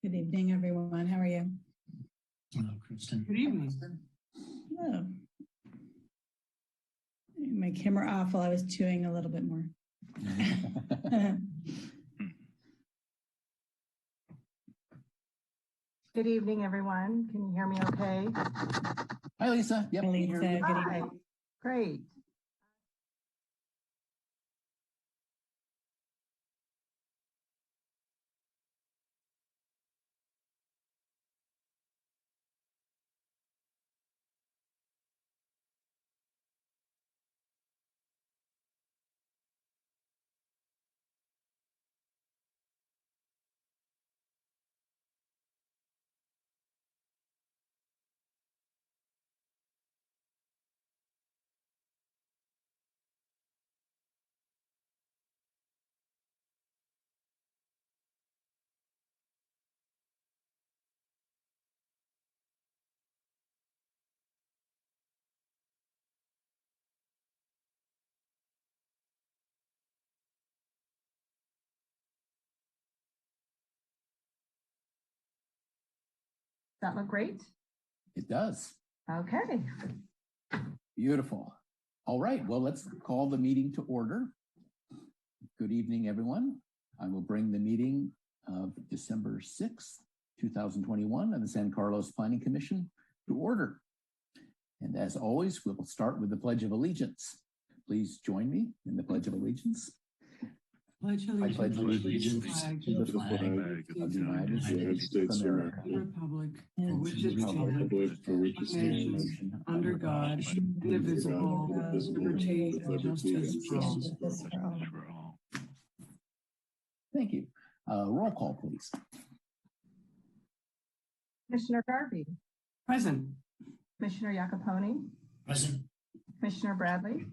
Good evening, everyone. How are you? Hello, Kristen. Good evening. Hello. My camera off while I was chewing a little bit more. Good evening, everyone. Can you hear me okay? Hi, Lisa. Yep. Hi, Lisa. Good Hi. evening. Great. Does that look great? It does. Okay. Beautiful. All right. Well, let's call the meeting to order. Good evening, everyone. I will bring the meeting of December 6th, 2021 of the San Carlos Planning Commission to order. And as always, we'll start with the Pledge of Allegiance. Please join me in the Pledge of Allegiance. I pledge allegiance to the flag of the United States of America, Republic And which the republic for which it stands, nation under God, indivisible, with liberty and justice for all. Thank you. Roll call, please. Commissioner Garvey. Present. Commissioner Iacopone. Present. Commissioner Bradley.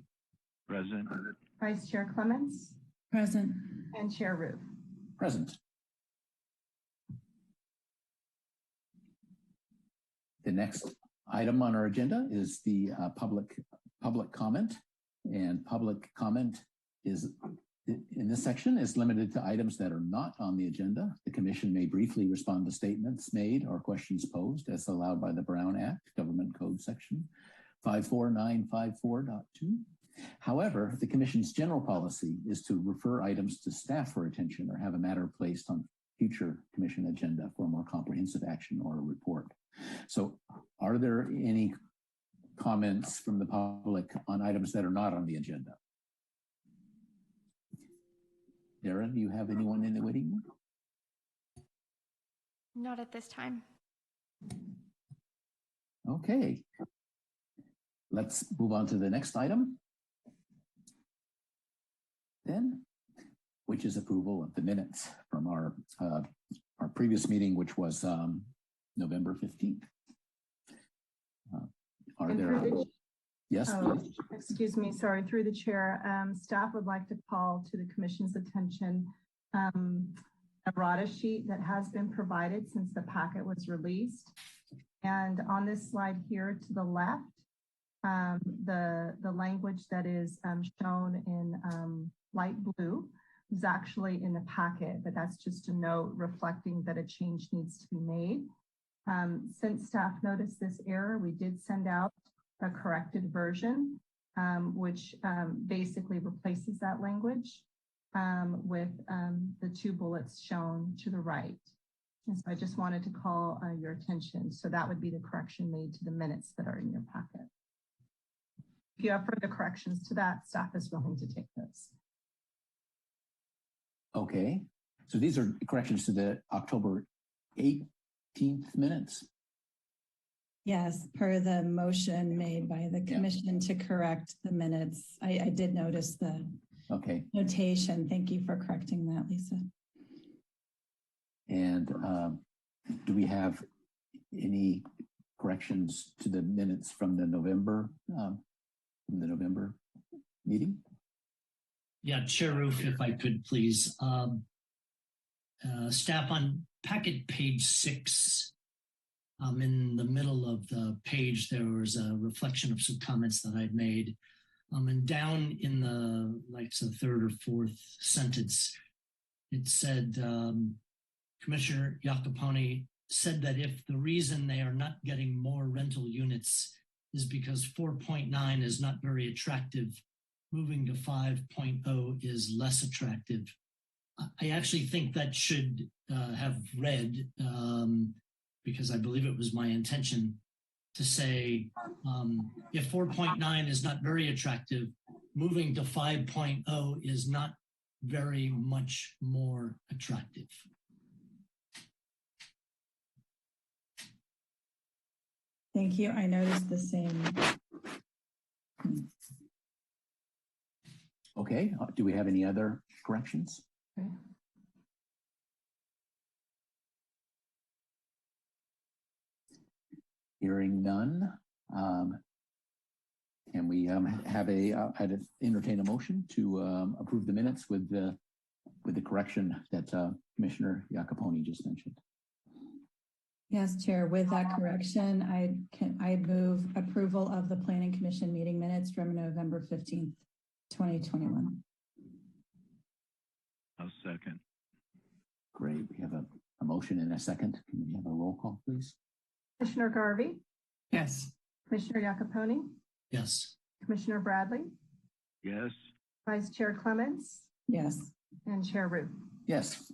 Present. Vice Chair Clements. Present. And Chair Roof. Present. The next item on our agenda is the public comment, and public comment is in this section is limited to items that are not on the agenda. The Commission may briefly respond to statements made or questions posed as allowed by the Brown Act, Government Code Section 54954.2. However, the Commission's general policy is to refer items to staff for attention or have a matter placed on future Commission agenda for a more comprehensive action or a report. So are there any comments from the public on items that are not on the agenda? Darren, do you have anyone in the waiting room? Not at this time. Okay. Let's move on to the next item then, which is approval of the minutes from our previous meeting, which was November 15th. Are there? Yes. Excuse me. Sorry. Through the chair, staff would like to call to the Commission's attention a errata sheet that has been provided since the packet was released. And on this slide here to the left, the language that is shown in light blue is actually in the packet, but that's just a note reflecting that a change needs to be made. Since staff noticed this error, we did send out a corrected version, which basically replaces that language with the two bullets shown to the right. And so I just wanted to call your attention. So that would be the correction made to the minutes that are in your packet. If you have further corrections to that, staff is willing to take those. Okay. So these are corrections to the October 18th minutes. Yes, per the motion made by the Commission to correct the minutes. I did notice the notation. Thank you for correcting that, Lisa. And do we have any corrections to the minutes from the November meeting? Yeah, Chair Roof, if I could please. Staff on packet page 6, in the middle of the page, there was a reflection of some comments that I'd made. And down in the third or fourth sentence, it said, Commissioner Jacoponi said that if the reason they are not getting more rental units is because 4.9 is not very attractive, moving to 5.0 is less attractive. I actually think that should have read, because I believe it was my intention to say, if 4.9 is not very attractive, moving to 5.0 is not very much more attractive. Thank you. I noticed the same. Okay. Do we have any other corrections? Okay. Hearing none. Can we have I'd entertain a motion to approve the minutes with the correction that Commissioner Jacoponi just mentioned? Yes, Chair. With that correction, I'd move approval of the Planning Commission meeting minutes from November 15th, 2021. I'll second. Great. We have a motion and a second. Can we have a roll call, please? Commissioner Garvey, Yes. Commissioner Jacoponi, Yes. Commissioner Bradley, Yes. Vice Chair Clements, Yes. and Chair Rue. Yes.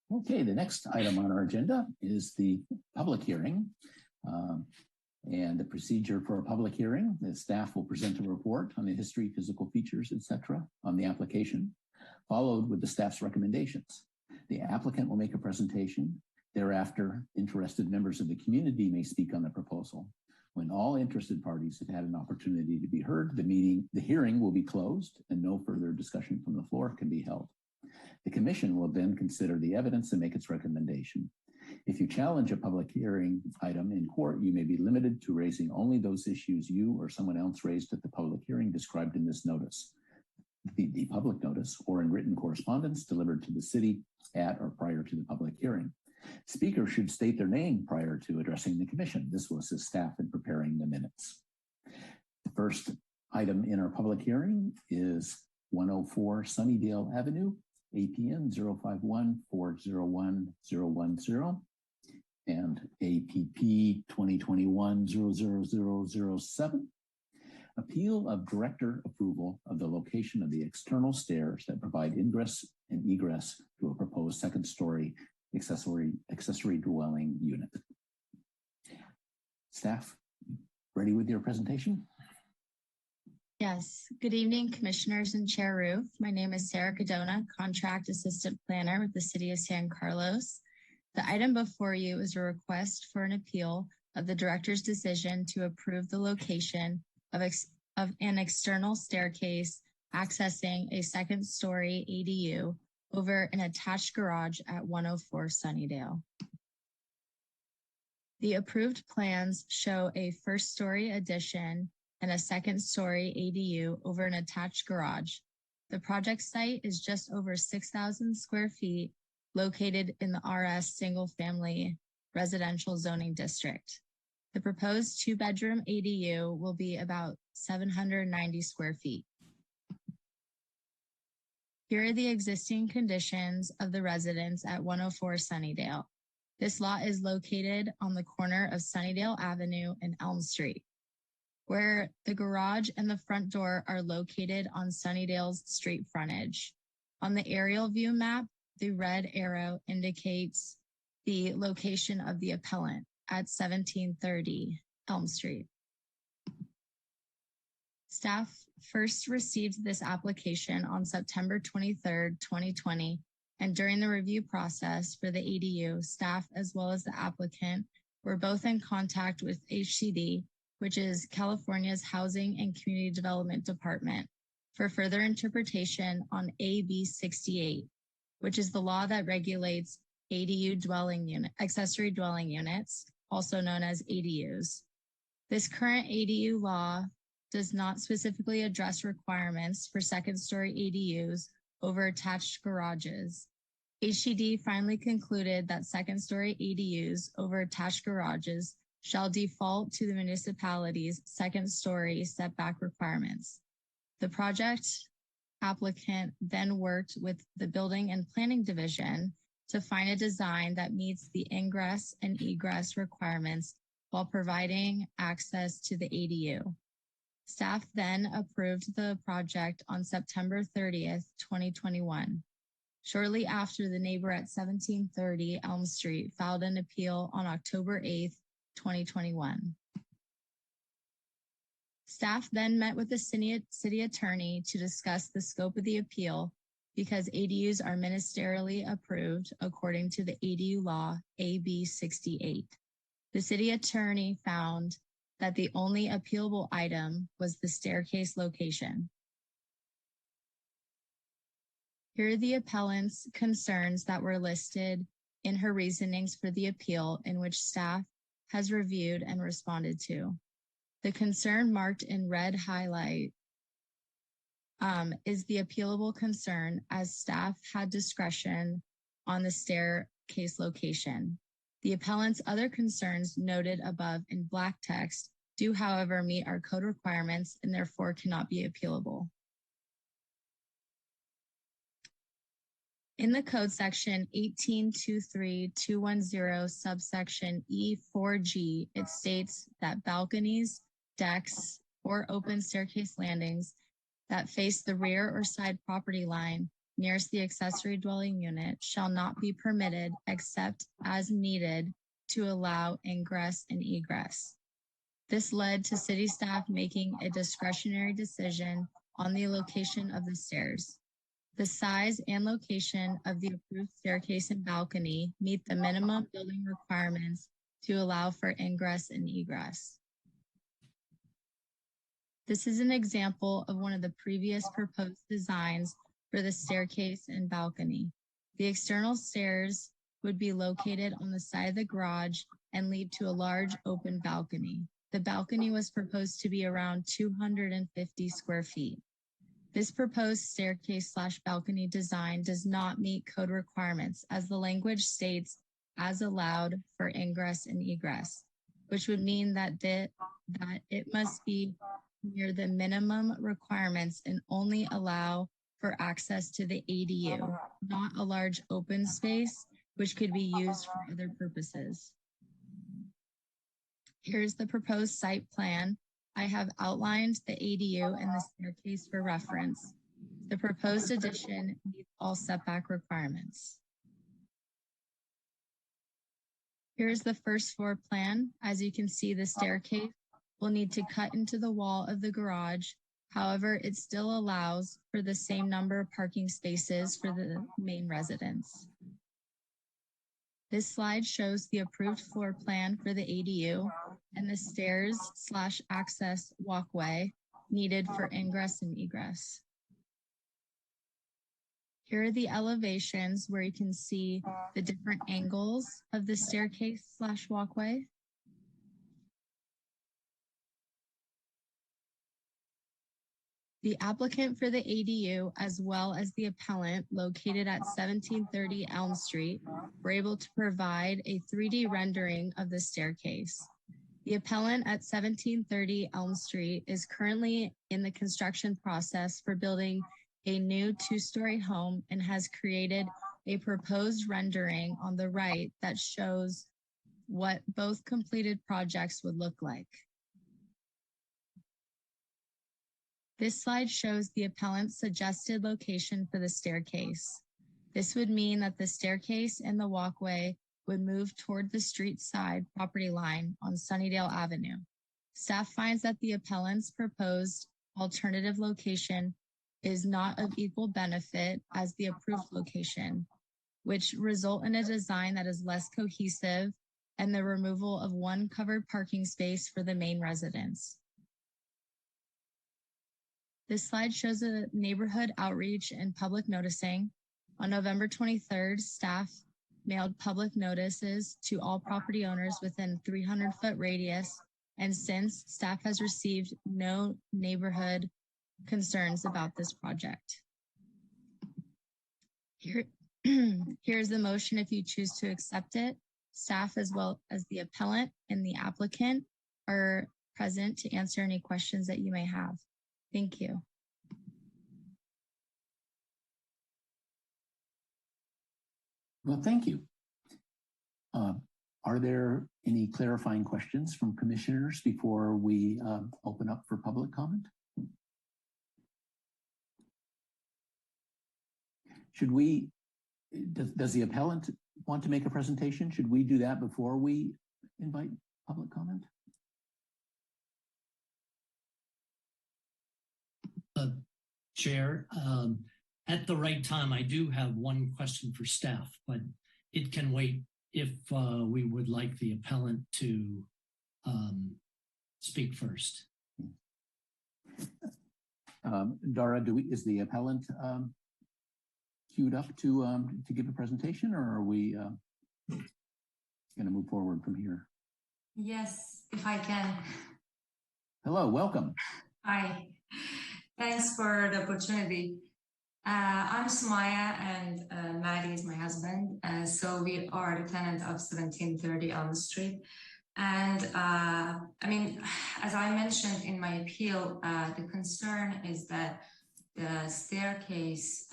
Okay, the next item on our agenda is the public hearing. And the procedure for a public hearing, the staff will present a report on the history, physical features, etc., on the application, followed with the staff's recommendations. The applicant will make a presentation. Thereafter, interested members of the community may speak on the proposal. When all interested parties have had an opportunity to be heard, the hearing will be closed and no further discussion from the floor can be held. The commission will then consider the evidence and make its recommendation. If you challenge a public hearing item in court, you may be limited to raising only those issues you or someone else raised at the public hearing described in this notice, the public notice, or in written correspondence delivered to the city at or prior to the public hearing. Speakers should state their name prior to addressing the commission. This will assist staff in preparing the minutes. The first item in our public hearing is 104 Sunnydale Avenue, APN 051-401-010 and APP 2021-00007. Appeal of director approval of the location of the external stairs that provide ingress and egress to a proposed second-story accessory dwelling unit. Staff, ready with your presentation? Yes. Good evening, Commissioners and Chair Roof. My name is Sarah Cadona, Contract Assistant Planner with the City of San Carlos. The item before you is a request for an appeal of the Director's decision to approve the location of an external staircase accessing a second-story ADU over an attached garage at 104 Sunnydale. The approved plans show a first-story addition and a second-story ADU over an attached garage. The project site is just over 6,000 square feet, located in the RS single-family residential zoning district. The proposed two-bedroom ADU will be about 790 square feet. Here are the existing conditions of the residence at 104 Sunnydale. This lot is located on the corner of Sunnydale Avenue and Elm Street, where the garage and the front door are located on Sunnydale's street frontage. On the aerial view map, the red arrow indicates the location of the appellant at 1730 Elm Street. Staff first received this application on September 23rd, 2020, and during the review process for the ADU, staff as well as the applicant were both in contact with HCD, which is California's Housing and Community Development Department, for further interpretation on AB 68, which is the law that regulates ADU accessory dwelling units, also known as ADUs. This current ADU law does not specifically address requirements for second-story ADUs over attached garages. HCD finally concluded that second-story ADUs over attached garages shall default to the municipality's second-story setback requirements. The project applicant then worked with the Building and Planning Division to find a design that meets the ingress and egress requirements while providing access to the ADU. Staff then approved the project on September 30th, 2021. Shortly after, the neighbor at 1730 Elm Street filed an appeal on October 8th, 2021. Staff then met with the city attorney to discuss the scope of the appeal because ADUs are ministerially approved according to the ADU law AB 68. The city attorney found that the only appealable item was the staircase location. Here are the appellant's concerns that were listed in her reasonings for the appeal, in which staff has reviewed and responded to. The concern marked in red highlight is the appealable concern, as staff had discretion on the staircase location. The appellant's other concerns noted above in black text do, however, meet our code requirements and therefore cannot be appealable. In the code section 1823210 subsection E4G, it states that balconies, decks, or open staircase landings that face the rear or side property line nearest the accessory dwelling unit shall not be permitted except as needed to allow ingress and egress. This led to city staff making a discretionary decision on the location of the stairs. The size and location of the approved staircase and balcony meet the minimum building requirements to allow for ingress and egress. This is an example of one of the previous proposed designs for the staircase and balcony. The external stairs would be located on the side of the garage and lead to a large open balcony. The balcony was proposed to be around 250 square feet. This proposed staircase/balcony design does not meet code requirements, as the language states as allowed for ingress and egress, which would mean that it must be near the minimum requirements and only allow for access to the ADU, not a large open space, which could be used for other purposes. Here's the proposed site plan. I have outlined the ADU and the staircase for reference. The proposed addition meets all setback requirements. Here's the first floor plan. As you can see, the staircase will need to cut into the wall of the garage. However, it still allows for the same number of parking spaces for the main residence. This slide shows the approved floor plan for the ADU and the stairs/access walkway needed for ingress and egress. Here are the elevations where you can see the different angles of the staircase/walkway. The applicant for the ADU, as well as the appellant located at 1730 Elm Street, were able to provide a 3D rendering of the staircase. The appellant at 1730 Elm Street is currently in the construction process for building a new 2-story home and has created a proposed rendering on the right that shows what both completed projects would look like. This slide shows the appellant's suggested location for the staircase. This would mean that the staircase and the walkway would move toward the street side property line on Sunnydale Avenue. Staff finds that the appellant's proposed alternative location is not of equal benefit as the approved location, which result in a design that is less cohesive and the removal of one covered parking space for the main residence. This slide shows a neighborhood outreach and public noticing. On November 23rd, staff mailed public notices to all property owners within 300-foot radius, and since, staff has received no neighborhood concerns about this project. Here's the motion if you choose to accept it. Staff, as well as the appellant and the applicant, are present to answer any questions that you may have. Thank you. Well, thank you. Are there any clarifying questions from commissioners before we open up for public comment? Should we, does the appellant want to make a presentation? Should we do that before we invite public comment? Chair, at the right time, I do have one question for staff, but it can wait if we would like the appellant to speak first. Dara, is the appellant queued up to give a presentation, or are we going to move forward from here? Yes, if I can. Hello, welcome. Hi, thanks for the opportunity. I'm Sumaya and Maddie is my husband. So we are the tenant of 1730 Elm Street. And I mean, as I mentioned in my appeal, the concern is that the staircase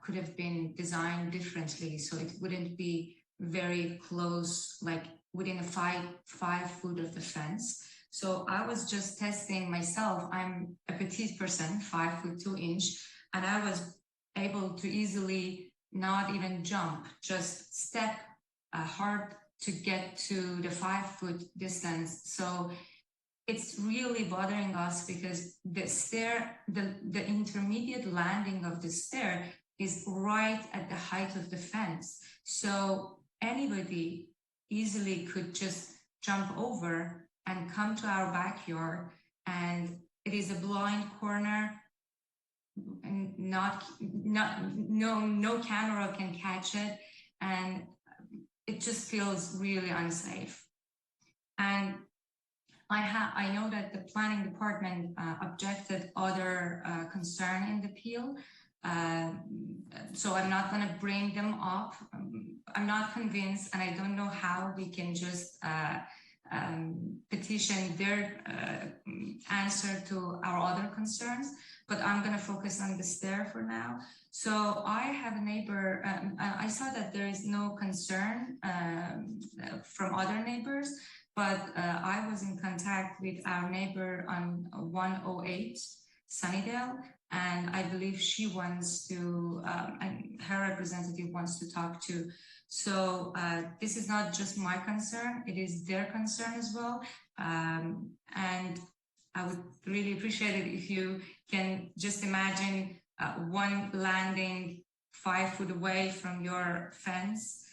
could have been designed differently, so it wouldn't be very close, like within a five foot of the fence. So I was just testing myself. I'm a petite person, 5'2" and I was able to easily not even jump, just step hard to get to the 5 foot distance. So it's really bothering us because the stair, the intermediate landing of the stair is right at the height of the fence. So anybody easily could just jump over and come to our backyard, and it is a blind corner, and no camera can catch it, and it just feels really unsafe. And I know that the planning department objected other concern in the appeal, so I'm not going to bring them up. I'm not convinced, and I don't know how we can just petition their answer to our other concerns, but I'm going to focus on the stair for now. So I have a neighbor, I saw that there is no concern from other neighbors, but I was in contact with our neighbor on 108 Sunnydale, and I believe she wants to, and her representative wants to talk to. So this is not just my concern, it is their concern as well. And I would really appreciate it if you can just imagine one landing 5 foot away from your fence.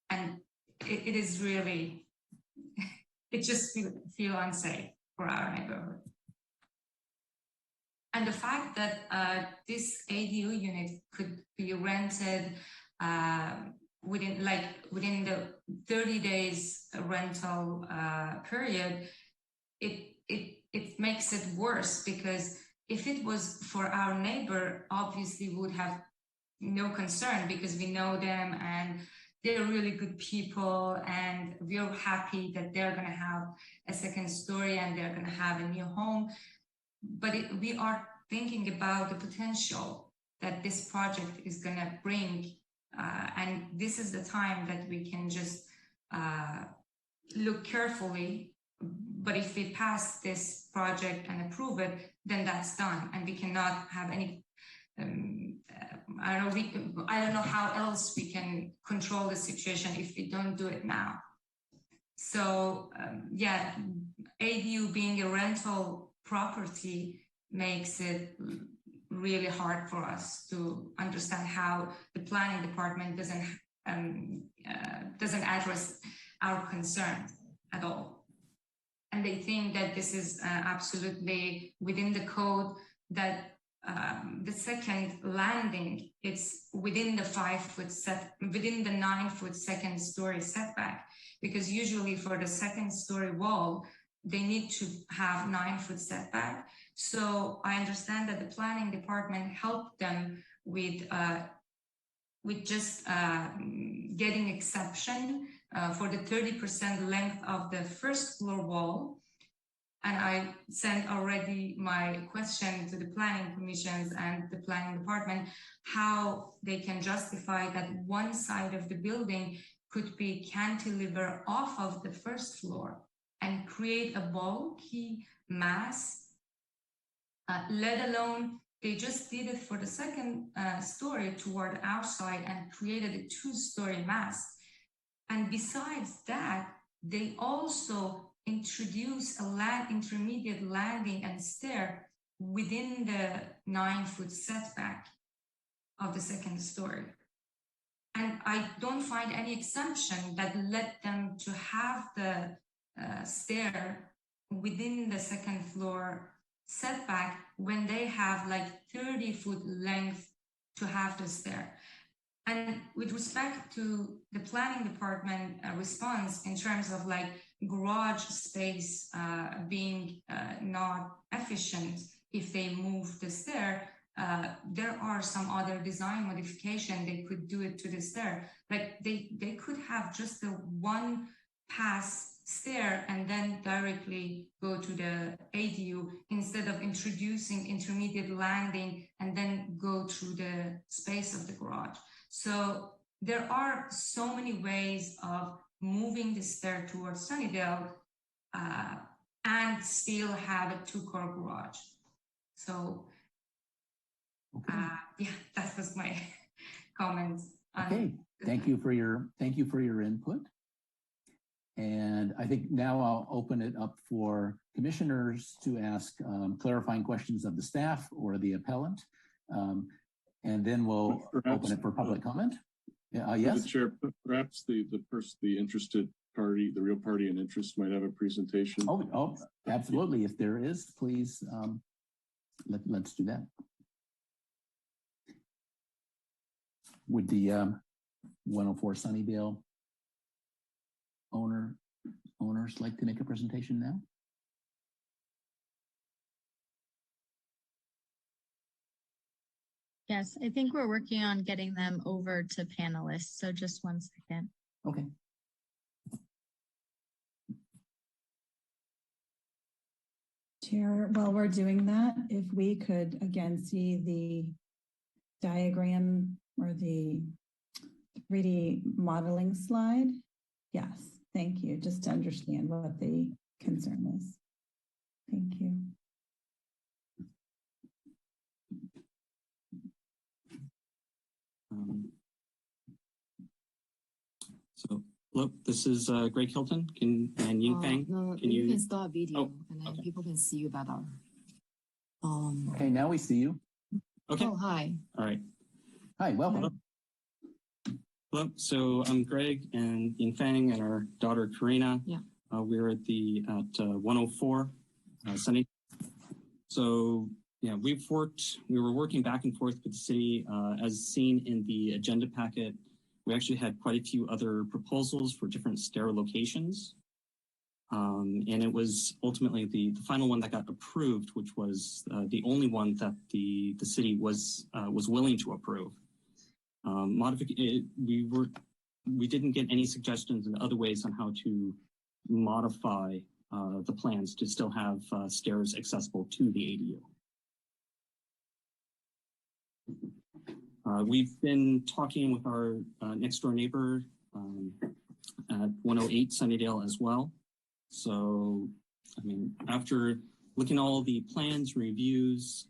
And it is really, it just feel unsafe for our neighborhood. And the fact that this ADU unit could be rented within the 30 days rental period, it makes it worse, because if it was for our neighbor, obviously we would have no concern because we know them and they're really good people, and we're happy that they're going to have a second story and they're going to have a new home. But we are thinking about the potential that this project is going to bring. And this is the time that we can just look carefully. But if we pass this project and approve it, then that's done. And we cannot have any, I don't know how else we can control the situation if we don't do it now. So yeah, ADU being a rental property makes it really hard for us to understand how the planning department doesn't address our concerns at all. And they think that this is absolutely within the code, that the second landing, it's within the 5 foot within the 9 foot second story setback, because usually for the second story wall, they need to have 9 foot setback. So I understand that the planning department helped them with just getting exception for the 30% length of the first floor wall. And I sent already my question to the planning commissions and the planning department, how they can justify that one side of the building could be cantilever off of the first floor and create a bulky mass, let alone they just did it for the second story toward outside and created a two-story mass. And besides that, they also introduce a intermediate landing and stair within the 9-foot setback of the second story. And I don't find any exemption that let them to have the stair within the second floor setback when they have like 30-foot length to have the stair. And with respect to the planning department response in terms of like garage space being not efficient if they move the stair, there are some other design modification they could do it to the stair. Like they could have just the one pass stair and then directly go to the ADU instead of introducing intermediate landing and then go through the space of the garage. So there are so many ways of moving the stair towards Sunnydale and still have a two-car garage. So yeah, that was my comment. Okay, thank you for your input. And I think now I'll open it up for commissioners to ask clarifying questions of the staff or the appellant. And then we'll open it for public comment. Yes, Chair, perhaps the interested party, the real party in interest might have a presentation. Oh, absolutely. If there is, please, let's do that. Would the 104 Sunnydale owners like to make a presentation now? Yes, I think we're working on getting them over to panelists. So just 1 second. Okay. Chair, while we're doing that, if we could again see the diagram or the 3D modeling slide. Yes, thank you. Just to understand what the concern is. Thank you. So, hello, this is Greg Hilton and Yingfeng. No, can you can start video and then okay. people can see you better. Okay, now we see you. Okay. Oh, hi. All right. Hi, welcome. Hello. So I'm Greg and Yingfeng and our daughter Karina. Yeah. We're at 104 Sunny. So yeah, we were working back and forth with the city as seen in the agenda packet. We actually had quite a few other proposals for different stair locations. And it was ultimately the final one that got approved, which was the only one that the city was willing to approve. We didn't get any suggestions in other ways on how to modify the plans to still have stairs accessible to the ADU. We've been talking with our next door neighbor at 108 Sunnydale as well. So, I mean, after looking at all the plans, reviews,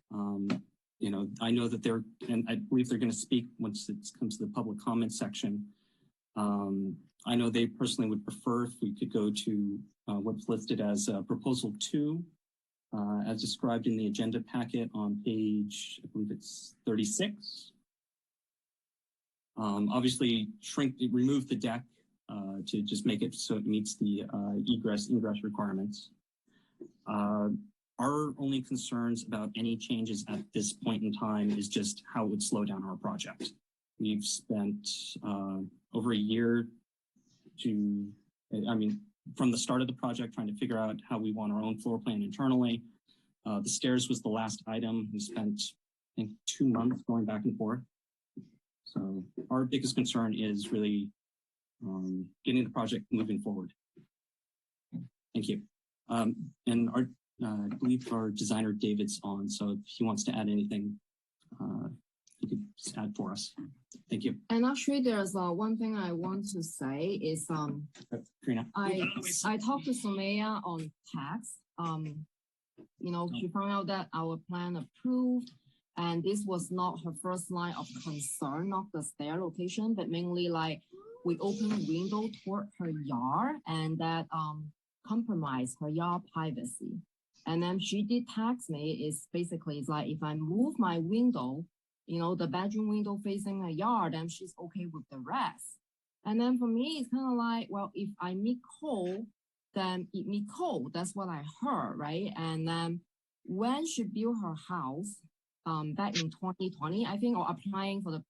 you know, I know that and I believe they're going to speak once it comes to the public comment section. I know they personally would prefer if we could go to what's listed as proposal 2, as described in the agenda packet on page, I believe it's 36. Obviously, remove the deck to just make it so it meets the egress requirements. Our only concerns about any changes at this point in time is just how it would slow down our project. We've spent over a year from the start of the project, trying to figure out how we want our own floor plan internally. The stairs was the last item. We spent, I think, 2 months going back and forth. So our biggest concern is really getting the project moving forward. Thank you. And our, I believe our designer David's on, so if he wants to add anything, he could just add for us. Thank you. And actually, there's one thing I want to say is Karina. I talked to Somaya on text. You know, she found out that our plan approved, and this was not her first line of concern of the stair location, but mainly like we open a window toward her yard, and that compromise her yard privacy. And then she did text me. It's basically it's like if I move my window, you know, the bedroom window facing her yard, then she's okay with the rest. And then for me, it's kind of like, well, if I meet code, then it meet code. That's what I heard, right? And then when she built her house back in 2020, I think, or applying for the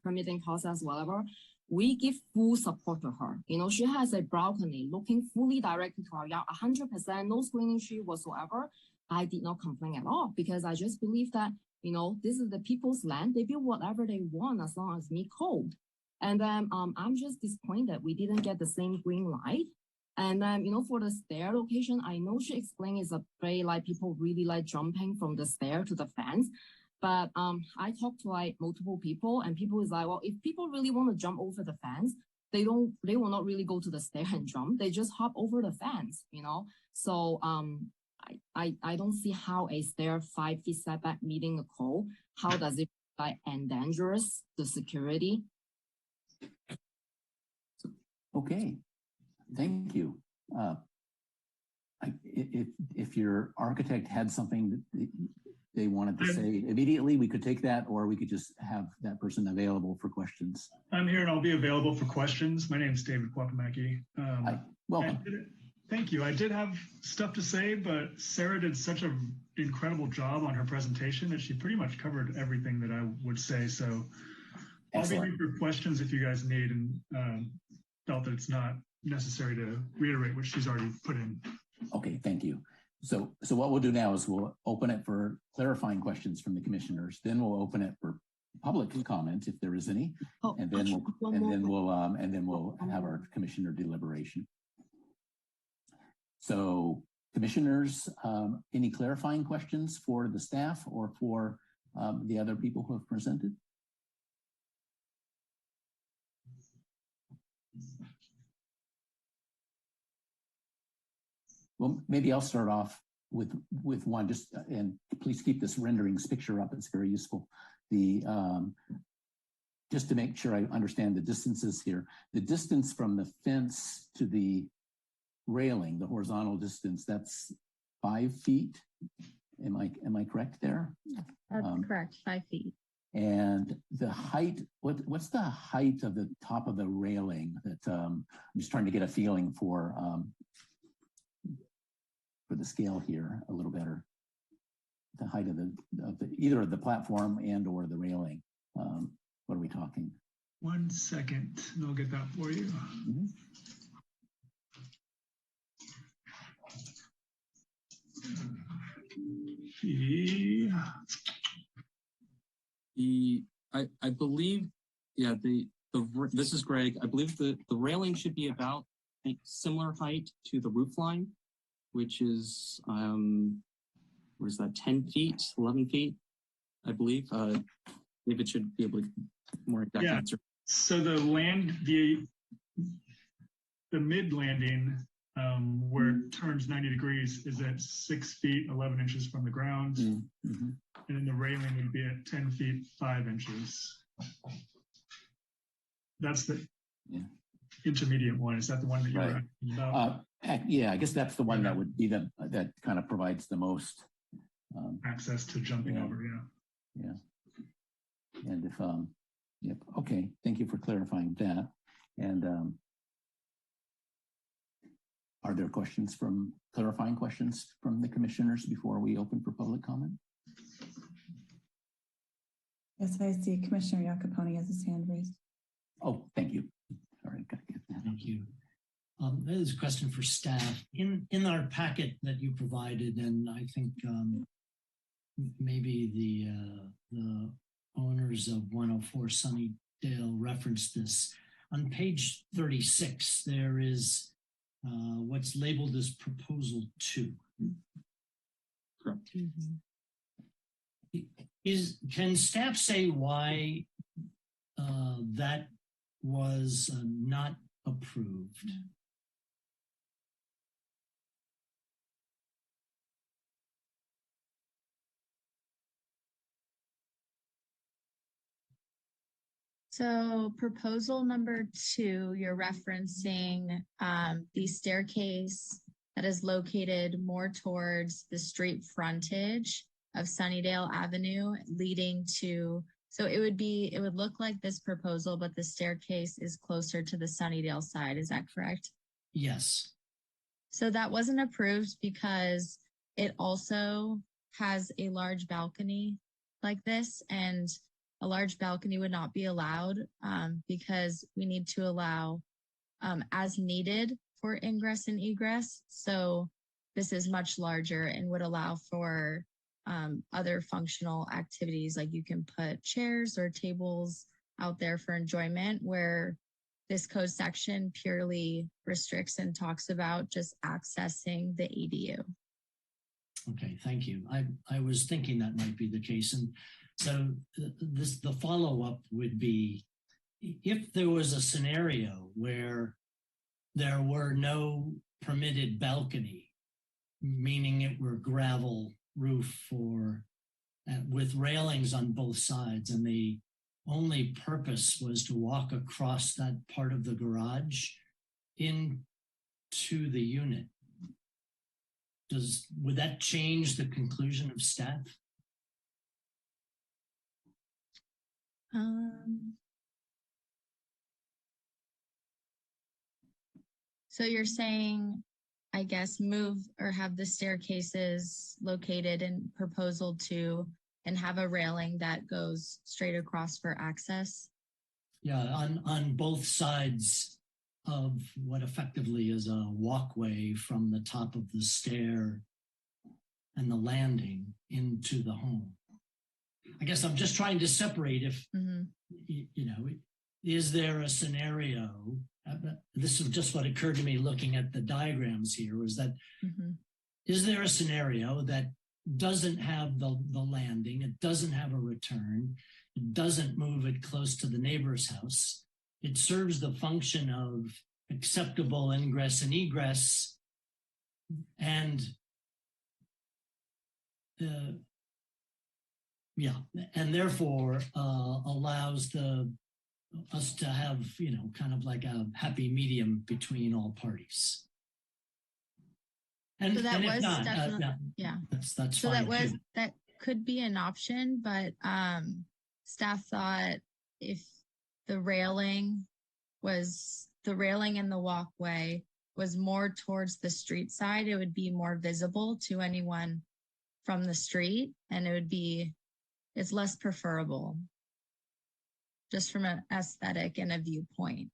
permitting process, whatever, we give full support to her. You know, she has a balcony looking fully directed to our yard, 100%, no screening sheet whatsoever. I did not complain at all because I just believe that, you know, this is the people's land. They build whatever they want as long as meet code. And then I'm just disappointed we didn't get the same green light. And then, you know, for the stair location, I know she explained it's a way like people really like jumping from the stair to the fence. But I talked to like multiple people, and people is like, well, if people really want to jump over the fence, they will not really go to the stair and jump. They just hop over the fence, you know? So I don't see how a stair 5 feet setback meeting the code, how does it like endangers the security? Okay, thank you. If your architect had something that they wanted to say immediately, we could take that, or we could just have that person available for questions. I'm here and I'll be available for questions. My name is David Kwapamaki. Hi, welcome. Thank you. I did have stuff to say, but Sarah did such an incredible job on her presentation that she pretty much covered everything that I would say. So I'll be here for questions if you guys need, and felt that it's not necessary to reiterate what she's already put in. Okay, thank you. So what we'll do now is we'll open it for clarifying questions from the commissioners. Then we'll open it for public comment if there is any, and then we'll have our commissioner deliberation. So commissioners, any clarifying questions for the staff or for the other people who have presented? Well, maybe I'll start off with one, just, and please keep this renderings picture up. It's very useful. The just to make sure I understand the distances here. The distance from the fence to the railing, the horizontal distance, that's 5 feet. Am I correct there? That's correct, 5 feet. And the height, what's the height of the top of the railing? That I'm just trying to get a feeling for the scale here a little better. The height of the either of the platform and or the railing. What are we talking? 1 second, and I'll get that for you. Mm-hmm. I believe, yeah, this is Greg. I believe the railing should be about a similar height to the roof line, which is what is that, 10 feet, 11 feet, I believe. David should be able to more exact answer. So the mid landing where it turns 90 degrees is at 6 feet, 11 inches from the ground. Mm-hmm. And then the railing would be at 10 feet, 5 inches. That's the intermediate one. Is that the one that you were asking about? Yeah, I guess that's the one that would be that kind of provides the most access to jumping over. Yeah. And if, yep. Okay. Thank you for clarifying that. And are there clarifying questions from the commissioners before we open for public comment? Yes, I see Commissioner Iacopone has his hand raised. Oh, thank you. Sorry, gotta get that. Thank you. This is a question for staff. In our packet that you provided, and I think maybe the owners of 104 Sunnydale referenced this. On page 36, there is what's labeled as proposal 2. Correct. Can staff say why that was not approved? So proposal number 2, you're referencing the staircase that is located more towards the street frontage of Sunnydale Avenue leading to, so it would look like this proposal, but the staircase is closer to the Sunnydale side. Is that correct? Yes. So that wasn't approved because it also has a large balcony like this, and a large balcony would not be allowed because we need to allow as needed for ingress and egress. So this is much larger and would allow for other functional activities, like you can put chairs or tables out there for enjoyment, where this code section purely restricts and talks about just accessing the ADU. Okay, thank you. I was thinking that might be the case. And so the follow-up would be, if there was a scenario where there were no permitted balcony, meaning it were gravel roof or with railings on both sides, and the only purpose was to walk across that part of the garage into the unit, would that change the conclusion of staff? So you're saying, I guess, move or have the staircases located in proposal 2 and have a railing that goes straight across for access? Yeah, on both sides of what effectively is a walkway from the top of the stair and the landing into the home. I guess I'm just trying to separate if, is there a scenario, this is just what occurred to me looking at the diagrams here, was that, is there a scenario that doesn't have the landing, it doesn't have a return, it doesn't move it close to the neighbor's house, it serves the function of acceptable ingress and egress, and therefore allows us to have, kind of like a happy medium between all parties. And, so that and was if not, definitely, that's so fine. that could be an option, but staff thought if the railing and the walkway was more towards the street side, it would be more visible to anyone from the street, and it's less preferable just from an aesthetic and a viewpoint.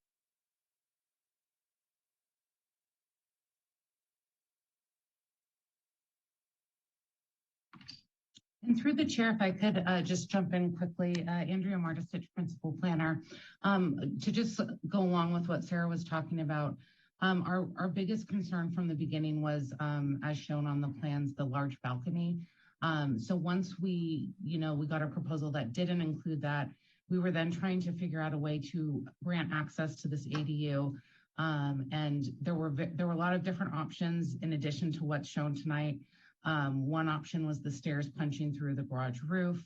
And through the chair, if I could just jump in quickly, Andrea Martistich, Principal Planner, to just go along with what Sarah was talking about. Our biggest concern from the beginning was, as shown on the plans, the large balcony. So once we got a proposal that didn't include that, we were then trying to figure out a way to grant access to this ADU. And there were a lot of different options in addition to what's shown tonight. One option was the stairs punching through the garage roof.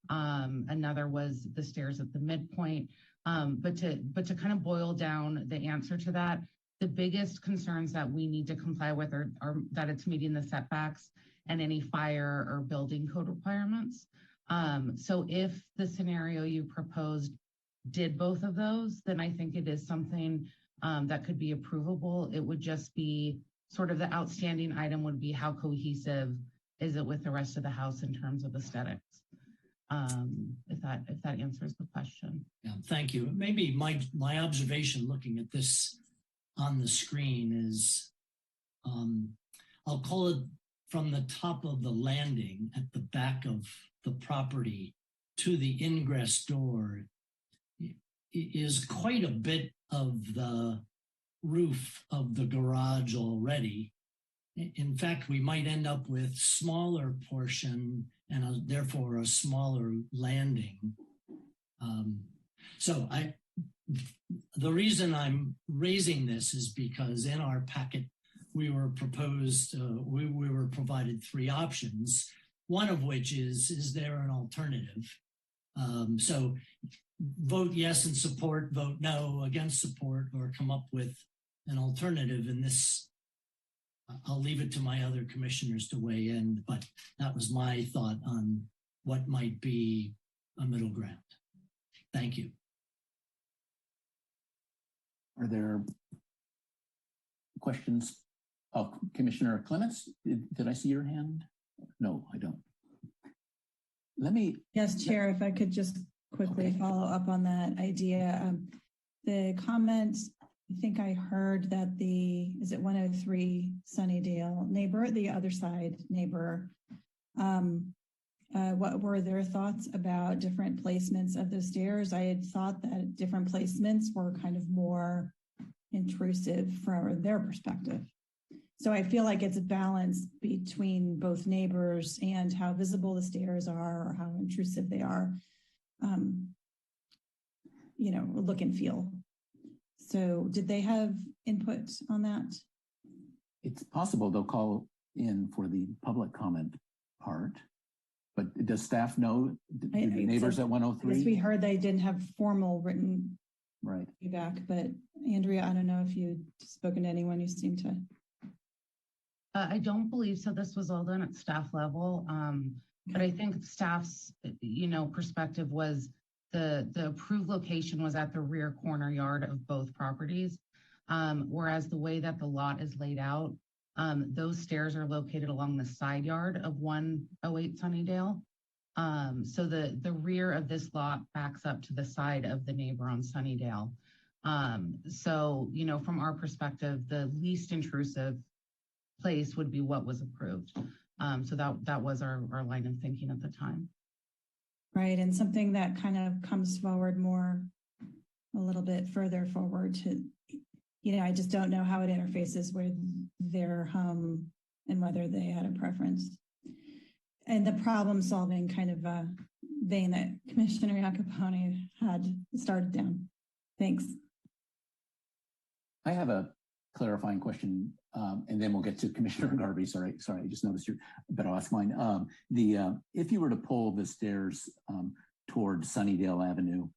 Another was the stairs at the midpoint. But to kind of boil down the answer to that, the biggest concerns that we need to comply with are that it's meeting the setbacks and any fire or building code requirements. So if the scenario you proposed did both of those, then I think it is something that could be approvable. It would just be sort of the outstanding item would be how cohesive is it with the rest of the house in terms of aesthetics. If that answers the question. Yeah, thank you. Maybe my observation looking at this on the screen is, I'll call it from the top of the landing at the back of the property to the ingress door is quite a bit of the roof of the garage already. In fact, we might end up with smaller portion and therefore a smaller landing. So the reason I'm raising this is because in our packet, we were provided 3 options, one of which is there an alternative? So vote yes and support, vote no against support, or come up with an alternative. In this, I'll leave it to my other commissioners to weigh in, but that was my thought on what might be a middle ground. Thank you. Are there questions? Oh, Commissioner Clements, did I see your hand? No, I don't. Yes, Chair, if I could just quickly follow up on that idea. The comment, I think I heard that is it 103 Sunnydale neighbor, the other side neighbor, what were their thoughts about different placements of the stairs? I had thought that different placements were kind of more intrusive from their perspective. So I feel like it's a balance between both neighbors and how visible the stairs are or how intrusive they are, look and feel. So did they have input on that? It's possible they'll call in for the public comment part, but does staff know the neighbors at 103? Yes, we heard they didn't have formal written feedback, but Andrea, I don't know if you'd spoken to anyone who seemed to. I don't believe so. This was all done at staff level. But I think staff's, perspective was the approved location was at the rear corner yard of both properties. Whereas the way that the lot is laid out, those stairs are located along the side yard of 108 Sunnydale. So the rear of this lot backs up to the side of the neighbor on Sunnydale. So, from our perspective, the least intrusive place would be what was approved. So that was our line of thinking at the time. Right, and something that kind of comes forward a little bit further forward to, I just don't know how it interfaces with their home and whether they had a preference. And the problem solving kind of vein that Commissioner Iacopone had started down. Thanks. I have a clarifying question, and then we'll get to Commissioner Garvey. Sorry, I just noticed but I'll ask mine. If you were to pull the stairs toward Sunnydale Avenue,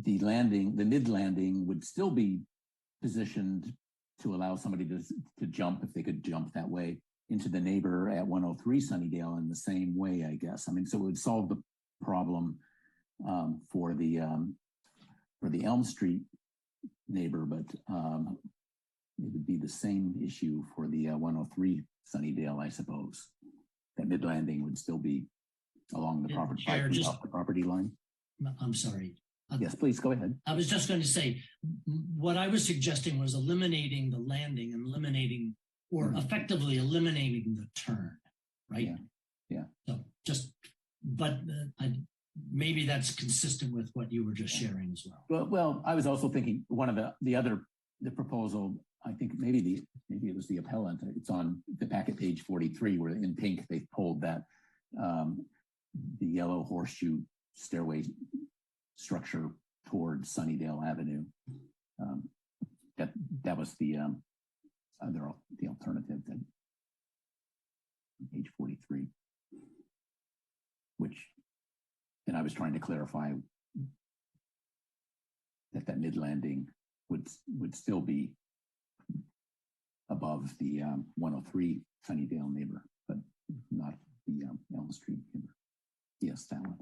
the mid landing would still be positioned to allow somebody to jump, if they could jump that way, into the neighbor at 103 Sunnydale in the same way, I guess. I mean, so it would solve the problem for the Elm Street neighbor, but it would be the same issue for the 103 Sunnydale, I suppose. That mid landing would still be along the property, off the property line. I'm sorry. Yes, please go ahead. I was just going to say, what I was suggesting was eliminating the landing and effectively eliminating the turn, right? Yeah. So maybe that's consistent with what you were just sharing as well. Well, I was also thinking one of the proposal, I think maybe it was the appellant. It's on the packet page 43, where in pink they pulled that the yellow horseshoe stairway structure towards Sunnydale Avenue. That was the alternative. Then page 43, and I was trying to clarify that mid landing would still be above the 103 Sunnydale neighbor, but not the Elm Street neighbor. Yes, that one.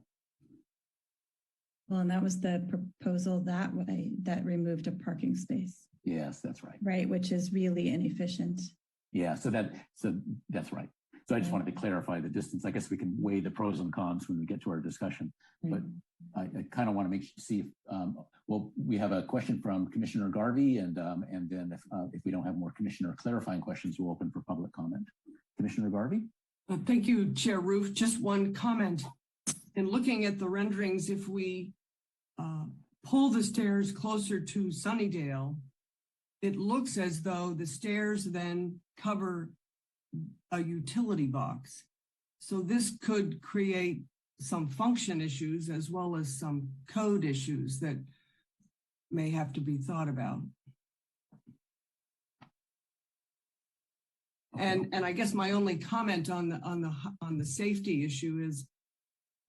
Well, and that was the proposal that way that removed a parking space. Yes, that's right. Right, which is really inefficient. Yeah, so that's right. So I just wanted to clarify the distance. I guess we can weigh the pros and cons when we get to our discussion, but I kind of want to see if, we have a question from Commissioner Garvey, and then if we don't have more Commissioner clarifying questions, we'll open for public comment. Commissioner Garvey? Thank you, Chair Roof. Just one comment. In looking at the renderings, if we pull the stairs closer to Sunnydale, it looks as though the stairs then cover a utility box. So this could create some function issues as well as some code issues that may have to be thought about. And I guess my only comment on the safety issue is,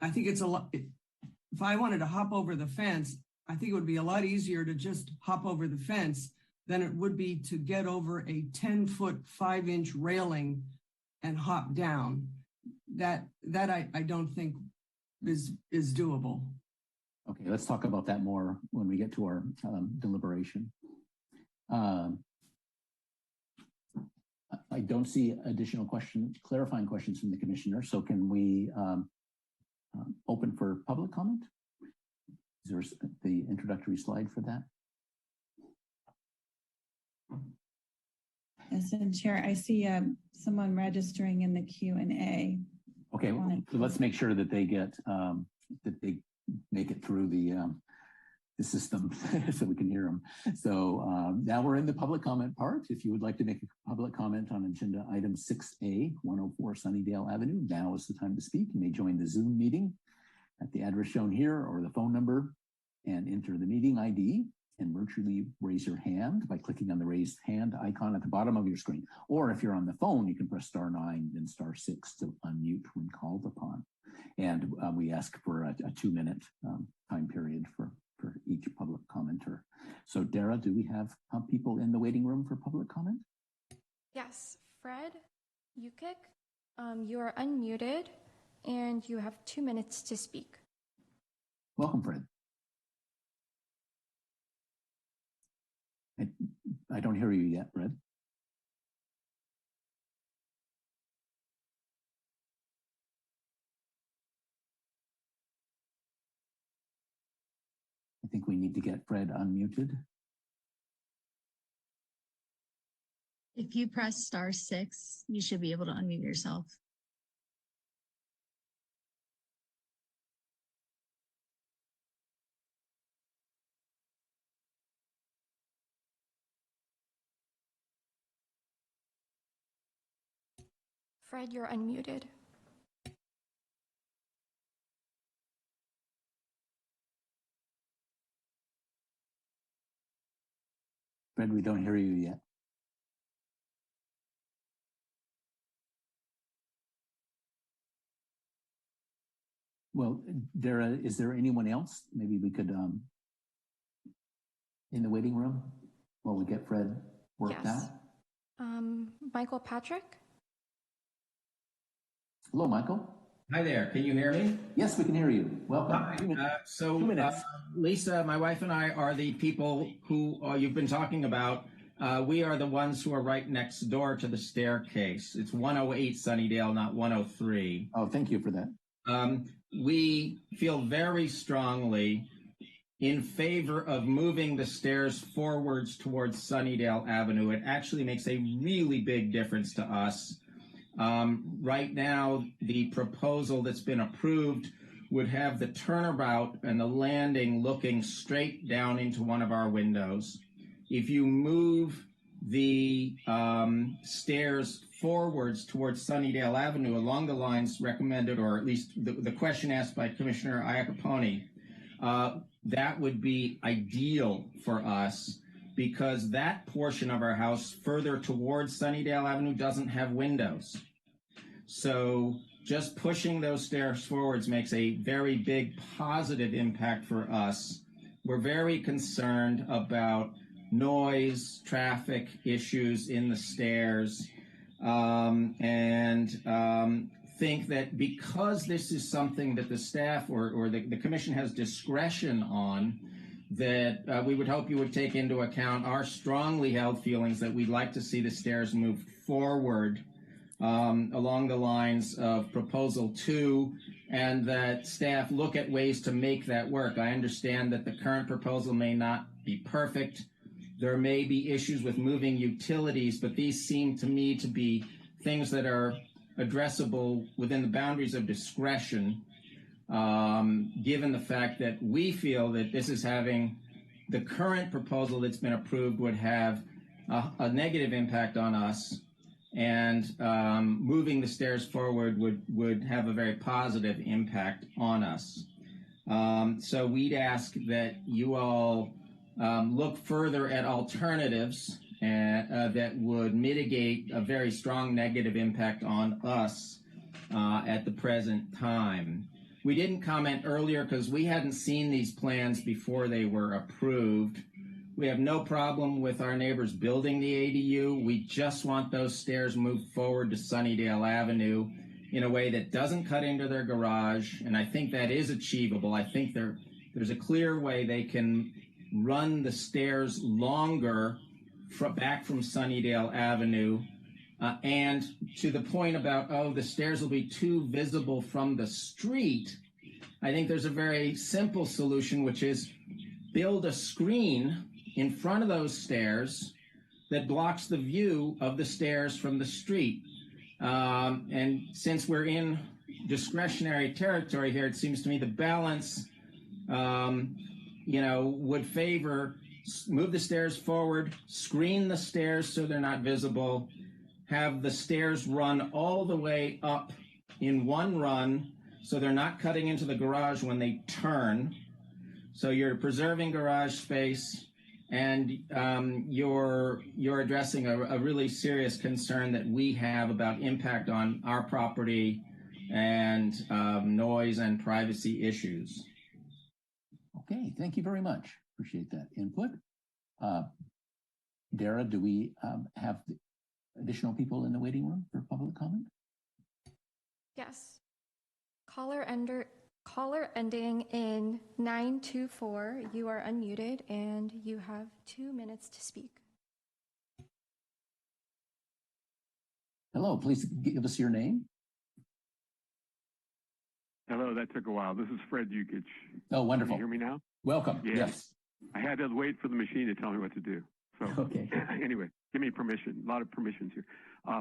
I think it's a lot. If I wanted to hop over the fence, I think it would be a lot easier to just hop over the fence than it would be to get over a 10-foot, 5-inch railing and hop down. That I don't think is doable. Okay, let's talk about that more when we get to our deliberation. I don't see additional clarifying questions from the commissioner. So can we open for public comment? Is there the introductory slide for that? Yes, and Chair, I see someone registering in the Q&A. Okay, so let's make sure that they get that they make it through the system so we can hear them. So now we're in the public comment part. If you would like to make a public comment on agenda item 6A, 104 Sunnydale Avenue, now is the time to speak. You may join the Zoom meeting at the address shown here or the phone number and enter the meeting ID and virtually raise your hand by clicking on the raised hand icon at the bottom of your screen. Or if you're on the phone, you can press *9 then *6 to unmute when called upon. And we ask for a 2-minute time period for each public commenter. So Dara, do we have people in the waiting room for public comment? Yes, Fred Yukik, you are unmuted and you have 2 minutes to speak. Welcome, Fred. I don't hear you yet, Fred. I think we need to get Fred unmuted. If you press *6, you should be able to unmute yourself. Fred, you're unmuted. Fred, we don't hear you yet. Well, Dara, is there anyone else? Maybe we could, in the waiting room while we get Fred worked out? Michael Patrick? Hello, Michael. Hi there. Can you hear me? Yes, we can hear you. Welcome. Lisa, my wife and I are the people who you've been talking about. We are the ones who are right next door to the staircase. It's 108 Sunnydale, not 103. Oh, thank you for that. We feel very strongly in favor of moving the stairs forwards towards Sunnydale Avenue. It actually makes a really big difference to us. Right now, the proposal that's been approved would have the turnabout and the landing looking straight down into one of our windows. If you move the stairs forwards towards Sunnydale Avenue along the lines recommended, or at least the question asked by Commissioner Iacopone, that would be ideal for us because that portion of our house further towards Sunnydale Avenue doesn't have windows. So just pushing those stairs forwards makes a very big positive impact for us. We're very concerned about noise, traffic issues in the stairs, and think that because this is something that the staff or the commission has discretion on, that we would hope you would take into account our strongly held feelings that we'd like to see the stairs move forward along the lines of proposal 2, and that staff look at ways to make that work. I understand that the current proposal may not be perfect. There may be issues with moving utilities, but these seem to me to be things that are addressable within the boundaries of discretion. given the fact that we feel that this is having the current proposal that's been approved would have a negative impact on us, and moving the stairs forward would have a very positive impact on us. So we'd ask that you all look further at alternatives that would mitigate a very strong negative impact on us at the present time. We didn't comment earlier because we hadn't seen these plans before they were approved. We have no problem with our neighbors building the ADU. We just want those stairs moved forward to Sunnydale Avenue in a way that doesn't cut into their garage, and I think that is achievable. I think there's a clear way they can run the stairs longer back from Sunnydale Avenue. And to the point about, oh, the stairs will be too visible from the street, I think there's a very simple solution, which is build a screen in front of those stairs that blocks the view of the stairs from the street. And since we're in discretionary territory here, it seems to me the balance, would favor move the stairs forward, screen the stairs so they're not visible, have the stairs run all the way up in one run so they're not cutting into the garage when they turn. So you're preserving garage space, and you're addressing a really serious concern that we have about impact on our property and noise and privacy issues. Okay, thank you very much. Appreciate that input. Dara, do we have additional people in the waiting room for public comment? Yes. Caller ending in 924. You are unmuted and you have 2 minutes to speak. Hello, please give us your name. Hello, that took a while. This is Fred Yukich. Oh, wonderful. Can you hear me now? Welcome. Yes. I had to wait for the machine to tell me what to do. So okay. Anyway, give me permission. A lot of permissions here.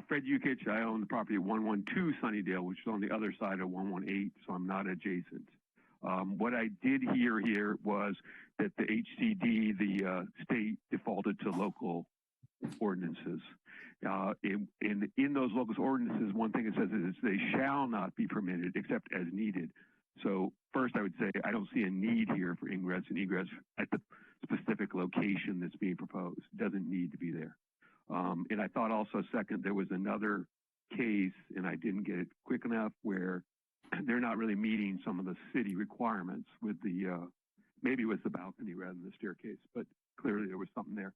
Fred Yukich, I own the property at 112 Sunnydale, which is on the other side of 118, so I'm not adjacent. What I did hear here was that the HCD, the state, defaulted to local ordinances. In those local ordinances, one thing it says is they shall not be permitted except as needed. So first, I would say I don't see a need here for ingress and egress at the specific location that's being proposed. It doesn't need to be there. And I thought also, second, there was another case, and I didn't get it quick enough, where they're not really meeting some of the city requirements with the, maybe it was the balcony rather than the staircase, but clearly there was something there.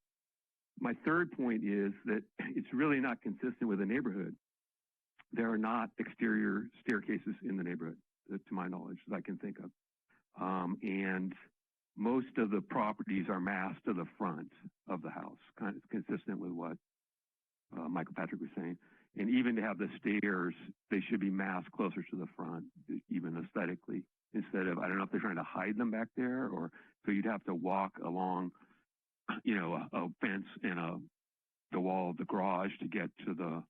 My third point is that it's really not consistent with the neighborhood. There are not exterior staircases in the neighborhood, to my knowledge, that I can think of. And most of the properties are massed to the front of the house, kind of consistent with what Michael Patrick was saying. And even to have the stairs, they should be massed closer to the front, even aesthetically, instead of, I don't know if they're trying to hide them back there, or so you'd have to walk along, a fence and the wall of the garage to get to the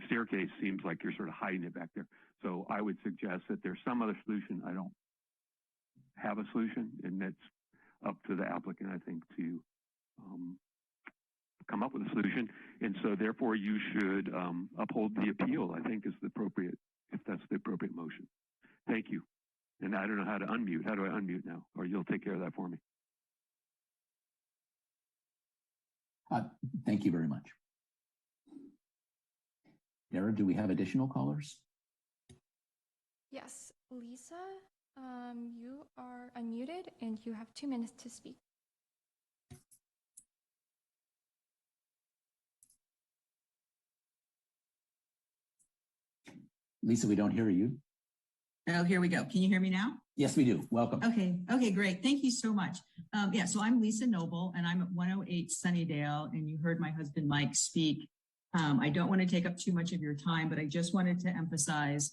staircase. Seems like you're sort of hiding it back there. So I would suggest that there's some other solution. I don't have a solution, and that's up to the applicant, I think, to come up with a solution. And so therefore you should uphold the appeal, I think, is the appropriate, if that's the appropriate motion. Thank you. And I don't know how to unmute. How do I unmute now? Or you'll take care of that for me. Thank you very much. Dara, do we have additional callers? Yes, Lisa, you are unmuted and you have 2 minutes to speak. Lisa, we don't hear you. Oh, here we go. Can you hear me now? Yes, we do. Welcome. Okay, great. Thank you so much. So I'm Lisa Noble, and I'm at 108 Sunnydale, and you heard my husband Mike speak. I don't want to take up too much of your time, but I just wanted to emphasize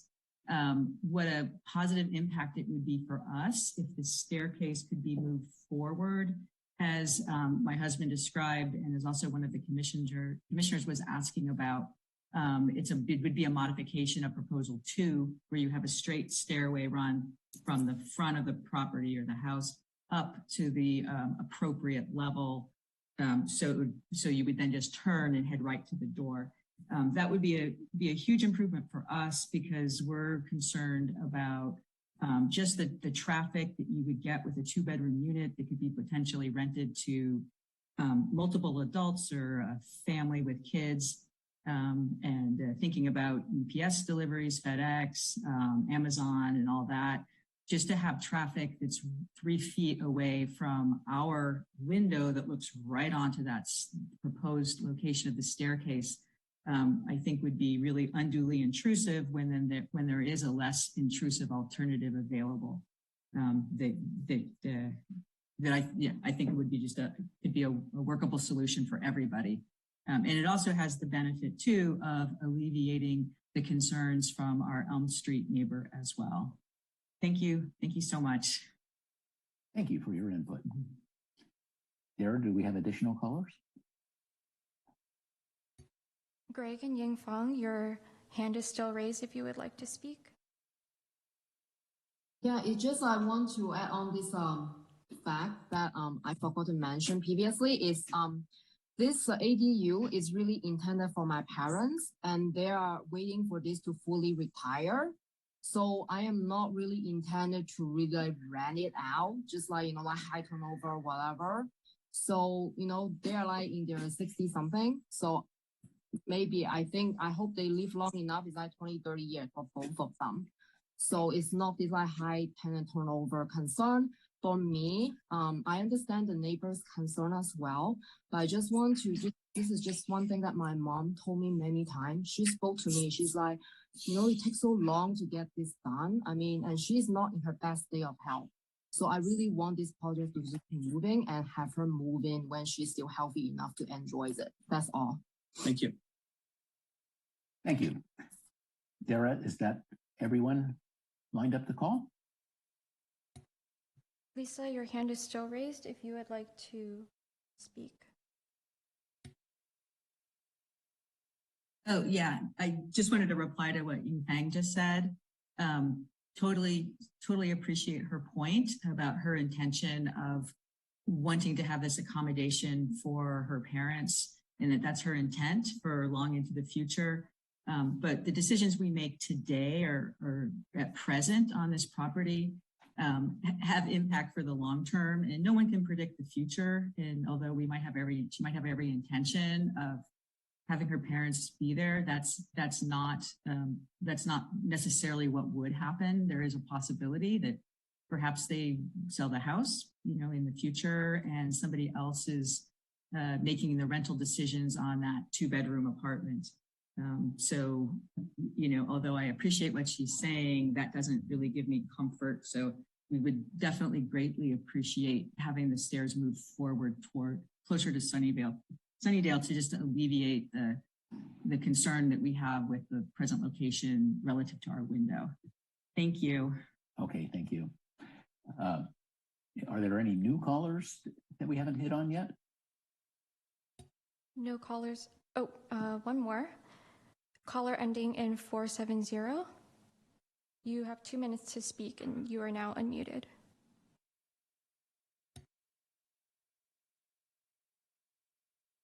what a positive impact it would be for us if the staircase could be moved forward, as my husband described, and as also one of the commissioners was asking about. It would be a modification of proposal 2, where you have a straight stairway run from the front of the property or the house up to the appropriate level. So you would then just turn and head right to the door. That would be a huge improvement for us because we're concerned about just the traffic that you would get with a 2-bedroom unit that could be potentially rented to multiple adults or a family with kids. Thinking about UPS deliveries, FedEx, Amazon, and all that, just to have traffic that's 3 feet away from our window that looks right onto that proposed location of the staircase, I think would be really unduly intrusive when there is a less intrusive alternative available. I think it would be it'd be a workable solution for everybody. And it also has the benefit too of alleviating the concerns from our Elm Street neighbor as well. Thank you. Thank you so much. Thank you for your input. Dara, do we have additional callers? Greg and Yingfang, your hand is still raised if you would like to speak. Yeah, it's just I want to add on this fact that I forgot to mention previously is this ADU is really intended for my parents and they are waiting for this to fully retire. So I am not really intended to really rent it out, just like, like high turnover, whatever. So, they are like in their 60 something. So maybe I hope they live long enough. It's like 20, 30 years for both of them. So it's not this like high tenant turnover concern. For me, I understand the neighbor's concern as well, but I just want to this is just one thing that my mom told me many times. She spoke to me. She's like, it takes so long to get this done. I mean, and she's not in her best state of health. So I really want this project to just be moving and have her move in when she's still healthy enough to enjoy it. That's all. Thank you. Thank you. Dara, is that everyone lined up to call? Lisa, your hand is still raised if you would like to speak. Oh, yeah. I just wanted to reply to what Yingfang just said. Totally appreciate her point about her intention of wanting to have this accommodation for her parents and that's her intent for long into the future. But the decisions we make today or at present on this property have impact for the long term, and no one can predict the future. And although she might have every intention of having her parents be there, that's not necessarily what would happen. There is a possibility that perhaps they sell the house, in the future, and somebody else is making the rental decisions on that 2-bedroom apartment. So, although I appreciate what she's saying, that doesn't really give me comfort. So we would definitely greatly appreciate having the stairs move forward closer to Sunnydale to just alleviate the concern that we have with the present location relative to our window. Thank you. Okay, thank you. Are there any new callers that we haven't hit on yet? No callers. Oh, one more. Caller ending in 470. You have 2 minutes to speak and you are now unmuted.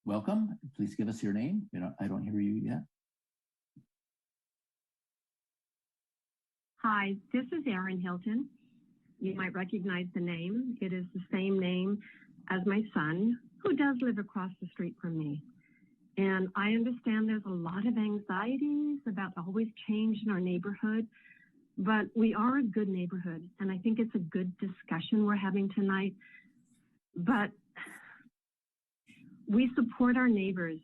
Welcome. Please give us your name. I don't hear you yet. Hi, this is Erin Hilton. You might recognize the name. It is the same name as my son, who does live across the street from me. And I understand there's a lot of anxieties about always change in our neighborhood, but we are a good neighborhood. And I think it's a good discussion we're having tonight. But we support our neighbors,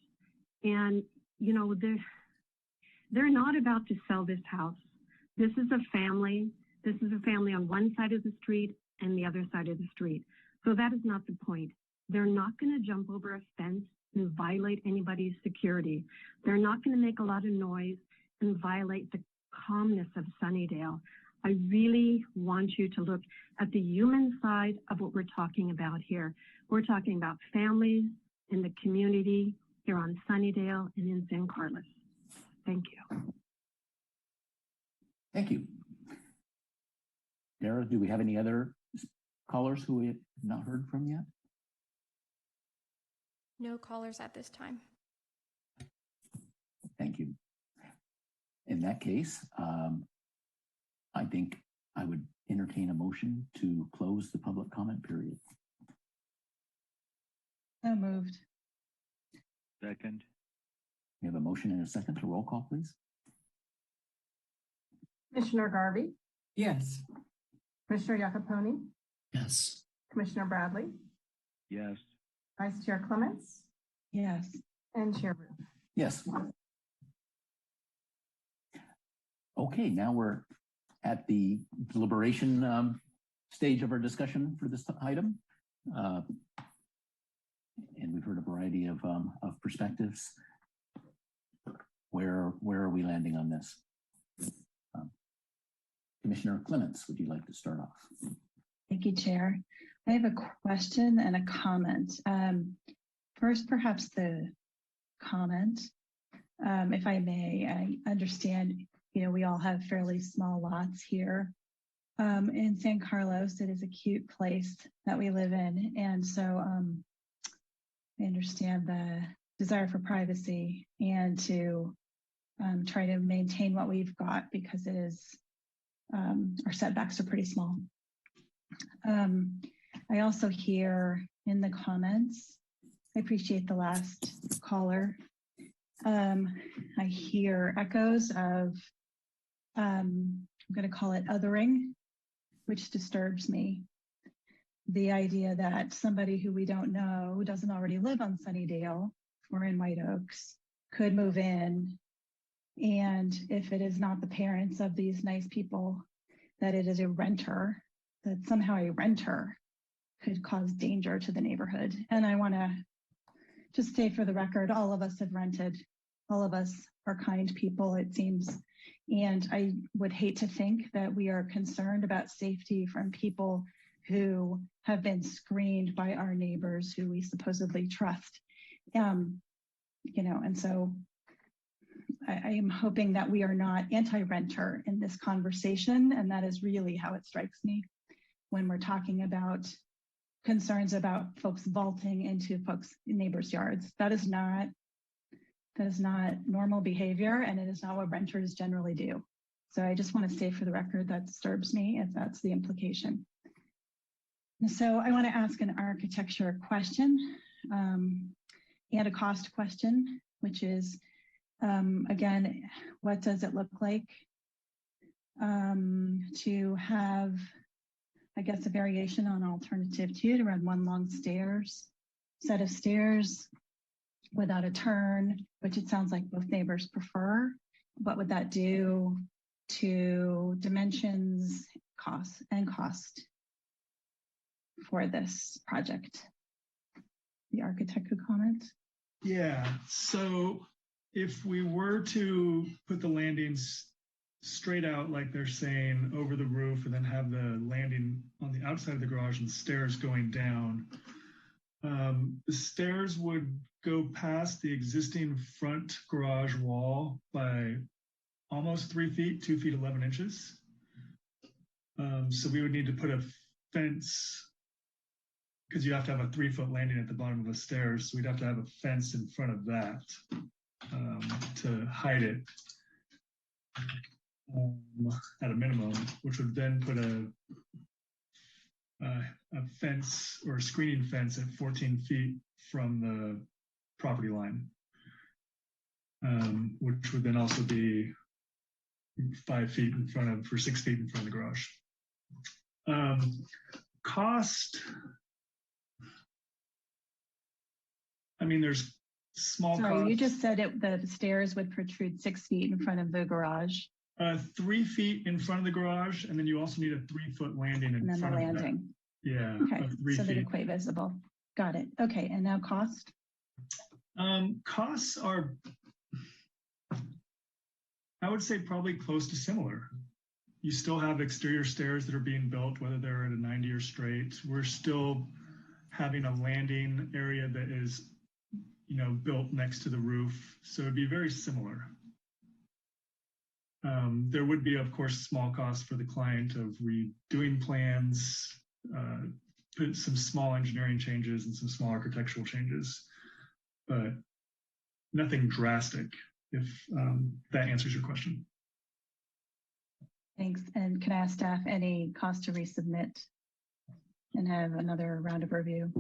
and, they're not about to sell this house. This is a family. This is a family on one side of the street and the other side of the street. So that is not the point. They're not going to jump over a fence and violate anybody's security. They're not going to make a lot of noise and violate the calmness of Sunnydale. I really want you to look at the human side of what we're talking about here. We're talking about families in the community here on Sunnydale and in San Carlos. Thank you. Thank you. Dara, do we have any other callers who we have not heard from yet? No callers at this time. Thank you. In that case, I think I would entertain a motion to close the public comment period. So moved. Second. We have a motion and a second to roll call, please. Commissioner Garvey, Yes. Commissioner Yakaponi, Yes. Commissioner Bradley, Yes. Vice Chair Clements, Yes. and Chair Rube. Yes. Okay, now we're at the deliberation stage of our discussion for this item. And we've heard a variety of perspectives. Where are we landing on this? Commissioner Clements, would you like to start off? Thank you, Chair. I have a question and a comment. First, perhaps the comment, if I may. I understand, we all have fairly small lots here. In San Carlos, it is a cute place that we live in. And so I understand the desire for privacy and to try to maintain what we've got because it is, our setbacks are pretty small. I also hear in the comments, I appreciate the last caller. I hear echoes of, I'm going to call it othering, which disturbs me. The idea that somebody who we don't know, who doesn't already live on Sunnydale or in White Oaks, could move in. And if it is not the parents of these nice people, that it is a renter, that somehow a renter could cause danger to the neighborhood. And I want to just say for the record, all of us have rented. All of us are kind people, it seems. And I would hate to think that we are concerned about safety from people who have been screened by our neighbors who we supposedly trust. And so I am hoping that we are not anti-renter in this conversation. And that is really how it strikes me when we're talking about concerns about folks vaulting into folks' neighbors' yards. That is not normal behavior, and it is not what renters generally do. So I just want to say for the record that disturbs me if that's the implication. So I want to ask an architecture question and a cost question, which is, again, what does it look like to have, I guess, a variation on alternative 2 to run one long set of stairs without a turn, which it sounds like both neighbors prefer. What would that do to dimensions, cost for this project? The architect could comment. Yeah, so if we were to put the landings straight out like they're saying over the roof and then have the landing on the outside of the garage and stairs going down, the stairs would go past the existing front garage wall by almost 3 feet, 2 feet, 11 inches. So we would need to put a fence because you have to have a 3-foot landing at the bottom of the stairs. So we'd have to have a fence in front of that to hide it at a minimum, which would then put a fence or a screening fence at 14 feet from the property line, which would then also be 5 feet in front of, for 6 feet in front of the garage. Cost, I mean, there's small Sorry, costs. you just said the stairs would protrude 6 feet in front of the garage. 3 feet in front of the garage, and then you also need a 3-foot landing in front of that. Yeah. Okay, so they're quite visible. Got it. Okay, and now cost? Costs are, I would say, probably close to similar. You still have exterior stairs that are being built, whether they're at a 90 or straight. We're still having a landing area that is, built next to the roof. So it'd be very similar. There would be, of course, small costs for the client of redoing plans, some small engineering changes and some small architectural changes, but nothing drastic, if that answers your question. Thanks. And can I ask staff any cost to resubmit and have another round of review?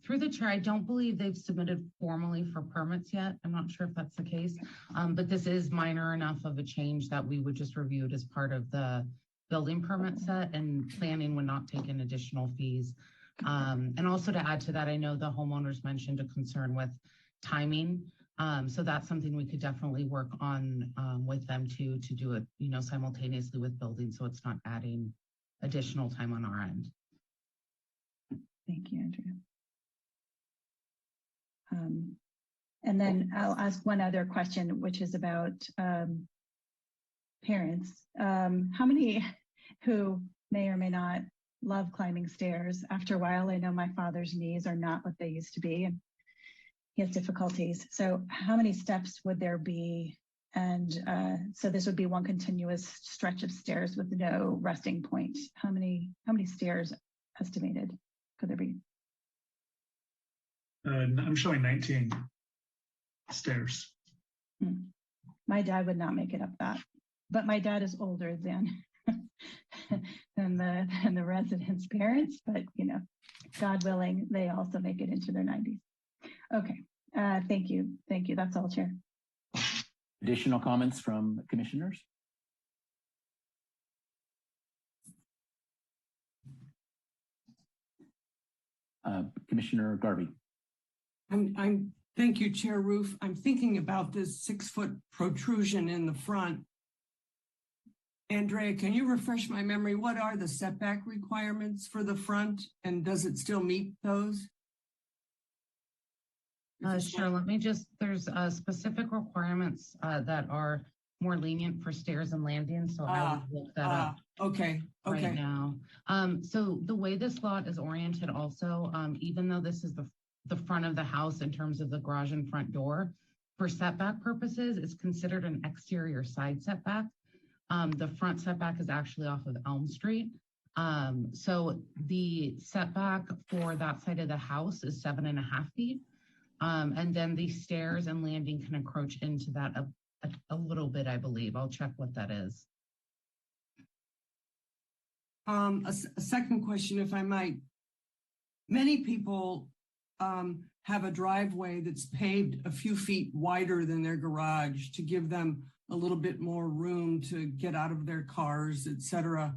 Through the chair, I don't believe they've submitted formally for permits yet. I'm not sure if that's the case, but this is minor enough of a change that we would just review it as part of the building permit set, and planning would not take in additional fees. And also to add to that, I know the homeowners mentioned a concern with timing. So that's something we could definitely work on with them to do it, simultaneously with building, so it's not adding additional time on our end. Thank you, Andrea. And then I'll ask one other question, which is about parents. How many who may or may not love climbing stairs? After a while, I know my father's knees are not what they used to be, and he has difficulties. So how many steps would there be? And so this would be one continuous stretch of stairs with no resting point. How many stairs estimated could there be? I'm showing 19 stairs. My dad would not make it up that, but my dad is older than the residents' parents, but God willing, they also make it into their 90s. Okay, thank you. That's all, Chair. Additional comments from commissioners? Commissioner Garvey. Thank you, Chair Roof. I'm thinking about this 6-foot protrusion in the front. Andrea, can you refresh my memory? What are the setback requirements for the front, and does it still meet those? Sure, there's specific requirements that are more lenient for stairs and landings, so I would look that up. Okay. Right now. So the way this lot is oriented also, even though this is the front of the house in terms of the garage and front door, for setback purposes, it's considered an exterior side setback. The front setback is actually off of Elm Street. So the setback for that side of the house is 7.5 feet. And then the stairs and landing can encroach into that a little bit, I believe. I'll check what that is. A second question, if I might. Many people have a driveway that's paved a few feet wider than their garage to give them a little bit more room to get out of their cars, etc.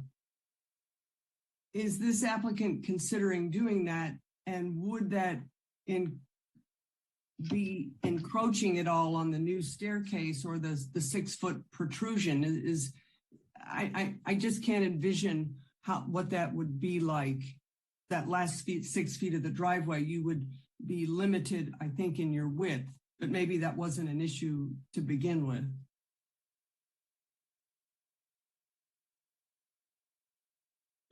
Is this applicant considering doing that? And would that be encroaching at all on the new staircase or the 6-foot protrusion? I just can't envision what that would be like. That last 6 feet of the driveway, you would be limited, I think, in your width, but maybe that wasn't an issue to begin with.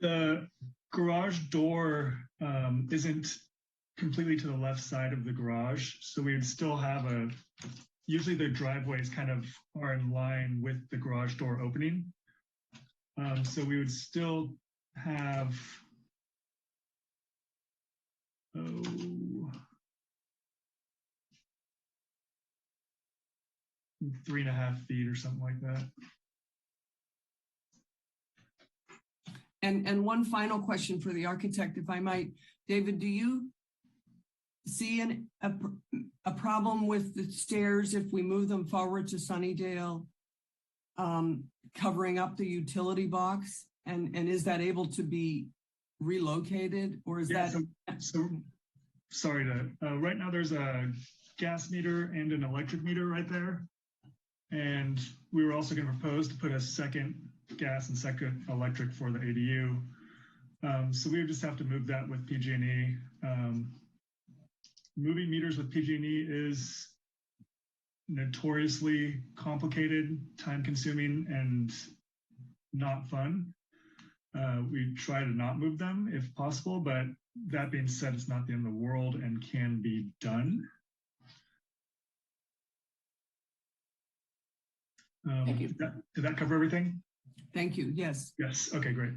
The garage door isn't completely to the left side of the garage, so we would still have usually the driveways kind of are in line with the garage door opening. So we would still have 3.5 feet or something like that. And one final question for the architect, if I might. David, do you see a problem with the stairs if we move them forward to Sunnydale, covering up the utility box? And is that able to be relocated, or is that? So sorry right now there's a gas meter and an electric meter right there. And we were also going to propose to put a second gas and second electric for the ADU. So we would just have to move that with PG&E. Moving meters with PG&E is notoriously complicated, time-consuming, and not fun. We try to not move them if possible, but that being said, it's not the end of the world and can be done. Thank you. Did that cover everything? Thank you. Yes. Yes. Okay, great.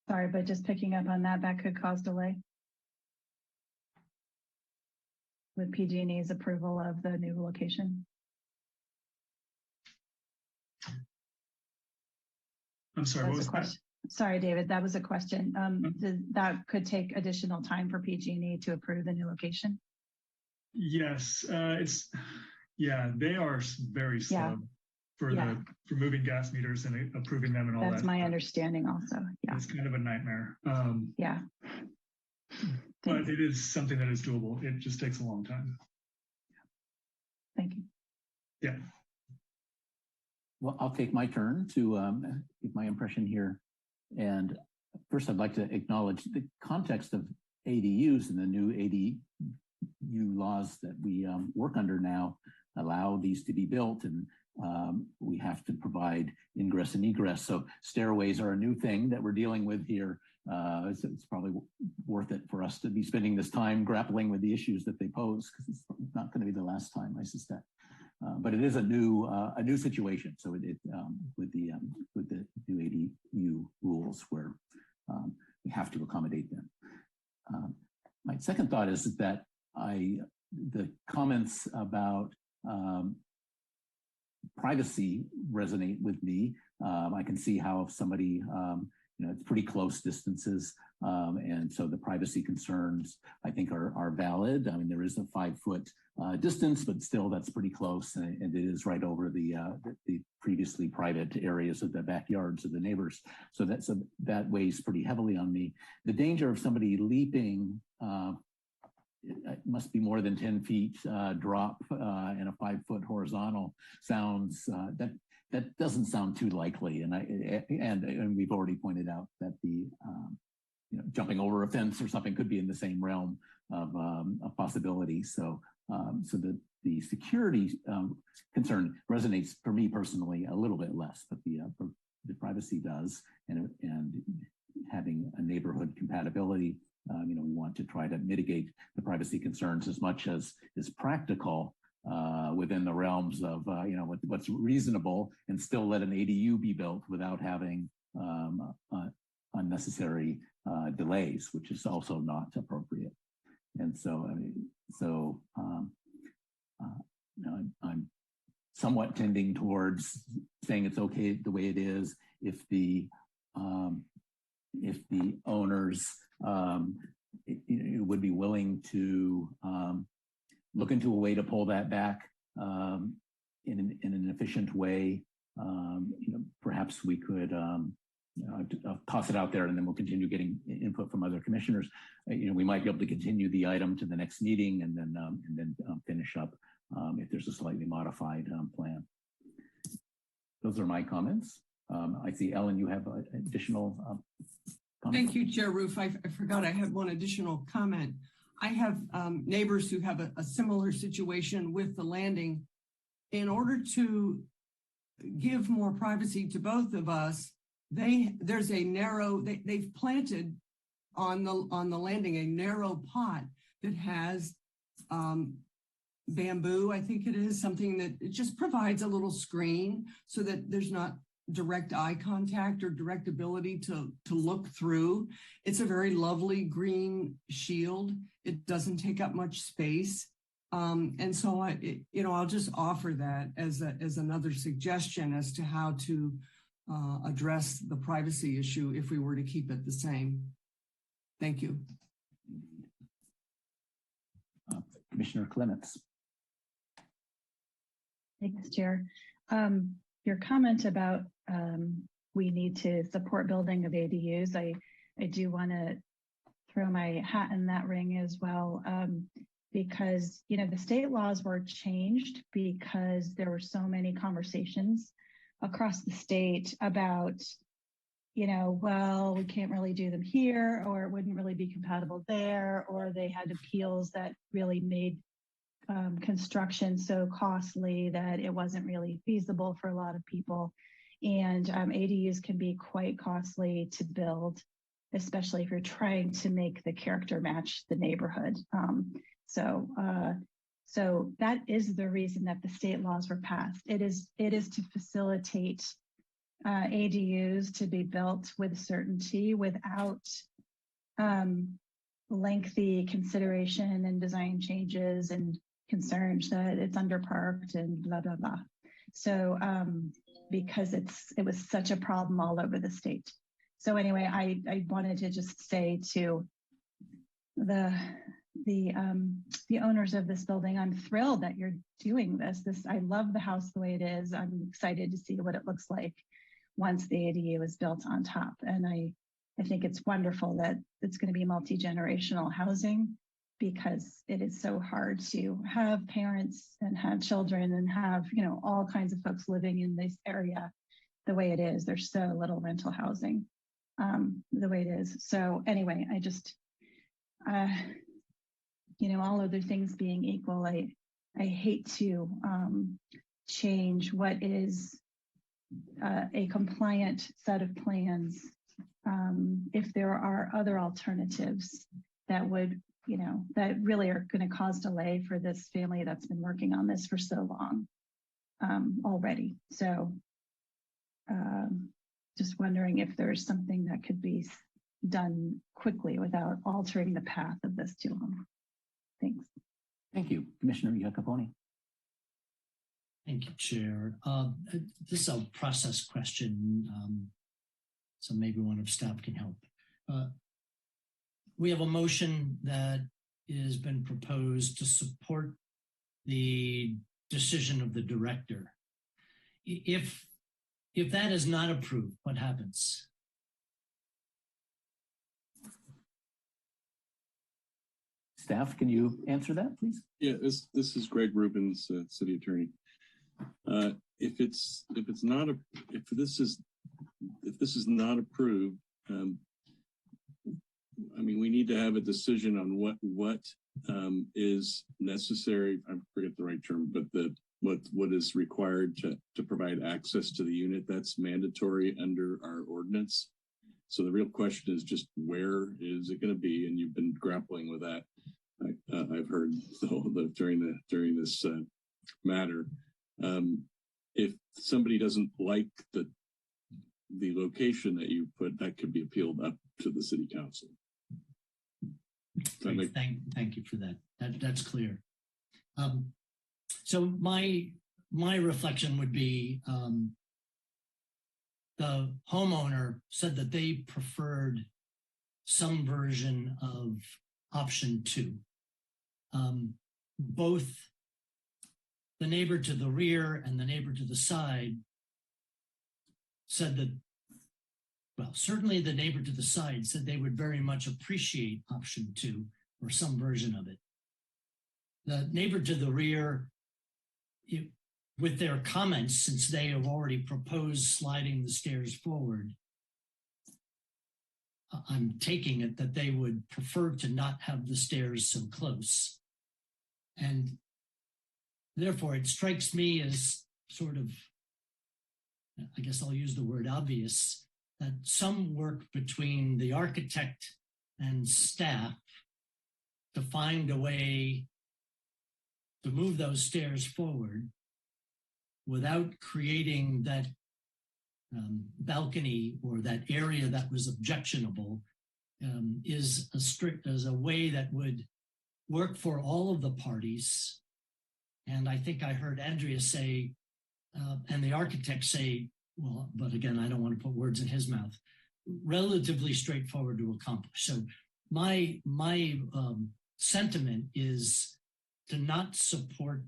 Sorry, but just picking up on that, that could cause delay with PG&E's approval of the new location. I'm sorry, what was that? Sorry, David, that was a question. That could take additional time for PG&E to approve the new location? Yes, they are very slow for moving gas meters and approving them and all that. That's my understanding also. Yeah. It's kind of a nightmare. Yeah. But it is something that is doable. It just takes a long time. Thank you. Yeah. Well, I'll take my turn to give my impression here. And first, I'd like to acknowledge the context of ADUs and the new ADU laws that we work under now allow these to be built, and we have to provide ingress and egress. So stairways are a new thing that we're dealing with here. It's probably worth it for us to be spending this time grappling with the issues that they pose, because it's not going to be the last time, I suspect. But it is a new situation. So with the new ADU rules, where we have to accommodate them. My second thought is that the comments about privacy resonate with me. I can see how if somebody, it's pretty close distances. And so the privacy concerns, I think, are valid. I mean, there is a 5-foot distance, but still that's pretty close. And it is right over the previously private areas of the backyards of the neighbors. So that weighs pretty heavily on me. The danger of somebody leaping, it must be more than 10 feet drop and a 5-foot horizontal sounds, that doesn't sound too likely. And we've already pointed out that the jumping over a fence or something could be in the same realm of a possibility. So the security concern resonates for me personally a little bit less, but the privacy does, and having a neighborhood compatibility. We want to try to mitigate the privacy concerns as much as is practical within the realms of what's reasonable, and still let an ADU be built without having unnecessary delays, which is also not appropriate. And so, I'm somewhat tending towards saying it's okay the way it is if the owners would be willing to look into a way to pull that back in an efficient way. Perhaps we could I'll toss it out there, and then we'll continue getting input from other commissioners. We might be able to continue the item to the next meeting and then finish up if there's a slightly modified plan. Those are my comments. I see, Ellen, you have additional comments. Thank you, Chair Roof. I forgot I had one additional comment. I have neighbors who have a similar situation with the landing. In order to give more privacy to both of us, there's a narrow, they've planted on the landing a narrow pot that has bamboo, I think it is, something that it just provides a little screen so that there's not direct eye contact or direct ability to look through. It's a very lovely green shield. It doesn't take up much space. And so I'll just offer that as another suggestion as to how to address the privacy issue if we were to keep it the same. Thank you. Commissioner Clements. Thanks, Chair. Your comment about we need to support building of ADUs, I do want to throw my hat in that ring as well, because the state laws were changed because there were so many conversations across the state about, well, we can't really do them here, or it wouldn't really be compatible there, or they had appeals that really made construction so costly that it wasn't really feasible for a lot of people. And ADUs can be quite costly to build, especially if you're trying to make the character match the neighborhood. So So that is the reason that the state laws were passed. It is to facilitate ADUs to be built with certainty without lengthy consideration and design changes and concerns that it's underparked and blah, blah, blah. So because it was such a problem all over the state. So anyway, I wanted to just say to the owners of this building, I'm thrilled that you're doing this. I love the house the way it is. I'm excited to see what it looks like once the ADU is built on top. And I think it's wonderful that it's going to be multi-generational housing, because it is so hard to have parents and have children and have, all kinds of folks living in this area the way it is. There's so little rental housing the way it is. So anyway, I just, all other things being equal, I hate to change what is a compliant set of plans if there are other alternatives that would, that really are going to cause delay for this family that's been working on this for so long already. So just wondering if there's something that could be done quickly without altering the path of this too long. Thanks. Thank you. Commissioner Iacoponi. Thank you, Chair. This is a process question, so maybe one of staff can help. We have a motion that has been proposed to support the decision of the director. If that is not approved, what happens? Staff, can you answer that, please? Yeah, this is Greg Rubens, city attorney. If this is not approved, we need to have a decision on what is necessary. I forget the right term, but what is required to provide access to the unit. That's mandatory under our ordinance. So the real question is just, where is it going to be? And you've been grappling with that. I've heard during this matter. If somebody doesn't like the location that you put, that could be appealed up to the city council. Thank you for that. That's clear. So my reflection would be, the homeowner said that they preferred some version of option 2. Both the neighbor to the rear and the neighbor to the side said that, well, certainly the neighbor to the side said they would very much appreciate option 2 or some version of it. The neighbor to the rear, with their comments, since they have already proposed sliding the stairs forward, I'm taking it that they would prefer to not have the stairs so close. And therefore, it strikes me as sort of, I guess I'll use the word obvious, that some work between the architect and staff to find a way to move those stairs forward without creating that balcony or that area that was objectionable is a way that would work for all of the parties. And I think I heard Andrea say, and the architect say, well, but again, I don't want to put words in his mouth, relatively straightforward to accomplish. So my sentiment is to not support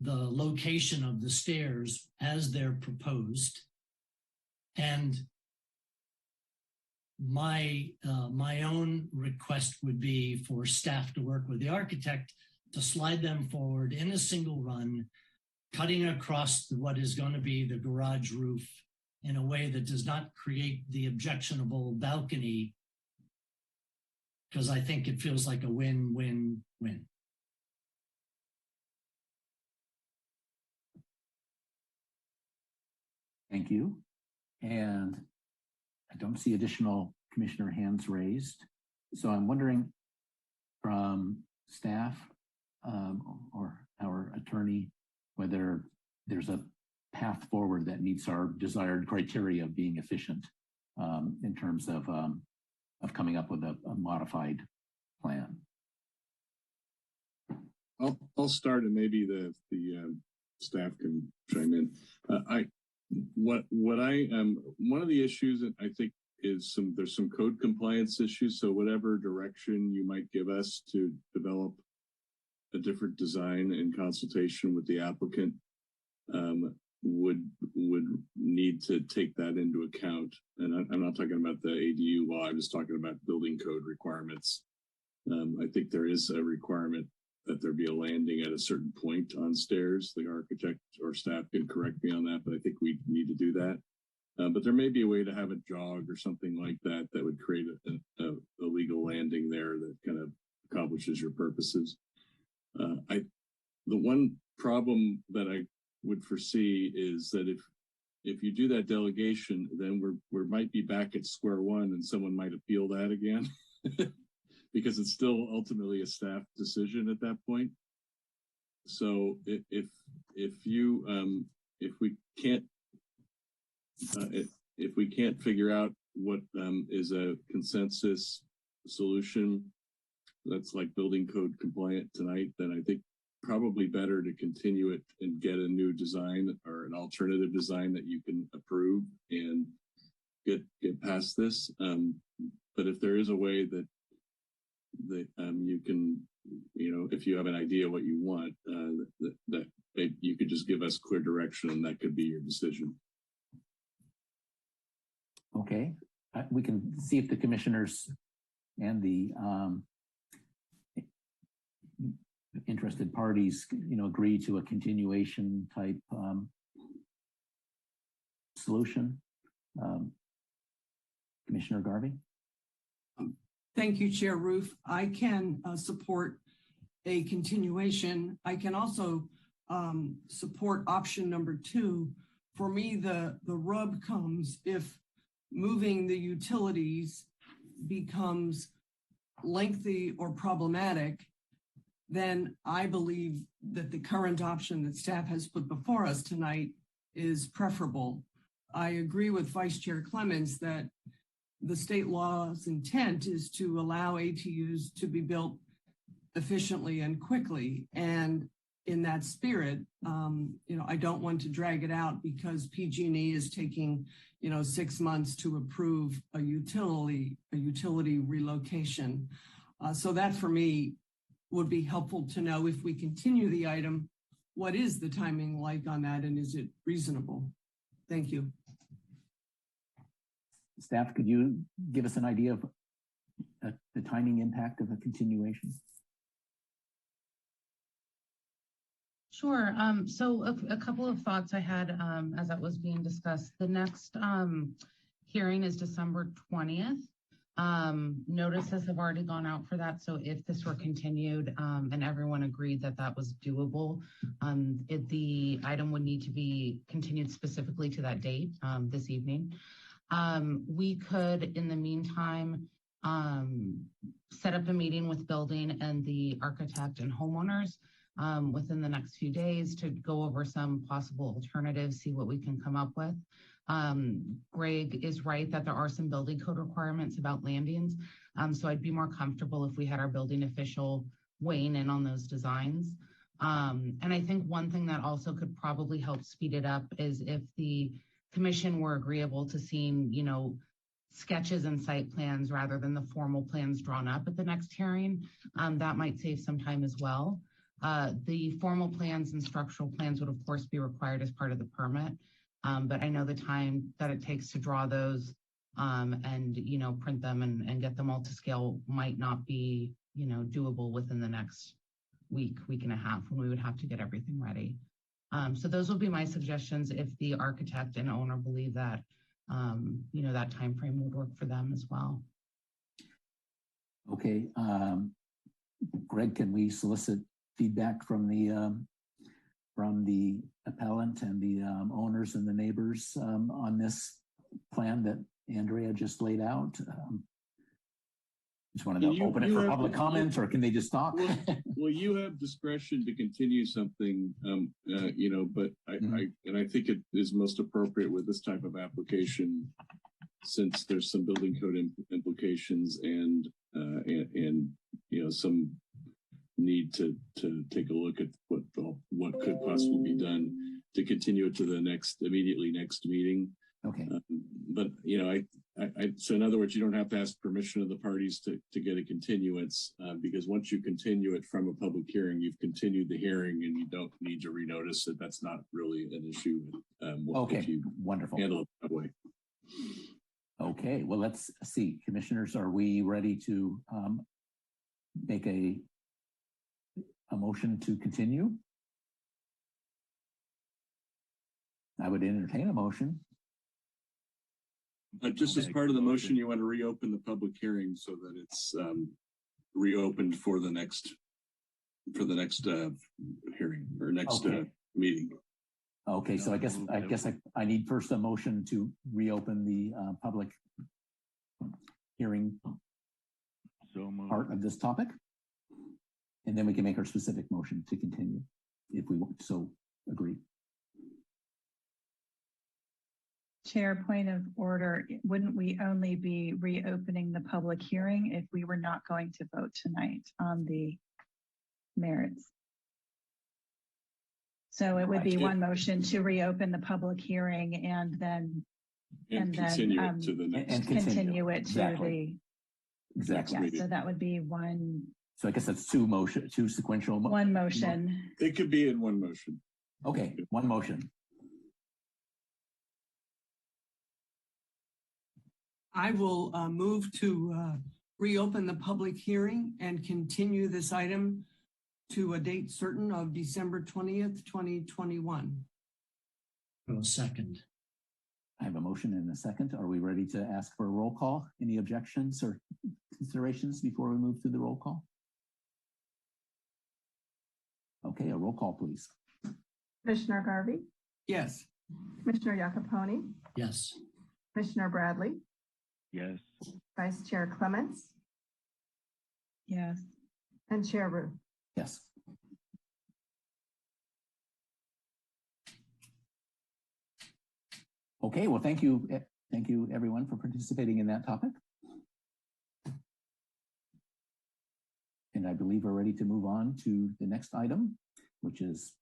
the location of the stairs as they're proposed. And my own request would be for staff to work with the architect to slide them forward in a single run, cutting across what is going to be the garage roof in a way that does not create the objectionable balcony, because I think it feels like a win-win-win. Thank you. And I don't see additional commissioner hands raised. So I'm wondering from staff, or our attorney whether there's a path forward that meets our desired criteria of being efficient in terms of coming up with a modified plan. I'll start, and maybe the staff can chime in. One of the issues that I think is there's some code compliance issues. So whatever direction you might give us to develop a different design in consultation with the applicant would need to take that into account. And I'm not talking about the ADU law. I'm just talking about building code requirements. I think there is a requirement that there be a landing at a certain point on stairs. The architect or staff can correct me on that, but I think we need to do that. But there may be a way to have a jog or something like that that would create a legal landing there that kind of accomplishes your purposes. The one problem that I would foresee is that if you do that delegation, then we might be back at square one, and someone might appeal that again. Because it's still ultimately a staff decision at that point. So if we can't figure out what is a consensus solution that's like building code compliant tonight, then I think probably better to continue it and get a new design or an alternative design that you can approve and get past this. But if there is a way that you can, if you have an idea what you want, that you could just give us clear direction, and that could be your decision. Okay, we can see if the commissioners and the interested parties, agree to a continuation type solution. Commissioner Garvey. Thank you, Chair Roof. I can support a continuation. I can also support option number 2. For me, the rub comes if moving the utilities becomes lengthy or problematic, then I believe that the current option that staff has put before us tonight is preferable. I agree with Vice Chair Clemens that the state law's intent is to allow ATUs to be built efficiently and quickly. And in that spirit, I don't want to drag it out because PG&E is taking, 6 months to approve a utility relocation. So that for me would be helpful to know if we continue the item, what is the timing like on that, and is it reasonable? Thank you. Staff, could you give us an idea of the timing impact of a continuation? Sure. So a couple of thoughts I had as that was being discussed. The next hearing is December 20th. Notices have already gone out for that. So if this were continued and everyone agreed that that was doable, the item would need to be continued specifically to that date this evening. We could, in the meantime, set up a meeting with building and the architect and homeowners within the next few days to go over some possible alternatives, see what we can come up with. Greg is right that there are some building code requirements about landings. So I'd be more comfortable if we had our building official weighing in on those designs. And I think one thing that also could probably help speed it up is if the commission were agreeable to seeing, sketches and site plans rather than the formal plans drawn up at the next hearing. That might save some time as well. The formal plans and structural plans would of course be required as part of the permit. But I know the time that it takes to draw those and, print them and get them all to scale might not be, doable within the next week and a half when we would have to get everything ready. So those will be my suggestions if the architect and owner believe that, that time frame would work for them as well. Okay. Greg, can we solicit feedback from the appellant and the owners and the neighbors on this plan that Andrea just laid out? Just want to open it for public comments, or can they just talk? Well, you have discretion to continue something, but I think it is most appropriate with this type of application, since there's some building code implications and some need to take a look at what could possibly be done to continue it to the immediately next meeting. Okay. So in other words, you don't have to ask permission of the parties to get a continuance, because once you continue it from a public hearing, you've continued the hearing and you don't need to renotice it. That's not really an issue. Okay, wonderful. Handle it that way. Okay, well, let's see. Commissioners, are we ready to make a motion to continue? I would entertain a motion. Just as part of the motion, you want to reopen the public hearing so that it's reopened for the next hearing or next meeting. Okay, so I guess I need first a motion to reopen the public hearing part of this topic, and then we can make our specific motion to continue if we so agree. Chair, point of order, wouldn't we only be reopening the public hearing if we were not going to vote tonight on the merits? So it would be one motion to reopen the public hearing and then continue it to the next continue it to exactly. the Exactly. Yeah, so that would be one. So I guess that's two sequential. One motion. It could be in one motion. Okay, one motion. I will move to reopen the public hearing and continue this item to a date certain of December 20th, 2021. Second. I have a motion and a second. Are we ready to ask for a roll call? Any objections or considerations before we move to the roll call? Okay, a roll call, please. Commissioner Garvey? Yes. Commissioner Iacopone? Yes. Commissioner Bradley? Yes. Vice Chair Clements? Yes. And Chair Rue? Yes. Okay, well, thank you. Thank you, everyone, for participating in that topic. And I believe we're ready to move on to the next item, which is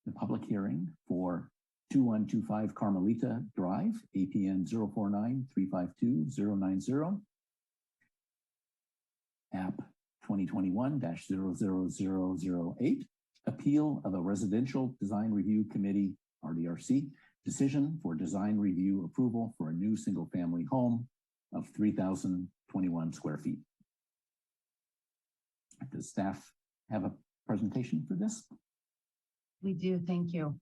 the public hearing for 2125 Carmelita Drive, APN 049-352-090, app 2021-00008, appeal of a Residential Design Review Committee, RDRC, decision for design review approval for a new single-family home of 3,021 square feet. Does staff have a presentation for this? We do, thank you.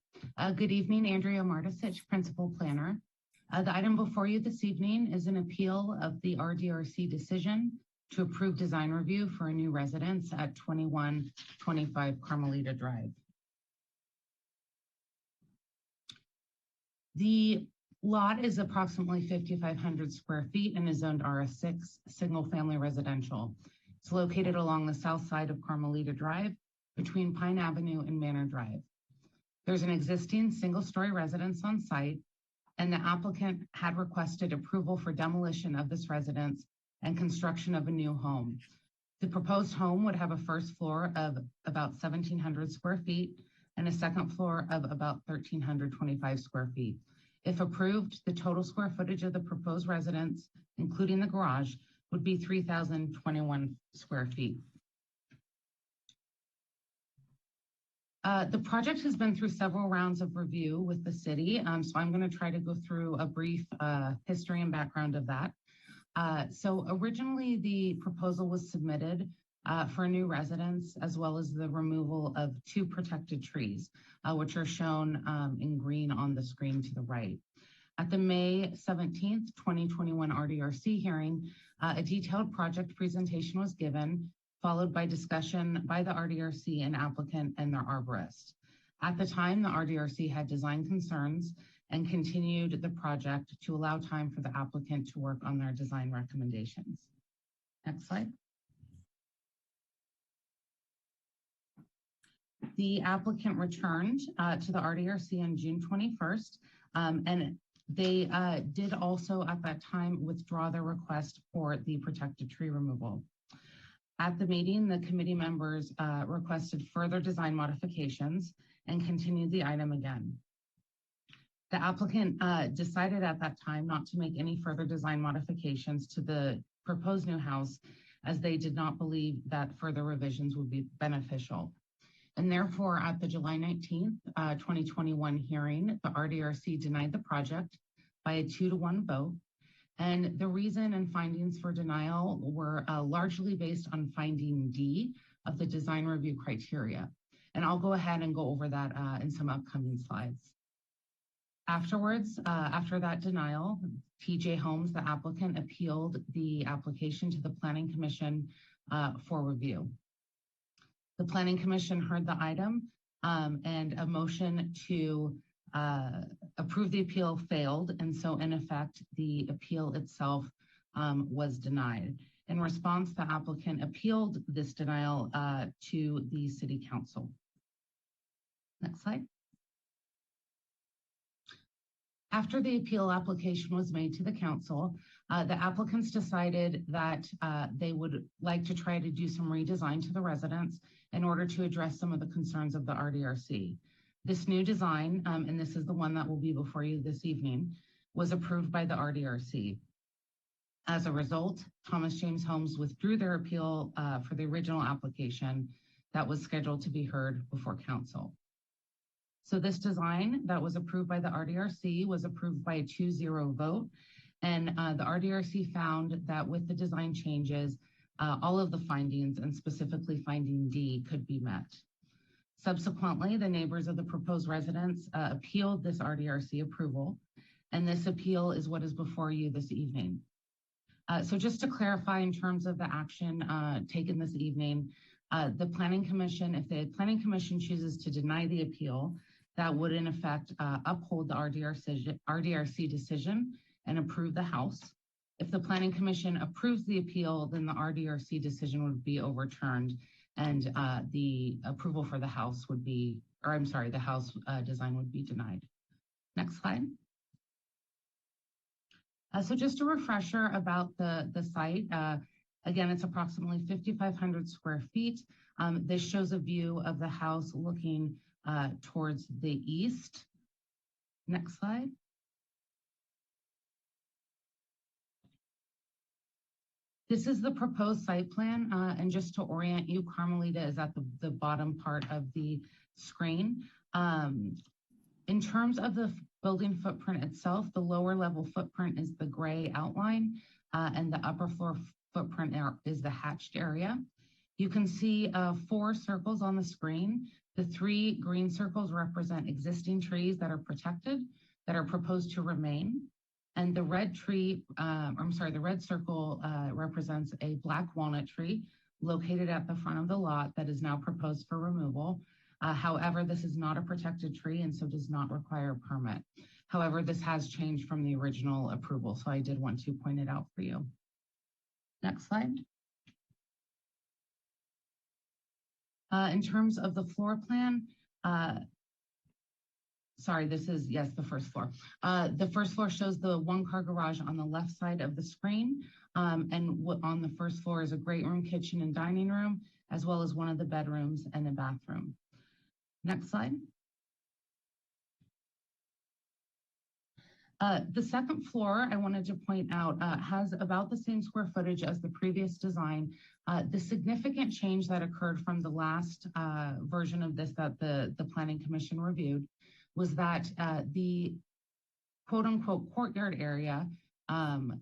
Good evening, Andrea Martisich, Principal Planner. The item before you this evening is an appeal of the RDRC decision to approve design review for a new residence at 2125 Carmelita Drive. The lot is approximately 5,500 square feet and is zoned RS6, single family residential. It's located along the south side of Carmelita Drive between Pine Avenue and Manor Drive. There's an existing single-story residence on site, and the applicant had requested approval for demolition of this residence and construction of a new home. The proposed home would have a first floor of about 1,700 square feet and a second floor of about 1,325 square feet. If approved, the total square footage of the proposed residence, including the garage, would be 3,021 square feet. The project has been through several rounds of review with the city, so I'm going to try to go through a brief history and background of that. So originally, the proposal was submitted for a new residence, as well as the removal of 2 protected trees, which are shown in green on the screen to the right. At the May 17th, 2021 RDRC hearing, a detailed project presentation was given, followed by discussion by the RDRC and applicant and their arborist. At the time, the RDRC had design concerns and continued the project to allow time for the applicant to work on their design recommendations. Next slide. The applicant returned to the RDRC on June 21st, and they did also at that time withdraw their request for the protected tree removal. At the meeting, the committee members requested further design modifications and continued the item again. The applicant decided at that time not to make any further design modifications to the proposed new house, as they did not believe that further revisions would be beneficial. And therefore, at the July 19th, 2021 hearing, the RDRC denied the project by a 2-to-1 vote. And the reason and findings for denial were largely based on finding D of the design review criteria. And I'll go ahead and go over that in some upcoming slides. Afterwards, after that denial, TJ Homes, the applicant, appealed the application to the Planning Commission for review. The Planning Commission heard the item and a motion to approve the appeal failed. And so in effect, the appeal itself was denied. In response, the applicant appealed this denial to the City Council. Next slide. After the appeal application was made to the council, the applicants decided that they would like to try to do some redesign to the residence in order to address some of the concerns of the RDRC. This new design, and this is the one that will be before you this evening, was approved by the RDRC. As a result, Thomas James Homes withdrew their appeal for the original application that was scheduled to be heard before council. So this design that was approved by the RDRC was approved by a 2-0 vote. And the RDRC found that with the design changes, all of the findings, and specifically finding D, could be met. Subsequently, the neighbors of the proposed residence appealed this RDRC approval, and this appeal is what is before you this evening. So just to clarify in terms of the action taken this evening, the Planning Commission, if the Planning Commission chooses to deny the appeal, that would in effect uphold the RDRC decision and approve the house. If the Planning Commission approves the appeal, then the RDRC decision would be overturned and the approval for the house would be, or I'm sorry, the house design would be denied. Next slide. So just a refresher about the site. Again, it's approximately 5,500 square feet. This shows a view of the house looking towards the east. Next slide. This is the proposed site plan, and just to orient you, Carmelita is at the bottom part of the screen. In terms of the building footprint itself, the lower level footprint is the gray outline, and the upper floor footprint is the hatched area. You can see 4 circles on the screen. The 3 green circles represent existing trees that are protected, that are proposed to remain. And the red tree, the red circle represents a black walnut tree located at the front of the lot that is now proposed for removal. However, this is not a protected tree and so does not require a permit. However, this has changed from the original approval, so I did want to point it out for you. Next slide. In terms of the floor plan, sorry, this is, yes, the first floor. The first floor shows the 1-car garage on the left side of the screen. And on the first floor is a great room, kitchen, and dining room, as well as one of the bedrooms and a bathroom. Next slide. The second floor, I wanted to point out, has about the same square footage as the previous design. The significant change that occurred from the last version of this that the Planning Commission reviewed was that the quote-unquote courtyard area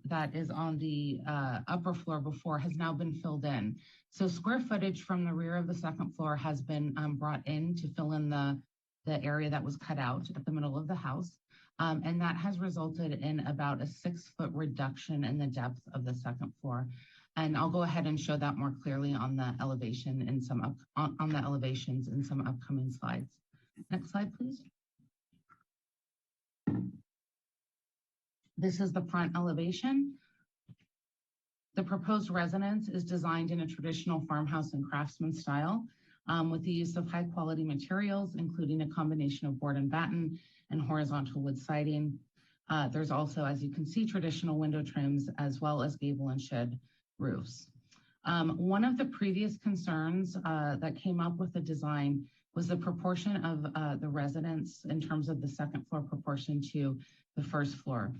that is on the upper floor before has now been filled in. So square footage from the rear of the second floor has been brought in to fill in the area that was cut out at the middle of the house. And that has resulted in about a 6-foot reduction in the depth of the second floor. And I'll go ahead and show that more clearly on the elevation in some on the elevations in some upcoming slides. Next slide, please. This is the front elevation. The proposed residence is designed in a traditional farmhouse and craftsman style with the use of high quality materials, including a combination of board and batten and horizontal wood siding. There's also, as you can see, traditional window trims as well as gable and shed roofs. One of the previous concerns that came up with the design was the proportion of the residence in terms of the second floor proportion to the first floor.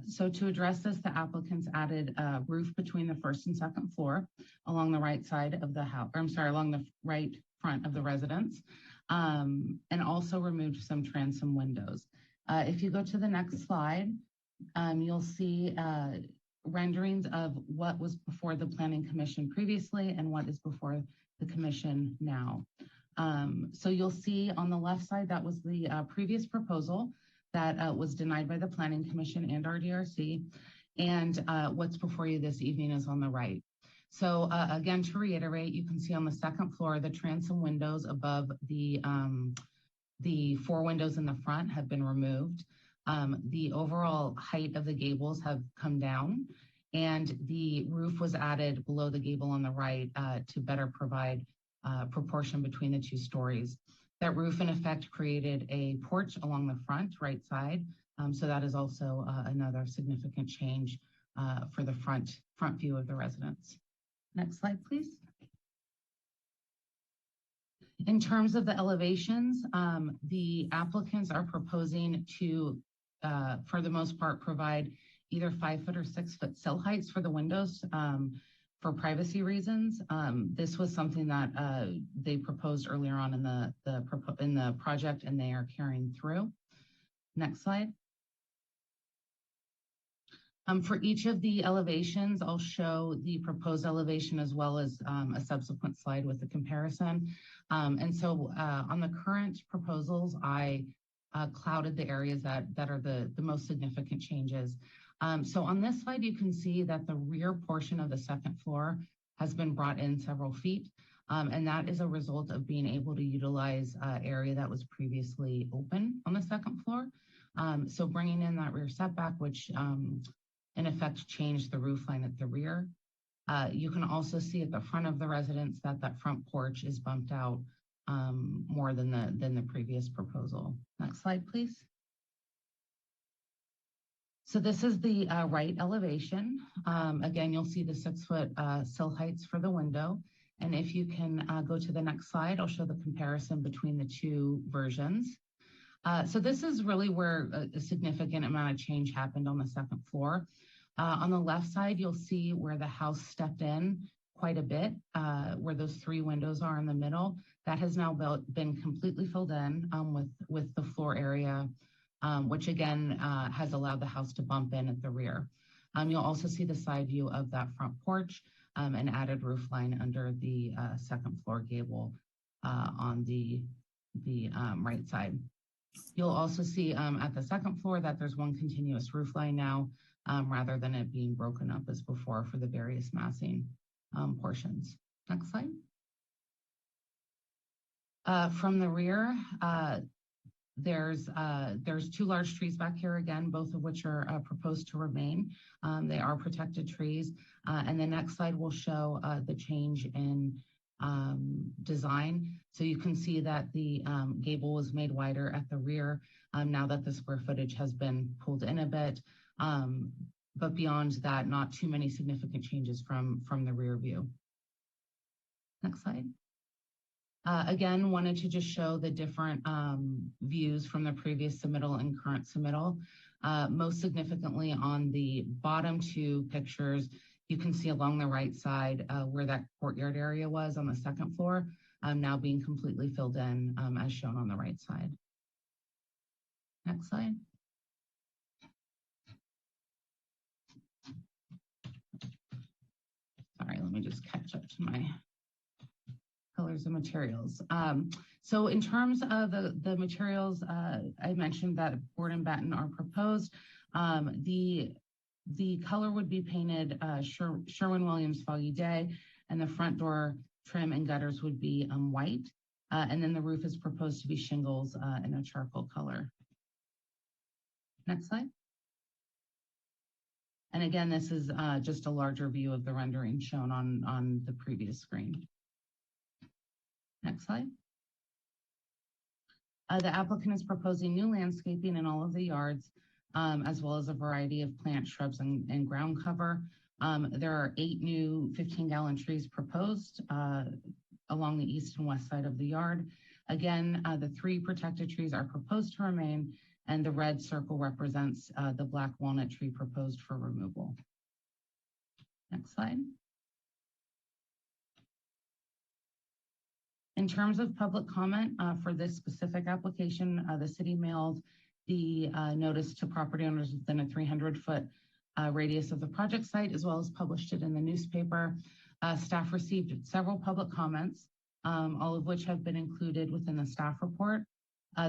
So to address this, the applicants added a roof between the first and second floor along the right side of the house, or I'm sorry, along the right front of the residence, and also removed some transom windows. If you go to the next slide, you'll see renderings of what was before the Planning Commission previously and what is before the Commission now. So you'll see on the left side, that was the previous proposal that was denied by the Planning Commission and RDRC. And what's before you this evening is on the right. So again, to reiterate, you can see on the second floor, the transom windows above the 4 windows in the front have been removed. The overall height of the gables have come down, and the roof was added below the gable on the right to better provide proportion between the 2 stories. That roof, in effect, created a porch along the front right side. So that is also another significant change for the front view of the residence. Next slide, please. In terms of the elevations, the applicants are proposing to, for the most part, provide either 5-foot or 6-foot sill heights for the windows for privacy reasons. This was something that they proposed earlier on in the project, and they are carrying through. Next slide. For each of the elevations, I'll show the proposed elevation as well as a subsequent slide with the comparison. And so on the current proposals, I clouded the areas that are the most significant changes. So on this slide, you can see that the rear portion of the second floor has been brought in several feet. And that is a result of being able to utilize area that was previously open on the second floor. So bringing in that rear setback, which in effect changed the roof line at the rear. You can also see at the front of the residence that front porch is bumped out more than the previous proposal. Next slide, please. So this is the right elevation. Again, you'll see the 6-foot sill heights for the window. And if you can go to the next slide, I'll show the comparison between the 2 versions. So this is really where a significant amount of change happened on the second floor. On the left side, you'll see where the house stepped in quite a bit, where those 3 windows are in the middle. That has now been completely filled in with the floor area, which again has allowed the house to bump in at the rear. You'll also see the side view of that front porch and added roof line under the second floor gable on the right side. You'll also see at the second floor that there's one continuous roof line now, rather than it being broken up as before for the various massing portions. Next slide. From the rear, there's 2 large trees back here again, both of which are proposed to remain. They are protected trees. And the next slide will show the change in design. So you can see that the gable was made wider at the rear now that the square footage has been pulled in a bit. But beyond that, not too many significant changes from the rear view. Next slide. Again, wanted to just show the different views from the previous submittal and current submittal. Most significantly on the bottom 2 pictures, you can see along the right side where that courtyard area was on the second floor, now being completely filled in as shown on the right side. Next slide. Sorry, let me just catch up to my colors and materials. So in terms of the materials, I mentioned that board and batten are proposed. The color would be painted Sherwin-Williams Foggy Day, and the front door trim and gutters would be white. And then the roof is proposed to be shingles in a charcoal color. Next slide. And again, this is just a larger view of the rendering shown on the previous screen. Next slide. The applicant is proposing new landscaping in all of the yards, as well as a variety of plant, shrubs, and ground cover. There are 8 new 15-gallon trees proposed along the east and west side of the yard. Again, the 3 protected trees are proposed to remain, and the red circle represents the black walnut tree proposed for removal. Next slide. In terms of public comment for this specific application, the city mailed the notice to property owners within a 300-foot radius of the project site, as well as published it in the newspaper. Staff received several public comments, all of which have been included within the staff report.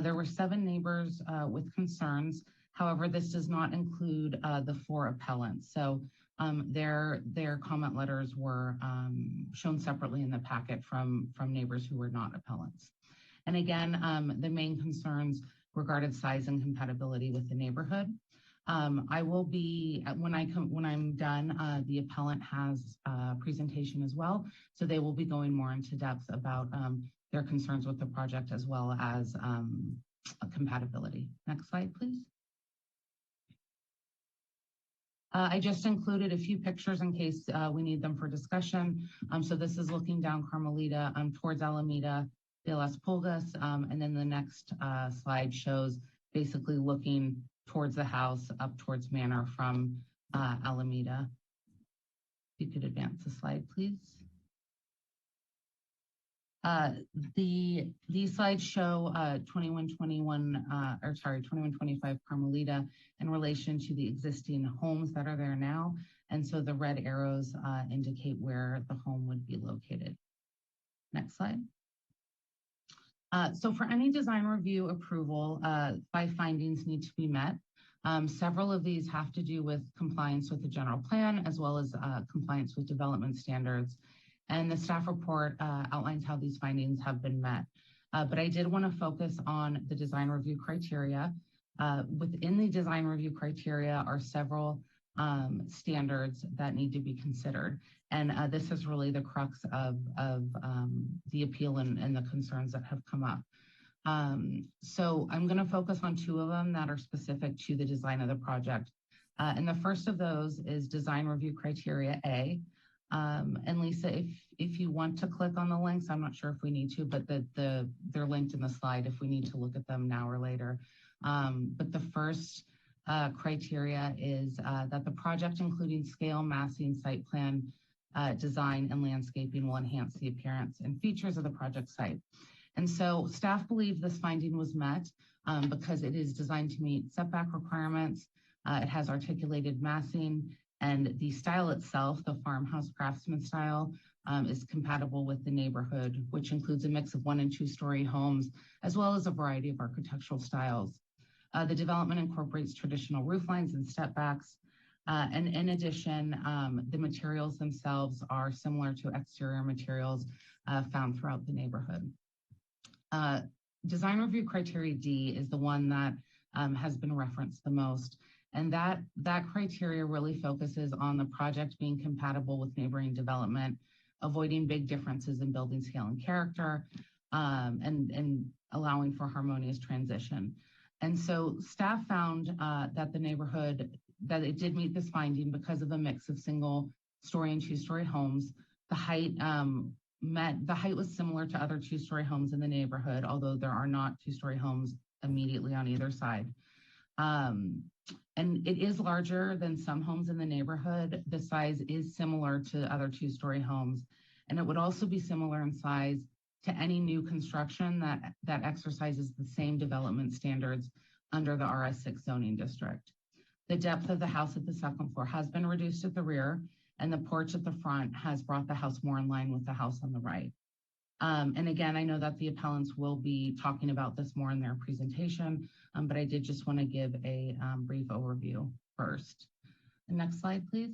There were 7 neighbors with concerns. However, this does not include the 4 appellants. So their comment letters were shown separately in the packet from neighbors who were not appellants. And again, the main concerns regarded size and compatibility with the neighborhood. I will be, when I'm done, the appellant has a presentation as well. So they will be going more into depth about their concerns with the project as well as compatibility. Next slide, please. I just included a few pictures in case we need them for discussion. So this is looking down Carmelita towards Alameda de las Pulgas. And then the next slide shows basically looking towards the house up towards Manor from Alameda. If you could advance the slide, please. These slides show 2125 Carmelita in relation to the existing homes that are there now. And so the red arrows indicate where the home would be located. Next slide. So for any design review approval, 5 findings need to be met. Several of these have to do with compliance with the general plan, as well as compliance with development standards. And the staff report outlines how these findings have been met. But I did want to focus on the design review criteria. Within the design review criteria are several standards that need to be considered. And this is really the crux of the appeal and the concerns that have come up. So I'm going to focus on 2 of them that are specific to the design of the project. And the first of those is design review criteria A. And Lisa, if you want to click on the links, I'm not sure if we need to, but they're linked in the slide if we need to look at them now or later. But the first criteria is that the project, including scale, massing, site plan, design, and landscaping, will enhance the appearance and features of the project site. And so staff believe this finding was met because it is designed to meet setback requirements. It has articulated massing, and the style itself, the farmhouse craftsman style, is compatible with the neighborhood, which includes a mix of 1- and 2-story homes, as well as a variety of architectural styles. The development incorporates traditional roof lines and step backs. And in addition, the materials themselves are similar to exterior materials found throughout the neighborhood. Design review criteria D is the one that has been referenced the most. And that criteria really focuses on the project being compatible with neighboring development, avoiding big differences in building scale and character, and allowing for harmonious transition. And so staff found that the neighborhood, that it did meet this finding because of a mix of 1-story and 2-story homes. The height was similar to other 2-story homes in the neighborhood, although there are not 2-story homes immediately on either side. And it is larger than some homes in the neighborhood. The size is similar to other 2-story homes. And it would also be similar in size to any new construction that exercises the same development standards under the RS6 zoning district. The depth of the house at the 2nd floor has been reduced at the rear, and the porch at the front has brought the house more in line with the house on the right. And again, I know that the appellants will be talking about this more in their presentation, but I did just want to give a brief overview first. The next slide, please.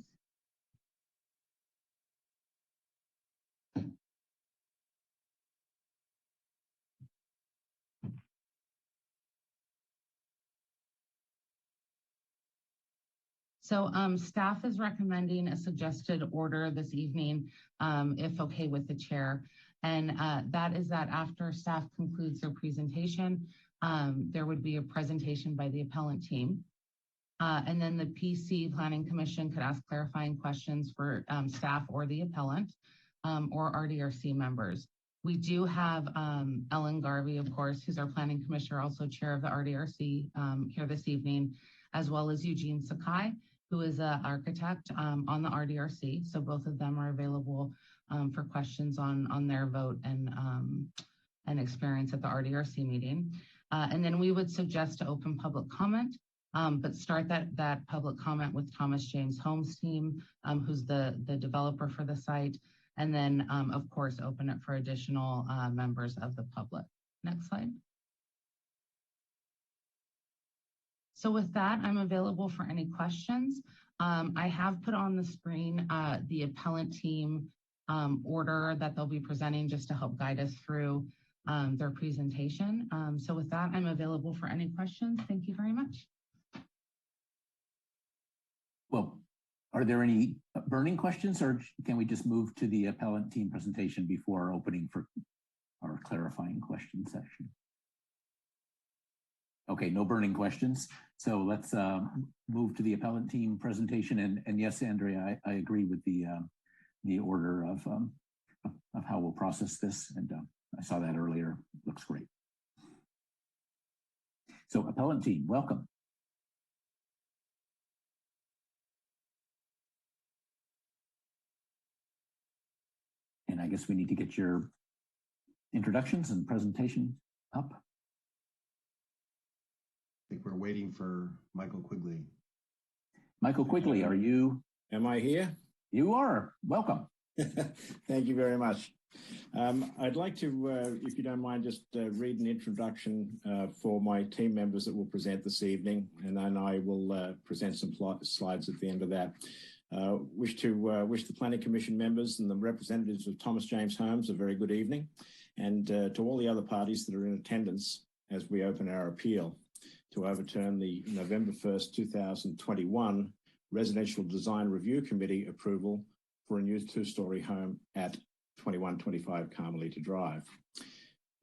So staff is recommending a suggested order this evening, if okay with the chair. And that is that after staff concludes their presentation, there would be a presentation by the appellant team. And then the PC Planning Commission could ask clarifying questions for staff or the appellant or RDRC members. We do have Ellen Garvey, of course, who's our planning commissioner, also chair of the RDRC here this evening, as well as Eugene Sakai, who is an architect on the RDRC. So both of them are available for questions on their vote and experience at the RDRC meeting. And then we would suggest to open public comment, but start that public comment with Thomas James Homes team, who's the developer for the site. And then, of course, open it for additional members of the public. Next slide. So with that, I'm available for any questions. I have put on the screen the appellant team order that they'll be presenting just to help guide us through their presentation. So with that, I'm available for any questions. Thank you very much. Well, are there any burning questions, or can we just move to the appellant team presentation before opening for our clarifying question section? Okay, no burning questions. So let's move to the appellant team presentation. And yes, Andrea, I agree with the order of how we'll process this. And I saw that earlier. Looks great. So appellant team, welcome. And I guess we need to get your introductions and presentation up. I think we're waiting for Michael Quigley. Michael Quigley, are you? Am I here? You are. Welcome. Thank you very much. I'd like to, if you don't mind, just read an introduction for my team members that will present this evening, and then I will present some slides at the end of that. Wish the Planning Commission members and the representatives of Thomas James Homes a very good evening, and to all the other parties that are in attendance as we open our appeal to overturn the November 1st, 2021 Residential Design Review Committee approval for a new two-story home at 2125 Carmelita Drive.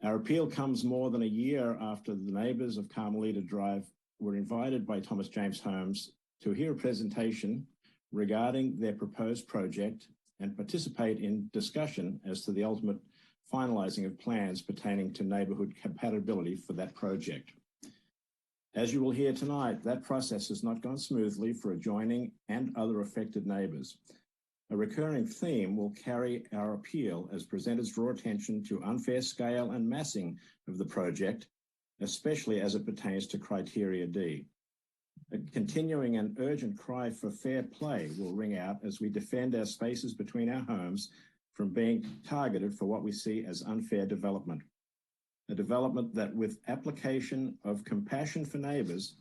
Our appeal comes more than a year after the neighbours of Carmelita Drive were invited by Thomas James Homes to hear a presentation regarding their proposed project and participate in discussion as to the ultimate finalising of plans pertaining to neighbourhood compatibility for that project. As you will hear tonight, that process has not gone smoothly for adjoining and other affected neighbours. A recurring theme will carry our appeal as presenters draw attention to unfair scale and massing of the project, especially as it pertains to Criteria D. A continuing and urgent cry for fair play will ring out as we defend our spaces between our homes from being targeted for what we see as unfair development. A development that, with application of compassion for neighbours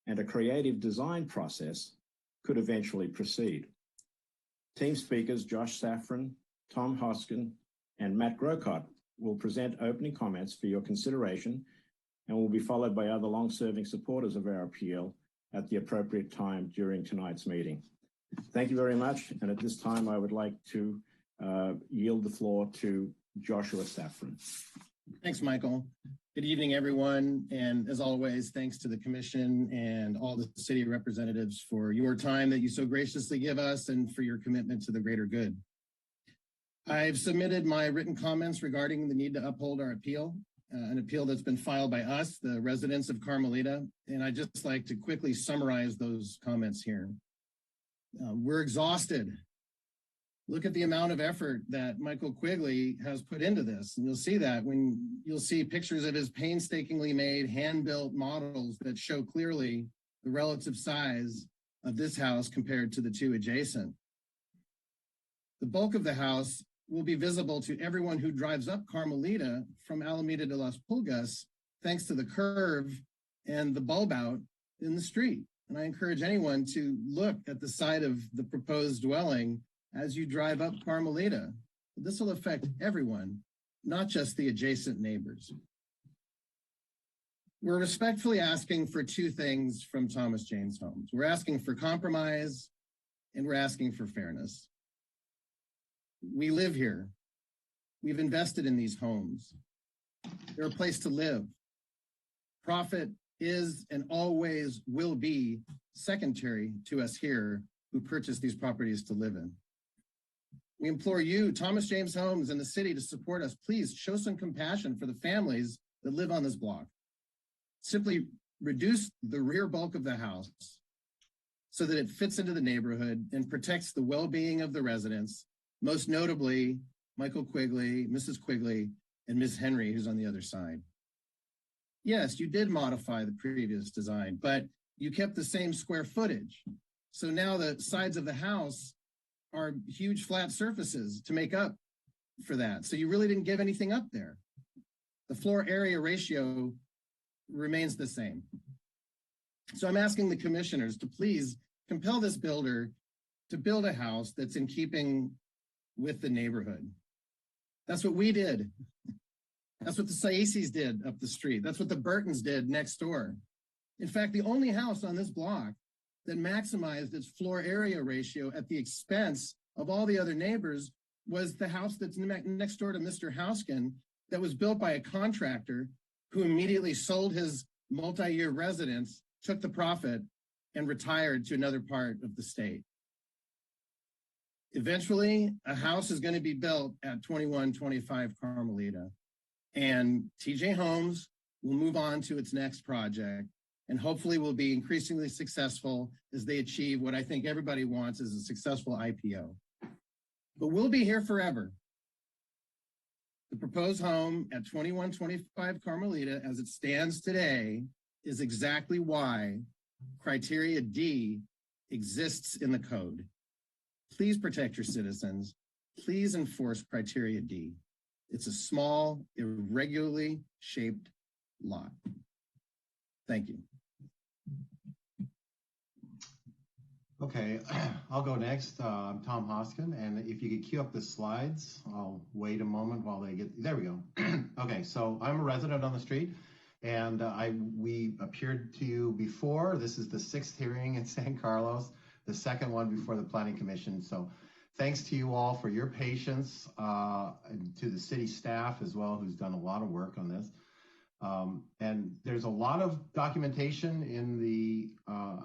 and a creative design process, could eventually proceed. Team speakers Josh Safran, Tom Hoskin, and Matt Grocott will present opening comments for your consideration and will be followed by other long-serving supporters of our appeal at the appropriate time during tonight's meeting. Thank you very much. And at this time, I would like to yield the floor to Joshua Safran. Thanks, Michael. Good evening, everyone. And as always, thanks to the commission and all the city representatives for your time that you so graciously give us and for your commitment to the greater good. I've submitted my written comments regarding the need to uphold our appeal, an appeal that's been filed by us, the residents of Carmelita. And I'd just like to quickly summarize those comments here. We're exhausted. Look at the amount of effort that Michael Quigley has put into this. And you'll see that when you'll see pictures of his painstakingly made hand-built models that show clearly the relative size of this house compared to the two adjacent. The bulk of the house will be visible to everyone who drives up Carmelita from Alameda de las Pulgas, thanks to the curve and the bulb out in the street. And I encourage anyone to look at the side of the proposed dwelling as you drive up Carmelita. This will affect everyone, not just the adjacent neighbors. We're respectfully asking for two things from Thomas James Homes. We're asking for compromise and we're asking for fairness. We live here. We've invested in these homes. They're a place to live. Profit is and always will be secondary to us here who purchased these properties to live in. We implore you, Thomas James Homes and the city, to support us. Please show some compassion for the families that live on this block. Simply reduce the rear bulk of the house so that it fits into the neighborhood and protects the well-being of the residents, most notably Michael Quigley, Mrs. Quigley, and Ms. Henry, who's on the other side. Yes, you did modify the previous design, but you kept the same square footage. So now the sides of the house are huge flat surfaces to make up for that. So you really didn't give anything up there. The floor area ratio remains the same. So I'm asking the commissioners to please compel this builder to build a house that's in keeping with the neighborhood. That's what we did. That's what the Saisis did up the street. That's what the Burtons did next door. In fact, the only house on this block that maximized its floor area ratio at the expense of all the other neighbors was the house that's next door to Mr. Houskin that was built by a contractor who immediately sold his multi-year residence, took the profit, and retired to another part of the state. Eventually, a house is going to be built at 2125 Carmelita, and TJ Homes will move on to its next project, and hopefully will be increasingly successful as they achieve what I think everybody wants is a successful IPO. But we'll be here forever. The proposed home at 2125 Carmelita, as it stands today, is exactly why criteria D exists in the code. Please protect your citizens. Please enforce criteria D. It's a small, irregularly shaped lot. Thank you. Okay, I'll go next. I'm Tom Hoskin, and if you could queue up the slides, I'll wait a moment while they get, there we go. Okay, so I'm a resident on the street, and we appeared to you before. This is the 6th hearing in San Carlos, the 2nd one before the Planning Commission. So thanks to you all for your patience, and to the city staff as well, who's done a lot of work on this. And there's a lot of documentation in the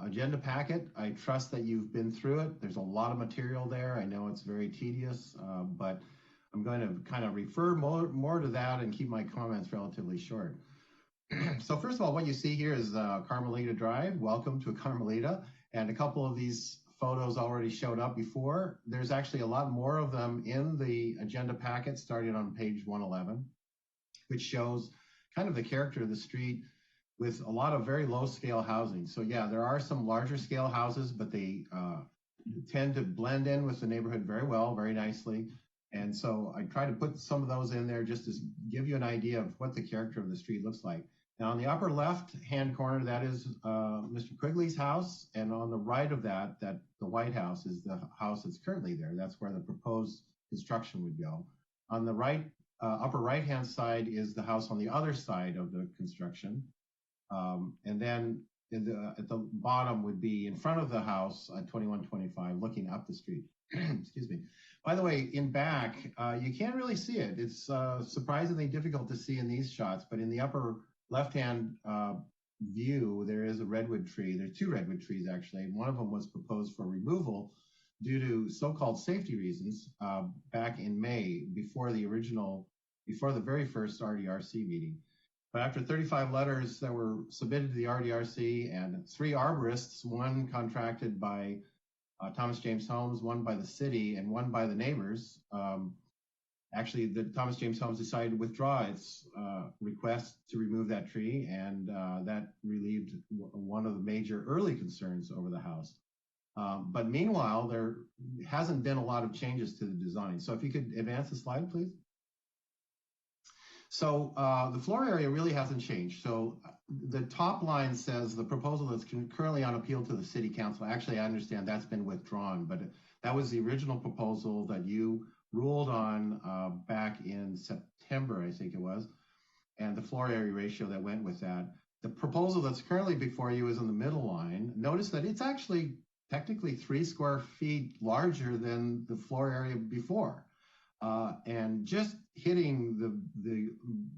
agenda packet. I trust that you've been through it. There's a lot of material there. I know it's very tedious, but I'm going to kind of refer more to that and keep my comments relatively short. So first of all, what you see here is Carmelita Drive. Welcome to Carmelita. And a couple of these photos already showed up before. There's actually a lot more of them in the agenda packet starting on page 111, which shows kind of the character of the street with a lot of very low scale housing. So yeah, there are some larger scale houses, but they tend to blend in with the neighborhood very well, very nicely. And so I try to put some of those in there just to give you an idea of what the character of the street looks like. Now on the upper left-hand corner, that is Mr. Quigley's house. And on the right of that, the White House is the house that's currently there. That's where the proposed construction would go. On the right, upper right-hand side is the house on the other side of the construction. And then at the bottom would be in front of the house at 2125, looking up the street. Excuse me. By the way, in back, you can't really see it. It's surprisingly difficult to see in these shots, but in the upper left-hand view, there is a redwood tree. There are 2 redwood trees, actually. One of them was proposed for removal due to so-called safety reasons back in May, before the very first RDRC meeting. But after 35 letters that were submitted to the RDRC and 3 arborists, one contracted by Thomas James Homes, one by the city, and one by the neighbors, actually the Thomas James Homes decided to withdraw its request to remove that tree, and that relieved one of the major early concerns over the house. But meanwhile, there hasn't been a lot of changes to the design. So if you could advance the slide, please. So the floor area really hasn't changed. So the top line says the proposal that's currently on appeal to the city council. Actually, I understand that's been withdrawn, but that was the original proposal that you ruled on back in September, I think it was, and the floor area ratio that went with that. The proposal that's currently before you is in the middle line. Notice that it's actually technically 3 square feet larger than the floor area before. And just hitting the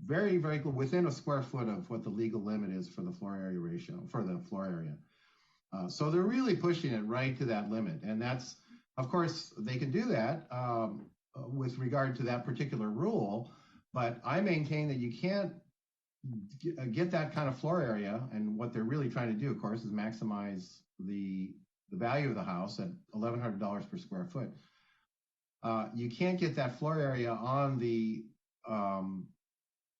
very, very within a square foot of what the legal limit is for the floor area ratio, for the floor area. So they're really pushing it right to that limit. And that's, of course, they can do that with regard to that particular rule, but I maintain that you can't get that kind of floor area. And what they're really trying to do, of course, is maximize the value of the house at $1,100 per square foot. You can't get that floor area on the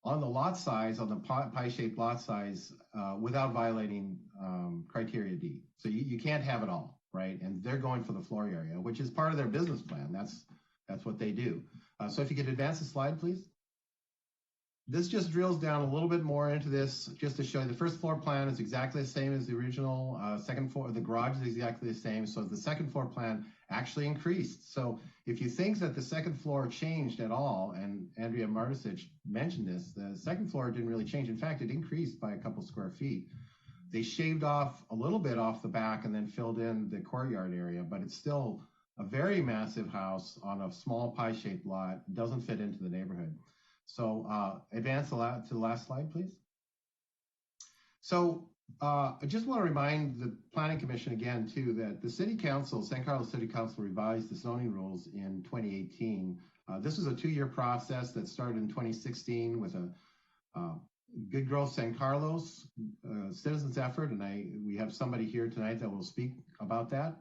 lot size, on the pie-shaped lot size, without violating criteria D. So you can't have it all, right? And they're going for the floor area, which is part of their business plan. That's what they do. So if you could advance the slide, please. This just drills down a little bit more into this, just to show you the first floor plan is exactly the same as the original. Second floor, the garage is exactly the same. So the second floor plan actually increased. So if you think that the second floor changed at all, and Andrea Marticic mentioned this, the second floor didn't really change. In fact, it increased by a couple square feet. They shaved off a little bit off the back and then filled in the courtyard area, but it's still a very massive house on a small pie-shaped lot. It doesn't fit into the neighborhood. So advance to the last slide, please. So I just want to remind the Planning Commission again, too, that the City Council, San Carlos City Council, revised the zoning rules in 2018. This was a 2-year process that started in 2016 with a Good Growth San Carlos citizens effort, and we have somebody here tonight that will speak about that.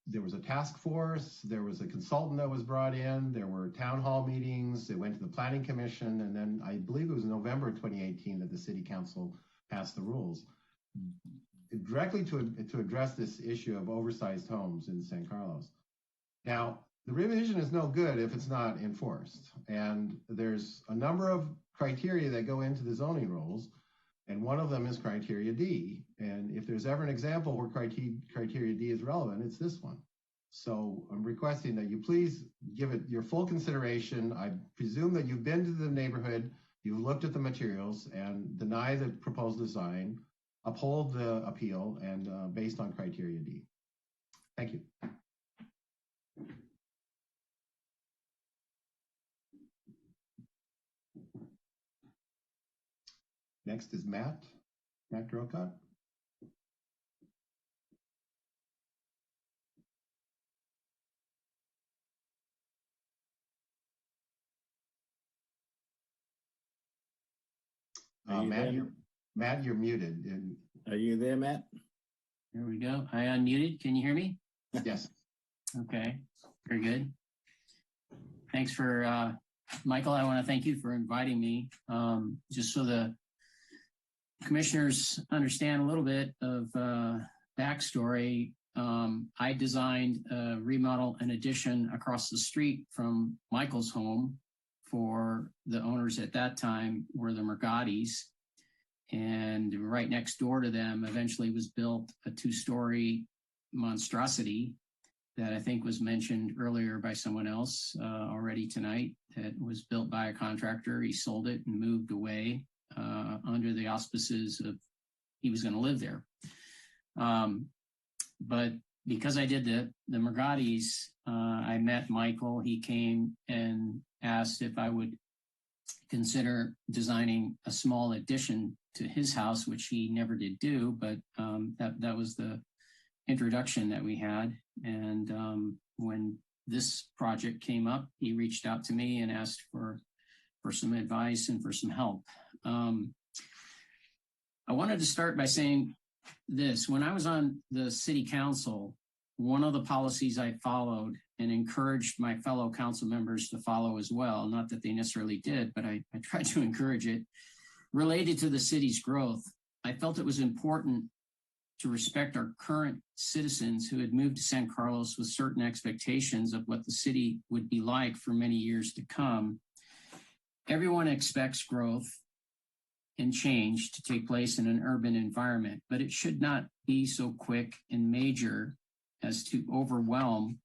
There was a task force, there was a consultant that was brought in, there were town hall meetings, it went to the Planning Commission, and then I believe it was November 2018 that the City Council passed the rules. Directly to address this issue of oversized homes in San Carlos. Now, the revision is no good if it's not enforced. And there's a number of criteria that go into the zoning rules, and one of them is criteria D. And if there's ever an example where criteria D is relevant, it's this one. So I'm requesting that you please give it your full consideration. I presume that you've been to the neighborhood, you've looked at the materials, and deny the proposed design, uphold the appeal, and based on criteria D. Thank you. Next is Matt Drocott. Matt, you're muted. Are you there, Matt? There we go. I unmuted. Can you hear me? Yes. Okay, very good. Thanks for, Michael, I want to thank you for inviting me. Just so the commissioners understand a little bit of backstory, I designed a remodel and addition across the street from Michael's home for the owners at that time were the Mergatis. And right next door to them eventually was built a 2-story monstrosity that I think was mentioned earlier by someone else already tonight, that was built by a contractor. He sold it and moved away under the auspices of he was going to live there. But because I did the Mergatis, I met Michael. He came and asked if I would consider designing a small addition to his house, which he never did do, but that was the introduction that we had. And when this project came up, he reached out to me and asked for some advice and for some help. I wanted to start by saying this. When I was on the city council, one of the policies I followed and encouraged my fellow council members to follow as well, not that they necessarily did, but I tried to encourage it, related to the city's growth. I felt it was important to respect our current citizens who had moved to San Carlos with certain expectations of what the city would be like for many years to come. Everyone expects growth and change to take place in an urban environment, but it should not be so quick and major as to overwhelm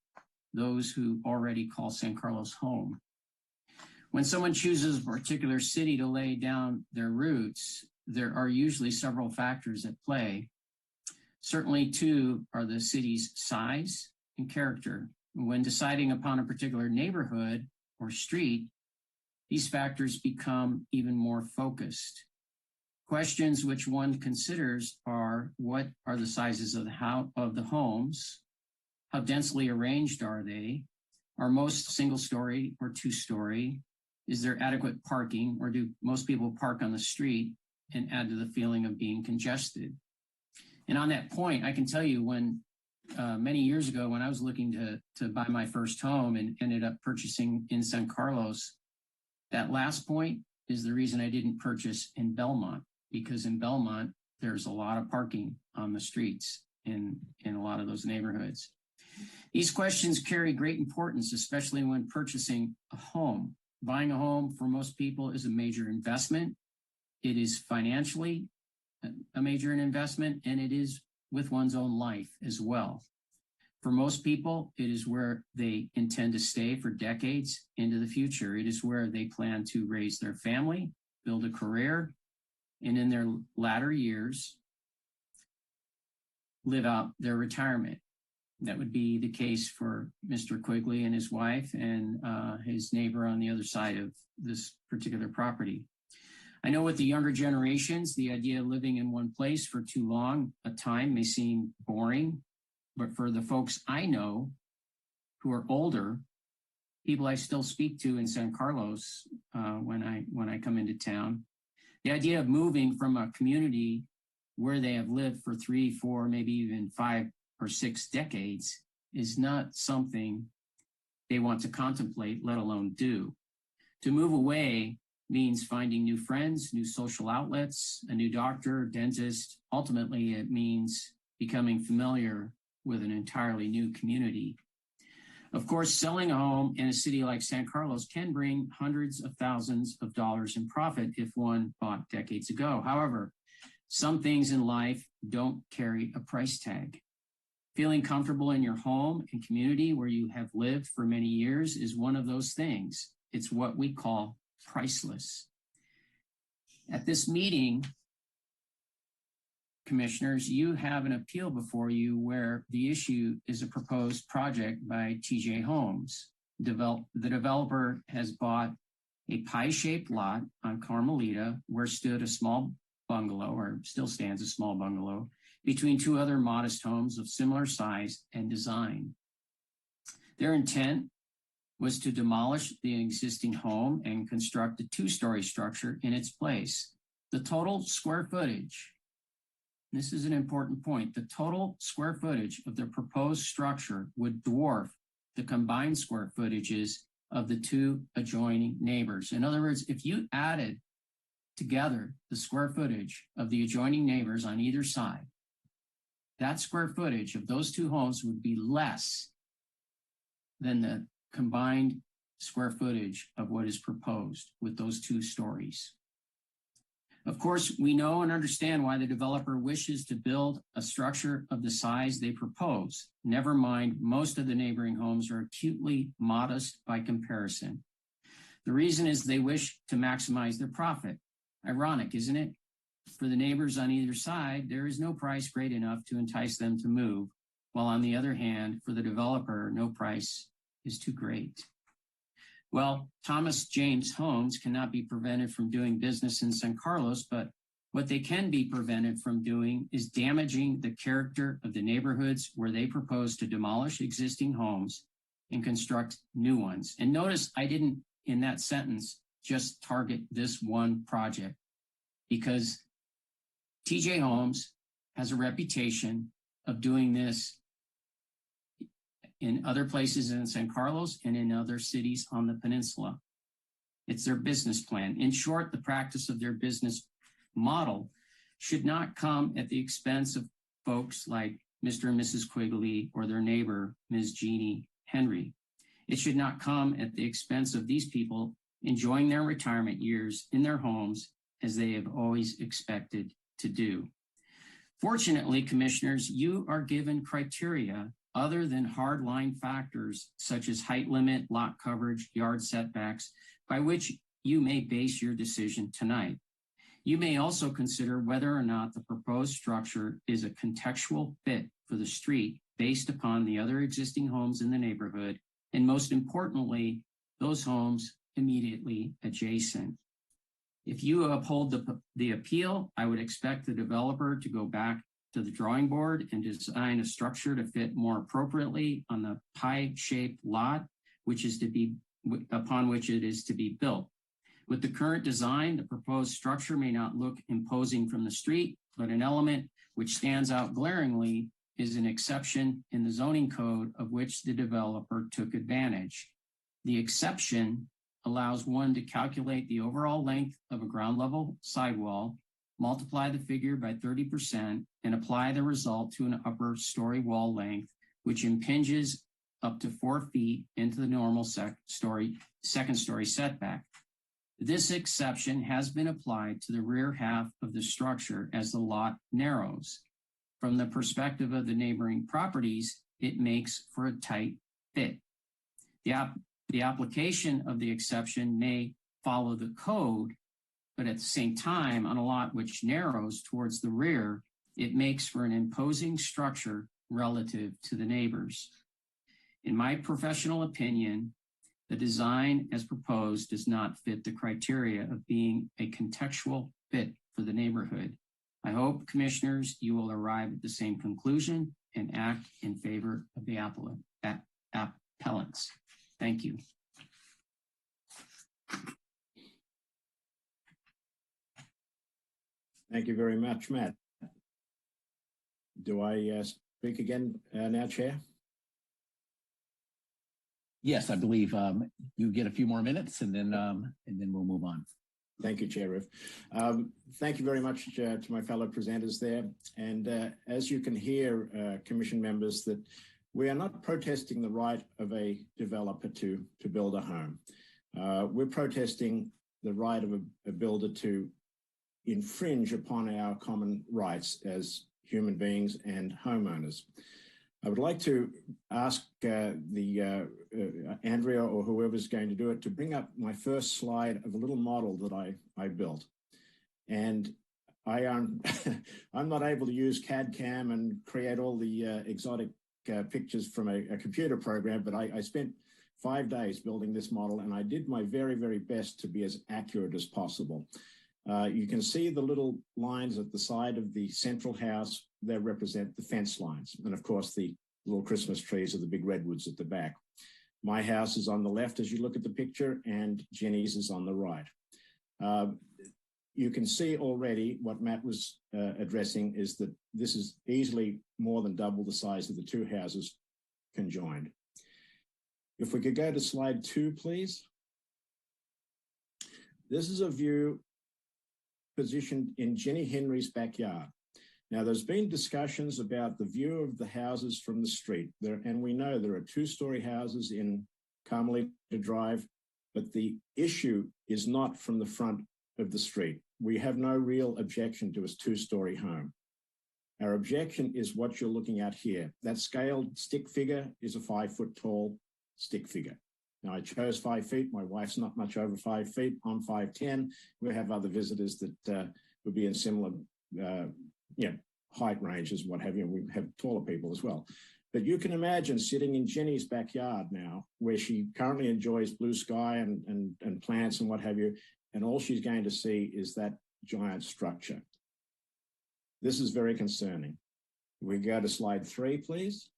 those who already call San Carlos home. When someone chooses a particular city to lay down their roots, there are usually several factors at play. Certainly, two are the city's size and character. When deciding upon a particular neighborhood or street, these factors become even more focused. Questions which one considers are: what are the sizes of the homes? How densely arranged are they? Are most single-story or two-story? Is there adequate parking, or do most people park on the street and add to the feeling of being congested? And on that point, I can tell you when many years ago, when I was looking to buy my first home and ended up purchasing in San Carlos, that last point is the reason I didn't purchase in Belmont, because in Belmont, there's a lot of parking on the streets in a lot of those neighborhoods. These questions carry great importance, especially when purchasing a home. Buying a home for most people is a major investment. It is financially a major investment, and it is with one's own life as well. For most people, it is where they intend to stay for decades into the future. It is where they plan to raise their family, build a career, and in their latter years, live out their retirement. That would be the case for Mr. Quigley and his wife and his neighbor on the other side of this particular property. I know with the younger generations, the idea of living in one place for too long a time may seem boring, but for the folks I know who are older, people I still speak to in San Carlos when I come into town, the idea of moving from a community where they have lived for 3, 4, maybe even 5 or 6 decades is not something they want to contemplate, let alone do. To move away means finding new friends, new social outlets, a new doctor, dentist. Ultimately, it means becoming familiar with an entirely new community. Of course, selling a home in a city like San Carlos can bring hundreds of thousands of dollars in profit if one bought decades ago. However, some things in life don't carry a price tag. Feeling comfortable in your home and community where you have lived for many years is one of those things. It's what we call priceless. At this meeting, commissioners, you have an appeal before you where the issue is a proposed project by TJ Homes. The developer has bought a pie-shaped lot on Carmelita where stood a small bungalow, or still stands a small bungalow, between two other modest homes of similar size and design. Their intent was to demolish the existing home and construct a 2-story structure in its place. The total square footage, this is an important point, the total square footage of the proposed structure would dwarf the combined square footages of the 2 adjoining neighbors. In other words, if you added together the square footage of the adjoining neighbors on either side, that square footage of those 2 homes would be less than the combined square footage of what is proposed with those 2 stories. Of course, we know and understand why the developer wishes to build a structure of the size they propose. Never mind, most of the neighboring homes are acutely modest by comparison. The reason is they wish to maximize their profit. Ironic, isn't it? For the neighbors on either side, there is no price great enough to entice them to move, while on the other hand, for the developer, no price is too great. Well, Thomas James Homes cannot be prevented from doing business in San Carlos, but what they can be prevented from doing is damaging the character of the neighborhoods where they propose to demolish existing homes and construct new ones. And notice I didn't, in that sentence, just target this one project, because TJ Homes has a reputation of doing this in other places in San Carlos and in other cities on the peninsula. It's their business plan. In short, the practice of their business model should not come at the expense of folks like Mr. and Mrs. Quigley or their neighbor, Ms. Jeannie Henry. It should not come at the expense of these people enjoying their retirement years in their homes as they have always expected to do. Fortunately, commissioners, you are given criteria other than hardline factors such as height limit, lot coverage, yard setbacks, by which you may base your decision tonight. You may also consider whether or not the proposed structure is a contextual fit for the street based upon the other existing homes in the neighborhood, and most importantly, those homes immediately adjacent. If you uphold the appeal, I would expect the developer to go back to the drawing board and design a structure to fit more appropriately on the pie-shaped lot, upon which it is to be built. With the current design, the proposed structure may not look imposing from the street, but an element which stands out glaringly is an exception in the zoning code of which the developer took advantage. The exception allows one to calculate the overall length of a ground level sidewall, multiply the figure by 30%, and apply the result to an upper story wall length, which impinges up to 4 feet into the normal second story setback. This exception has been applied to the rear half of the structure as the lot narrows. From the perspective of the neighboring properties, it makes for a tight fit. The application of the exception may follow the code, but at the same time, on a lot which narrows towards the rear, it makes for an imposing structure relative to the neighbors. In my professional opinion, the design as proposed does not fit the criteria of being a contextual fit for the neighborhood. I hope, commissioners, you will arrive at the same conclusion and act in favor of the appellants. Thank you. Thank you very much, Matt. Do I speak again now, Chair? Yes, I believe you get a few more minutes and then we'll move on. Thank you, Chair Riff. Thank you very much to my fellow presenters there. And as you can hear, Commission members, that we are not protesting the right of a developer to build a home. We're protesting the right of a builder to infringe upon our common rights as human beings and homeowners. I would like to ask Andrea or whoever's going to do it to bring up my first slide of a little model that I built. And I'm not able to use CAD/CAM and create all the exotic pictures from a computer program, but I spent 5 days building this model, and I did my very, very best to be as accurate as possible. You can see the little lines at the side of the central house that represent the fence lines. And of course, the little Christmas trees are the big redwoods at the back. My house is on the left as you look at the picture, and Jenny's is on the right. You can see already what Matt was addressing is that this is easily more than double the size of the two houses conjoined. If we could go to slide 2, please. This is a view positioned in Jenny Henry's backyard. Now, there's been discussions about the view of the houses from the street, and we know there are 2-story houses in Carmelita Drive, but the issue is not from the front of the street. We have no real objection to a 2-story home. Our objection is what you're looking at here. That scaled stick figure is a 5-foot tall stick figure. Now, I chose 5 feet. My wife's not much over 5 feet. I'm 5'10". We have other visitors that would be in similar height ranges, what have you. We have taller people as well. But you can imagine sitting in Jenny's backyard now, where she currently enjoys blue sky and plants and what have you, and all she's going to see is that giant structure. This is very concerning. We go to slide 3, please.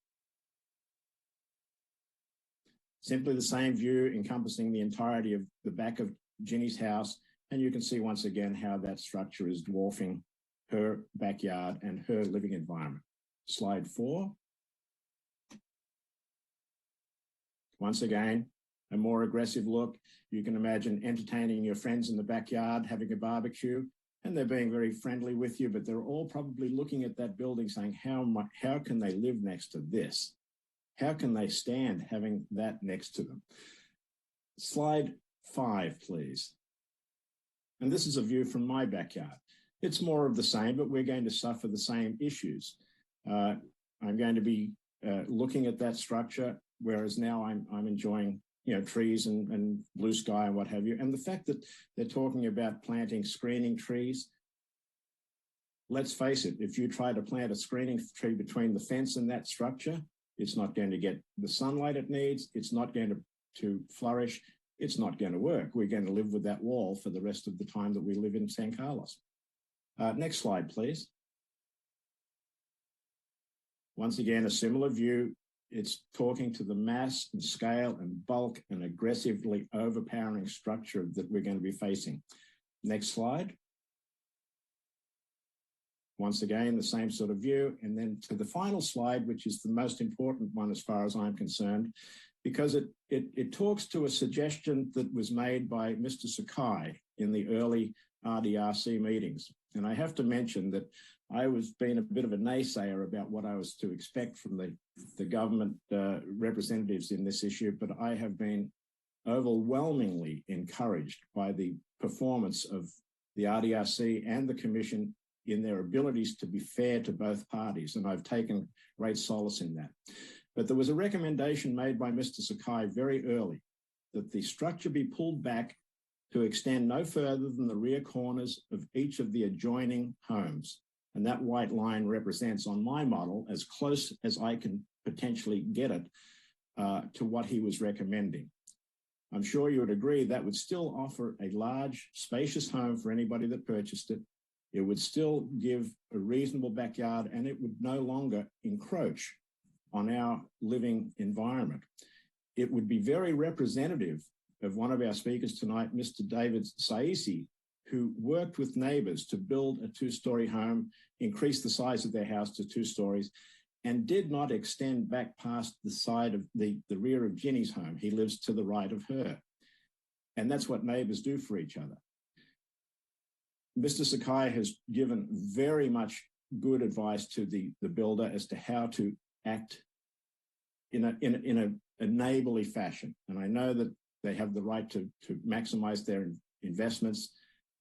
Simply the same view encompassing the entirety of the back of Jenny's house, and you can see once again how that structure is dwarfing her backyard and her living environment. Slide 4. Once again, a more aggressive look. You can imagine entertaining your friends in the backyard, having a barbecue, and they're being very friendly with you, but they're all probably looking at that building saying, how can they live next to this? How can they stand having that next to them? Slide 5, please. And this is a view from my backyard. It's more of the same, but we're going to suffer the same issues. I'm going to be looking at that structure, whereas now I'm enjoying trees and blue sky and what have you. And the fact that they're talking about planting screening trees, let's face it, if you try to plant a screening tree between the fence and that structure, it's not going to get the sunlight it needs. It's not going to flourish. It's not going to work. We're going to live with that wall for the rest of the time that we live in San Carlos. Next slide, please. Once again, a similar view. It's talking to the mass and scale and bulk and aggressively overpowering structure that we're going to be facing. Next slide. Once again, the same sort of view. And then to the final slide, which is the most important one as far as I'm concerned, because it talks to a suggestion that was made by Mr. Sakai in the early RDRC meetings. And I have to mention that I was being a bit of a naysayer about what I was to expect from the government representatives in this issue, but I have been overwhelmingly encouraged by the performance of the RDRC and the Commission in their abilities to be fair to both parties, and I've taken great solace in that. But there was a recommendation made by Mr. Sakai very early that the structure be pulled back to extend no further than the rear corners of each of the adjoining homes. And that white line represents, on my model, as close as I can potentially get it to what he was recommending. I'm sure you would agree that would still offer a large, spacious home for anybody that purchased it. It would still give a reasonable backyard, and it would no longer encroach on our living environment. It would be very representative of one of our speakers tonight, Mr. David Saisi, who worked with neighbors to build a two-story home, increase the size of their house to 2 stories, and did not extend back past the side of the rear of Ginny's home. He lives to the right of her. And that's what neighbors do for each other. Mr. Sakai has given very much good advice to the builder as to how to act in a neighborly fashion. And I know that they have the right to maximize their investments.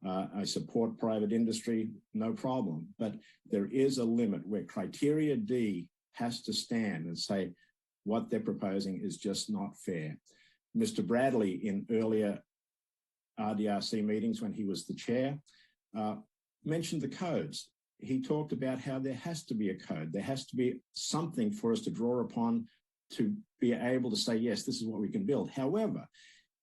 I support private industry, no problem. But there is a limit where criteria D has to stand and say what they're proposing is just not fair. Mr. Bradley, in earlier RDRC meetings when he was the chair, mentioned the codes. He talked about how there has to be a code. There has to be something for us to draw upon to be able to say, yes, this is what we can build. However,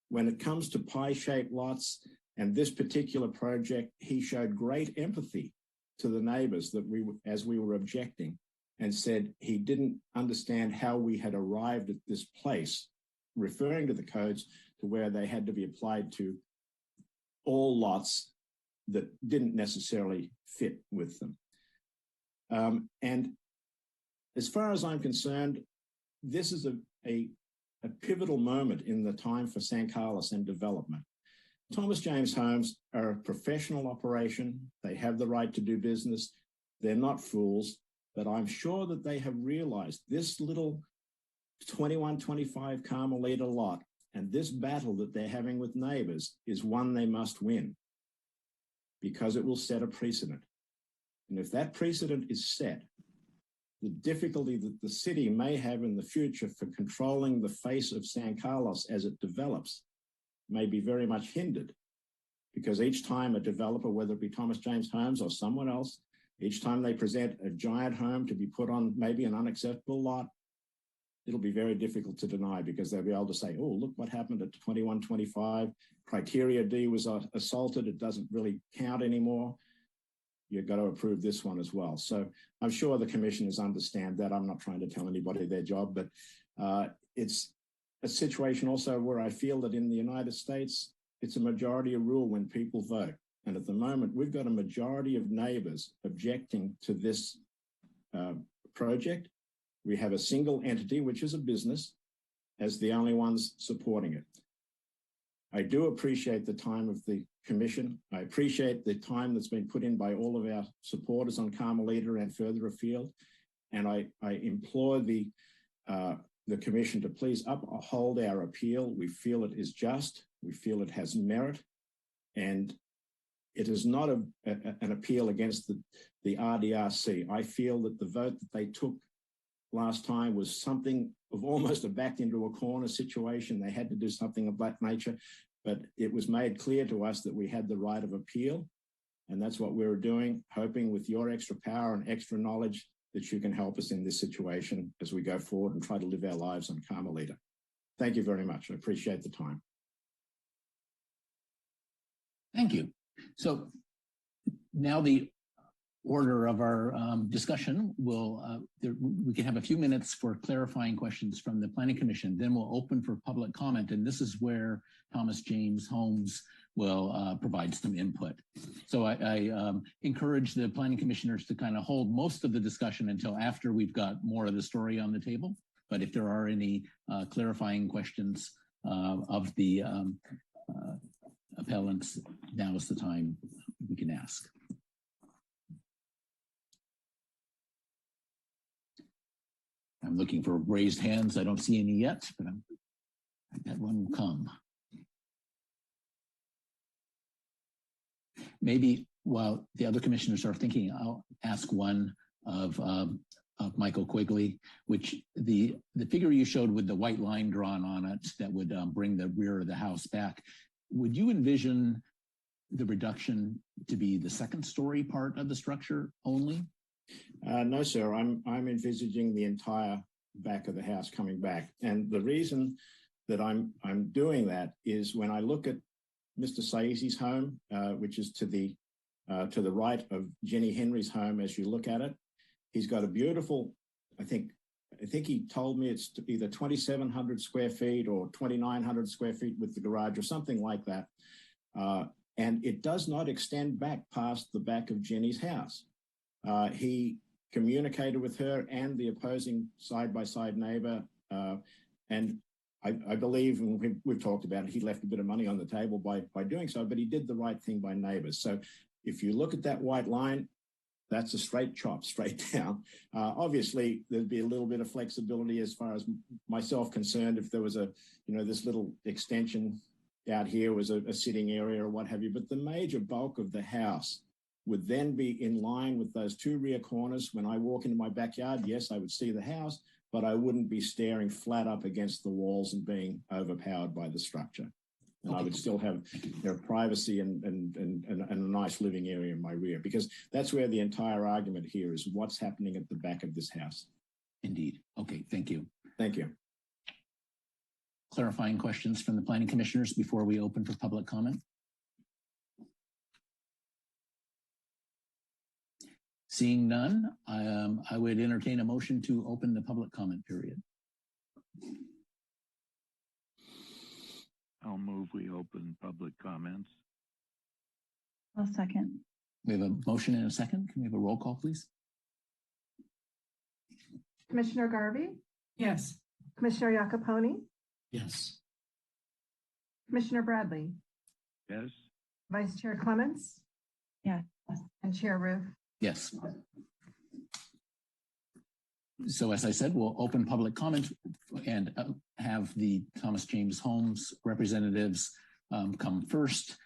when it comes to pie-shaped lots and this particular project, he showed great empathy to the neighbors that as we were objecting, and said he didn't understand how we had arrived at this place, referring to the codes to where they had to be applied to all lots that didn't necessarily fit with them. And as far as I'm concerned, this is a pivotal moment in the time for San Carlos and development. Thomas James Homes are a professional operation. They have the right to do business. They're not fools, but I'm sure that they have realized this little 2125 Carmelita lot and this battle that they're having with neighbors is one they must win, because it will set a precedent. And if that precedent is set, the difficulty that the city may have in the future for controlling the face of San Carlos as it develops may be very much hindered, because each time a developer, whether it be Thomas James Homes or someone else, each time they present a giant home to be put on maybe an unacceptable lot, it'll be very difficult to deny, because they'll be able to say, oh, look what happened at 2125. Criteria D was assaulted. It doesn't really count anymore. You've got to approve this one as well. So I'm sure the commissioners understand that. I'm not trying to tell anybody their job, but it's a situation also where I feel that in the United States, it's a majority of rule when people vote. And at the moment, we've got a majority of neighbors objecting to this project. We have a single entity, which is a business, as the only ones supporting it. I do appreciate the time of the commission. I appreciate the time that's been put in by all of our supporters on Carmelita and further afield. And I implore the commission to please uphold our appeal. We feel it is just. We feel it has merit. And it is not an appeal against the RDRC. I feel that the vote that they took last time was something of almost a backed into a corner situation. They had to do something of that nature, but it was made clear to us that we had the right of appeal. And that's what we're doing, hoping with your extra power and extra knowledge that you can help us in this situation as we go forward and try to live our lives on Carmelita. Thank you very much. I appreciate the time. Thank you. So now the order of our discussion will, we can have a few minutes for clarifying questions from the Planning Commission. Then we'll open for public comment. And this is where Thomas James Holmes will provide some input. So I encourage the planning commissioners to kind of hold most of the discussion until after we've got more of the story on the table. But if there are any clarifying questions of the appellants, now is the time we can ask. I'm looking for raised hands. I don't see any yet, but I bet one will come. Maybe while the other commissioners are thinking, I'll ask one of Michael Quigley, which the figure you showed with the white line drawn on it that would bring the rear of the house back. Would you envision the reduction to be the second story part of the structure only? No, sir. I'm envisaging the entire back of the house coming back. And the reason that I'm doing that is when I look at Mr. Saizi's home, which is to the right of Jenny Henry's home as you look at it. He's got a beautiful, I think he told me it's either 2,700 square feet or 2,900 square feet with the garage or something like that. And it does not extend back past the back of Jenny's house. He communicated with her and the opposing side-by-side neighbor. And I believe, and we've talked about it, he left a bit of money on the table by doing so, but he did the right thing by neighbors. So if you look at that white line, that's a straight chop, straight down. Obviously, there'd be a little bit of flexibility as far as myself concerned if there was this little extension out here was a sitting area or what have you. But the major bulk of the house would then be in line with those two rear corners. When I walk into my backyard, yes, I would see the house, but I wouldn't be staring flat up against the walls and being overpowered by the structure. And I would still have privacy and a nice living area in my rear, because that's where the entire argument here is what's happening at the back of this house. Indeed. Okay, thank you. Thank you. Clarifying questions from the planning commissioners before we open for public comment? Seeing none, I would entertain a motion to open the public comment period. I'll move we open public comments. I'll second. We have a motion and a second. Can we have a roll call, please? Commissioner Garvey? Yes. Commissioner Iacopone? Yes. Commissioner Bradley? Yes. Vice Chair Clements? Yes. And Chair Roof? Yes. So as I said, we'll open public comment and have the Thomas James Holmes representatives come first.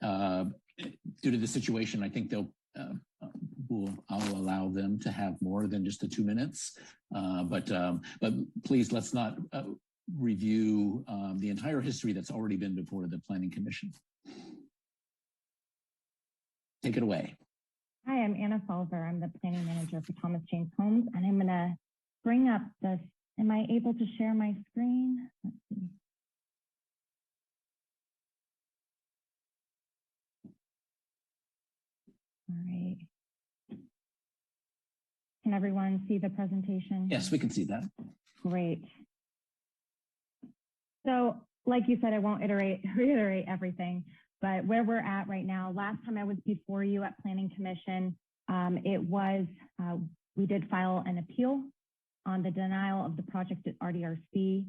Due to the situation, I think I'll allow them to have more than just the 2 minutes. But please, let's not review the entire history that's already been before the Planning Commission. Take it away. Hi, I'm Anna Salver. I'm the planning manager for Thomas James Holmes, and I'm going to bring up this. Am I able to share my screen? Let's see. All right. Can everyone see the presentation? Yes, we can see that. Great. So, like you said, I won't reiterate everything. But where we're at right now, last time I was before you at Planning Commission, we did file an appeal on the denial of the project at RDRC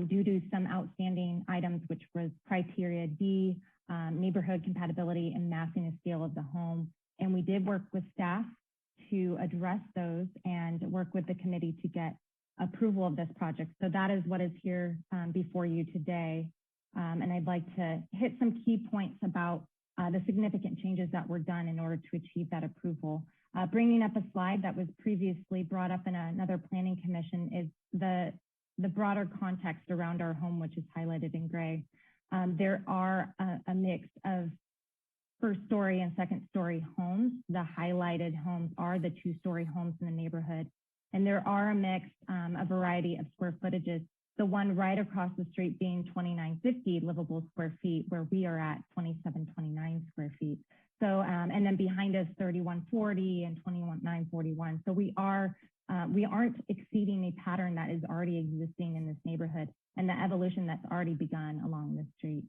due to some outstanding items, which was criteria D, neighborhood compatibility, and massing and scale of the home. And we did work with staff to address those and work with the committee to get approval of this project. So that is what is here before you today. And I'd like to hit some key points about the significant changes that were done in order to achieve that approval. Bringing up a slide that was previously brought up in another planning commission is the broader context around our home, which is highlighted in gray. There are a mix of first story and second story homes. The highlighted homes are the 2-story homes in the neighborhood. And there are a mix, a variety of square footages. The one right across the street being 2950 livable square feet, where we are at 2729 square feet. So, and then behind us 3140 and 21941. So we aren't exceeding a pattern that is already existing in this neighborhood and the evolution that's already begun along the street.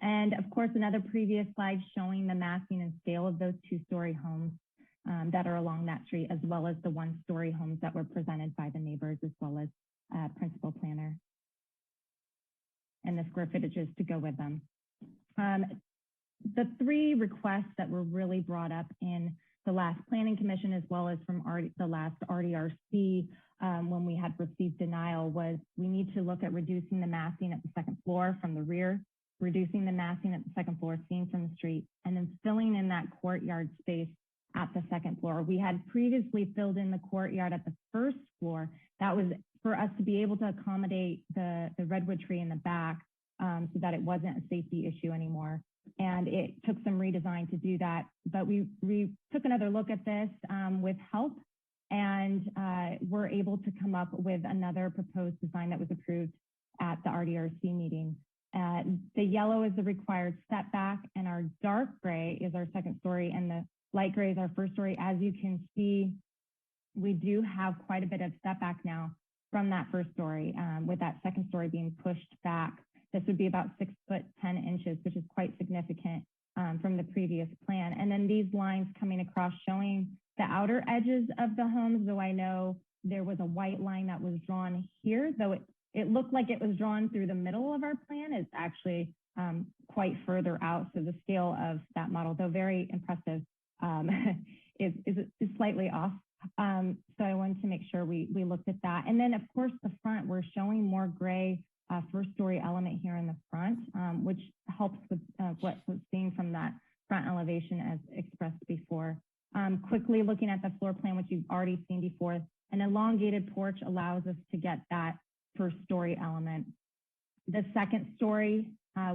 And of course, another previous slide showing the massing and scale of those 2-story homes that are along that street, as well as the 1-story homes that were presented by the neighbors, as well as principal planner, and the square footages to go with them. The 3 requests that were really brought up in the last planning commission, as well as from the last RDRC when we had received denial, was we need to look at reducing the massing at the second floor from the rear, reducing the massing at the second floor seen from the street, and then filling in that courtyard space at the second floor. We had previously filled in the courtyard at the first floor. That was for us to be able to accommodate the redwood tree in the back so that it wasn't a safety issue anymore. And it took some redesign to do that. But we took another look at this with help, and were able to come up with another proposed design that was approved at the RDRC meeting. The yellow is the required setback, and our dark gray is our second story, and the light gray is our first story. As you can see, we do have quite a bit of setback now from that first story, with that second story being pushed back. This would be about 6 foot 10 inches, which is quite significant from the previous plan. And then these lines coming across showing the outer edges of the homes, though I know there was a white line that was drawn here, though it looked like it was drawn through the middle of our plan. It's actually quite further out. So the scale of that model, though very impressive, is slightly off. So I wanted to make sure we looked at that. And then of course the front, we're showing more gray first story element here in the front, which helps with what was seen from that front elevation as expressed before. Quickly looking at the floor plan, which you've already seen before, an elongated porch allows us to get that first story element. The second story,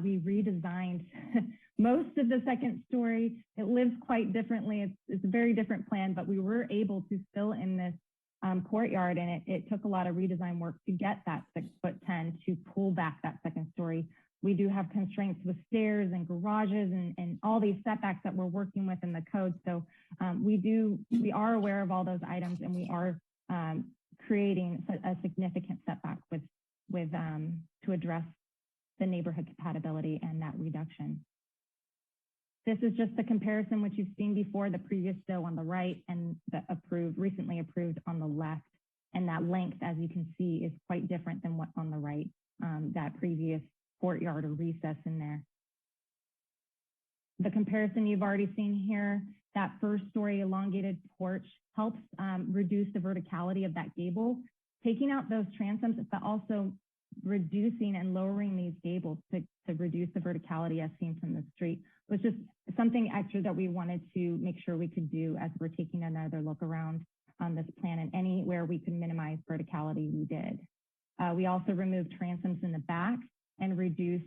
we redesigned most of the second story. It lives quite differently. It's a very different plan, but we were able to fill in this courtyard, and it took a lot of redesign work to get that 6 foot 10 to pull back that second story. We do have constraints with stairs and garages and all these setbacks that we're working with in the code. So we are aware of all those items, and we are creating a significant setback to address the neighborhood compatibility and that reduction. This is just the comparison which you've seen before, the previous bill on the right and the recently approved on the left. And that length, as you can see, is quite different than what's on the right, that previous courtyard or recess in there. The comparison you've already seen here, that first story elongated porch helps reduce the verticality of that gable, taking out those transoms, but also reducing and lowering these gables to reduce the verticality as seen from the street. It was just something extra that we wanted to make sure we could do as we're taking another look around on this plan, and anywhere we could minimize verticality, we did. We also removed transoms in the back and reduced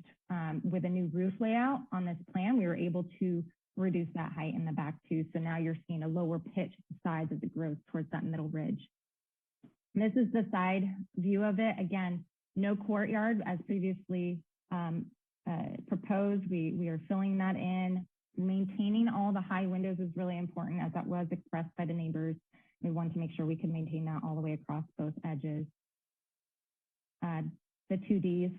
with a new roof layout on this plan. We were able to reduce that height in the back too. So now you're seeing a lower pitch at the sides as it grows towards that middle ridge. And this is the side view of it. Again, no courtyard as previously proposed. We are filling that in. Maintaining all the high windows is really important, as that was expressed by the neighbors. We wanted to make sure we could maintain that all the way across both edges. The 2Ds.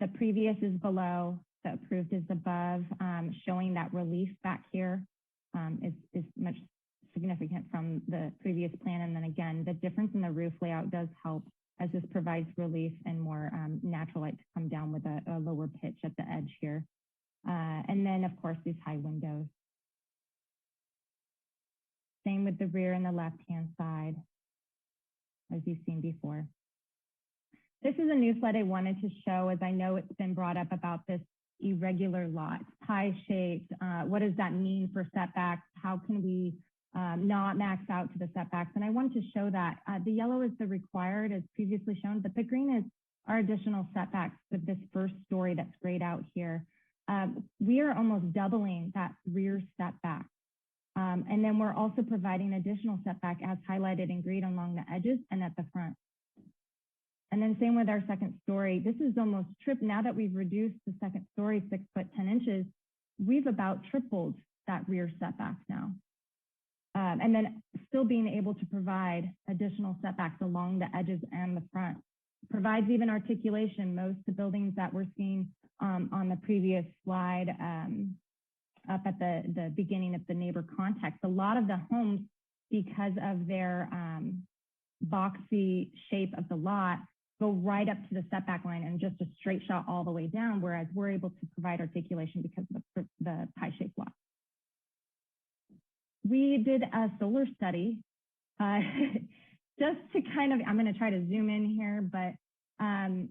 The previous is below, the approved is above, showing that relief back here is much significant from the previous plan. And then again, the difference in the roof layout does help, as this provides relief and more natural light to come down with a lower pitch at the edge here. And then of course, these high windows. Same with the rear and the left-hand side, as you've seen before. This is a new slide I wanted to show, as I know it's been brought up about this irregular lot, pie-shaped. What does that mean for setbacks? How can we not max out to the setbacks? And I wanted to show that. The yellow is the required, as previously shown, but the green is our additional setbacks with this first story that's grayed out here. we are almost doubling that rear setback. And then we're also providing additional setback as highlighted in green along the edges and at the front. And then same with our second story. This is almost now that we've reduced the second story 6 foot 10 inches, we've about tripled that rear setback now. And then still being able to provide additional setbacks along the edges and the front. Provides even articulation. Most of the buildings that we're seeing on the previous slide up at the beginning of the neighbor context, a lot of the homes, because of their boxy shape of the lot, go right up to the setback line and just a straight shot all the way down, whereas we're able to provide articulation because of the pie-shaped lot. We did a solar study just to kind of, I'm going to try to zoom in here, but and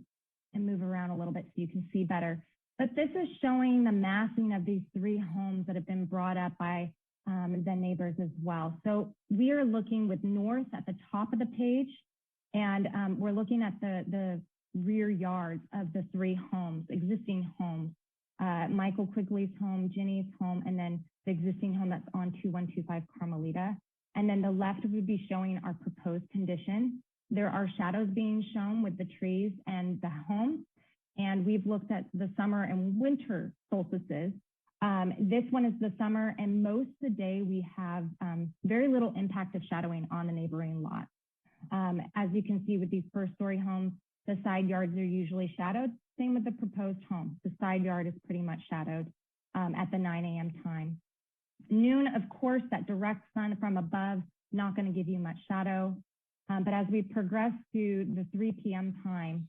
move around a little bit so you can see better. But this is showing the massing of these 3 homes that have been brought up by the neighbors as well. So we are looking with north at the top of the page, and we're looking at the rear yards of the 3 homes, existing homes. Michael Quigley's home, Ginny's home, and then the existing home that's on 2125 Carmelita. And then the left would be showing our proposed condition. There are shadows being shown with the trees and the home. And we've looked at the summer and winter solstices. This one is the summer, and most of the day we have very little impact of shadowing on the neighboring lot. As you can see with these first story homes, the side yards are usually shadowed. Same with the proposed home. The side yard is pretty much shadowed at the 9 a.m. time. Noon, of course, that direct sun from above, not going to give you much shadow. But as we progress to the 3 p.m. time,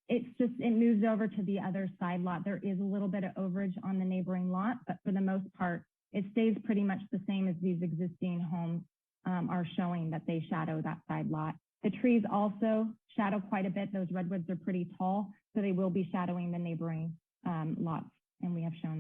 it moves over to the other side lot. There is a little bit of overage on the neighboring lot, but for the most part, it stays pretty much the same as these existing homes are showing that they shadow that side lot. The trees also shadow quite a bit. Those redwoods are pretty tall, so they will be shadowing the neighboring lots, and we have shown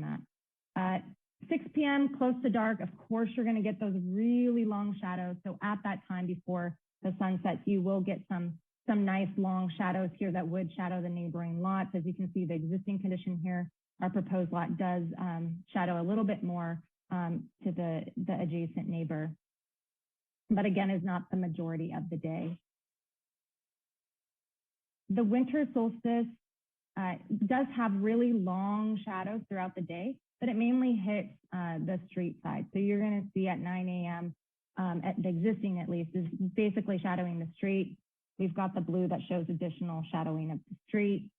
that. 6 p.m., close to dark, of course, you're going to get those really long shadows. So at that time before the sun sets, you will get some nice long shadows here that would shadow the neighboring lots. As you can see, the existing condition here, our proposed lot does shadow a little bit more to the adjacent neighbor, but again, is not the majority of the day. The winter solstice does have really long shadows throughout the day, but it mainly hits the street side. So you're going to see at 9 a.m., at the existing at least, is basically shadowing the street. We've got the blue that shows additional shadowing of the street.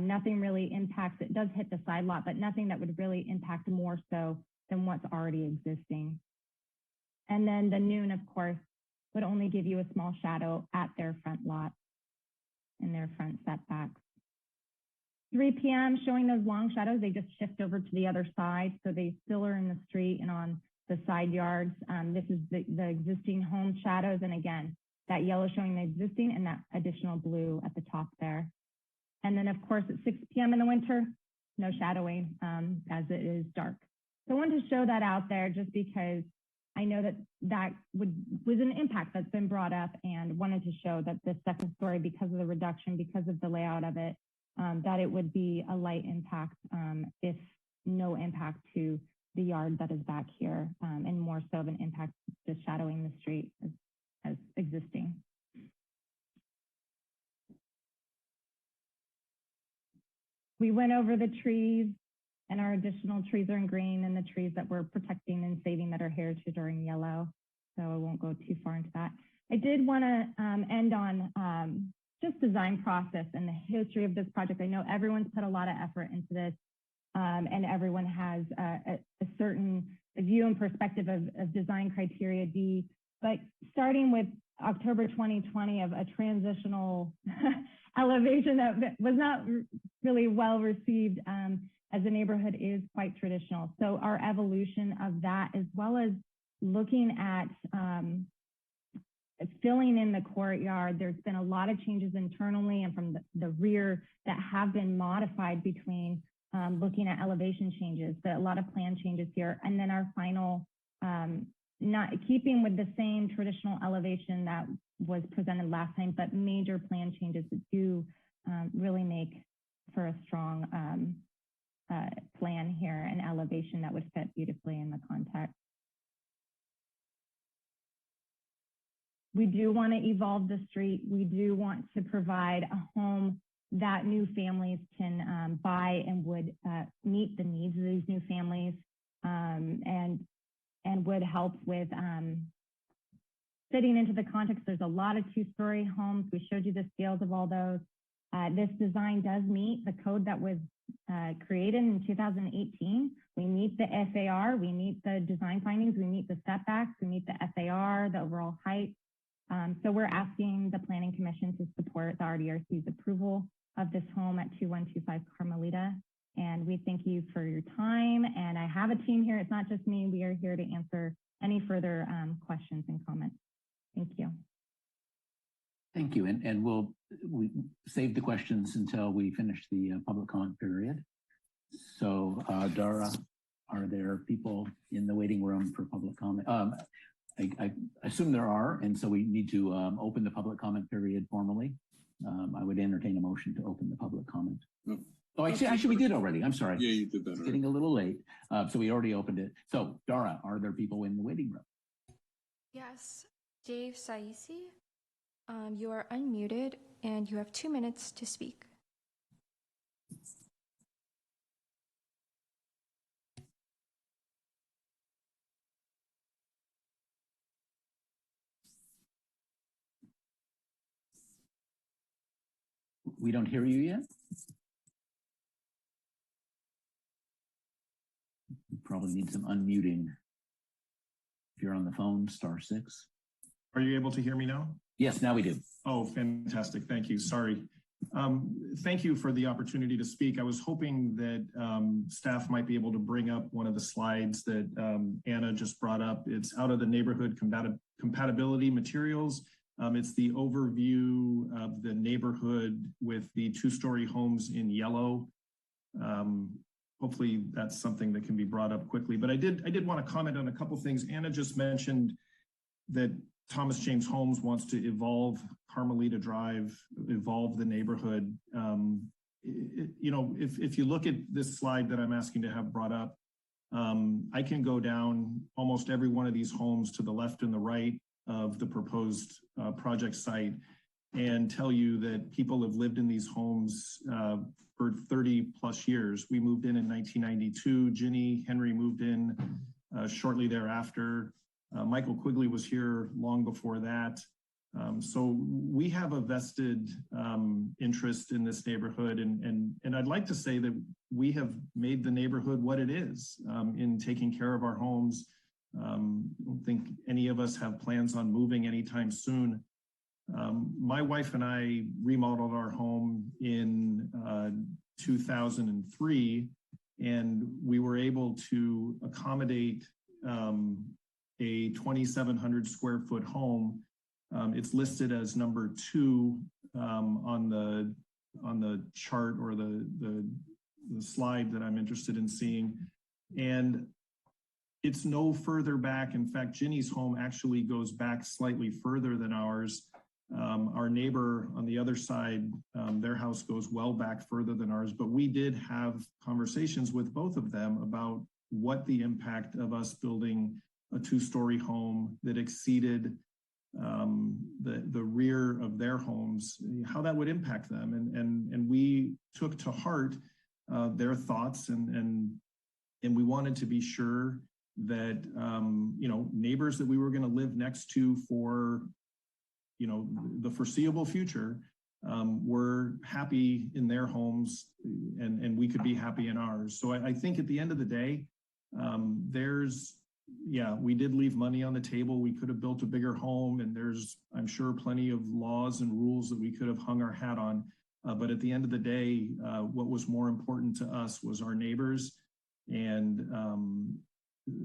Nothing really impacts, it does hit the side lot, but nothing that would really impact more so than what's already existing. And then the noon, of course, would only give you a small shadow at their front lot and their front setbacks. 3 p.m. showing those long shadows, they just shift over to the other side. So they still are in the street and on the side yards. This is the existing home shadows. And again, that yellow showing the existing and that additional blue at the top there. And then of course at 6 p.m. in the winter, no shadowing as it is dark. So I wanted to show that out there just because I know that was an impact that's been brought up, and wanted to show that the second story, because of the reduction, because of the layout of it, that it would be a light impact, if no impact to the yard that is back here, and more so of an impact just shadowing the street as existing. We went over the trees, and our additional trees are in green, and the trees that we're protecting and saving that are heritage are in yellow. So I won't go too far into that. I did want to end on just design process and the history of this project. I know everyone's put a lot of effort into this, and everyone has a certain view and perspective of design criteria D, but starting with October 2020 of a transitional elevation that was not really well received, as the neighborhood is quite traditional. So our evolution of that, as well as looking at filling in the courtyard, there's been a lot of changes internally and from the rear that have been modified between looking at elevation changes, but a lot of plan changes here. And then our final, not keeping with the same traditional elevation that was presented last time, but major plan changes that do really make for a strong plan elevation that would fit beautifully in the context. We do want to evolve the street. We do want to provide a home that new families can buy and would meet the needs of these new families and would help with fitting into the context. There's a lot of two-story homes. We showed you the scales of all those. This design does meet the code that was created in 2018. We meet the FAR, we meet the design findings, we meet the setbacks, we meet the FAR, the overall height. So we're asking the Planning Commission to support the RDRC's approval of this home at 2125 Carmelita. And we thank you for your time. And I have a team here. It's not just me. We are here to answer any further questions and comments. Thank you. Thank you. And we save the questions until we finish the public comment period. So Dara, are there people in the waiting room for public comment? I assume there are, and so we need to open the public comment period formally. I would entertain a motion to open the public comment. Oh, actually we did already. I'm sorry. Yeah, you did that. It's getting a little late. So we already opened it. So Dara, are there people in the waiting room? Yes, Dave Saisi, you are unmuted and you have 2 minutes to speak. We don't hear you yet. You probably need some unmuting. If you're on the phone, *6. Are you able to hear me now? Yes, now we do. Oh, fantastic. Thank you. Sorry. Thank you for the opportunity to speak. I was hoping that staff might be able to bring up one of the slides that Anna just brought up. It's out of the neighborhood compatibility materials. It's the overview of the neighborhood with the two-story homes in yellow. Hopefully that's something that can be brought up quickly. But I did want to comment on a couple things. Anna just mentioned that Thomas James Homes wants to evolve Carmelita Drive, evolve the neighborhood. You know, if you look at this slide that I'm asking to have brought up, I can go down almost every one of these homes to the left and the right of the proposed project site and tell you that people have lived in these homes for 30 plus years. We moved in 1992. Ginny Henry moved in shortly thereafter. Michael Quigley was here long before that. So we have a vested interest in this neighborhood. And I'd like to say that we have made the neighborhood what it is in taking care of our homes. I don't think any of us have plans on moving anytime soon. My wife and I remodeled our home in 2003, and we were able to accommodate a 2,700 square foot home. It's listed as number 2 on the chart or the slide that I'm interested in seeing. And it's no further back. In fact, Ginny's home actually goes back slightly further than ours. Our neighbor on the other side, their house goes well back further than ours, but we did have conversations with both of them about what the impact of us building a 2-story home that exceeded the rear of their homes, how that would impact them. And we took to heart their thoughts and we wanted to be sure that, you know, neighbors that we were going to live next to for, you know, the foreseeable future were happy in their homes and we could be happy in ours. So I think at the end of the day, we did leave money on the table. We could have built a bigger home and there's, I'm sure, plenty of laws and rules that we could have hung our hat on. But at the end of the day, what was more important to us was our neighbors and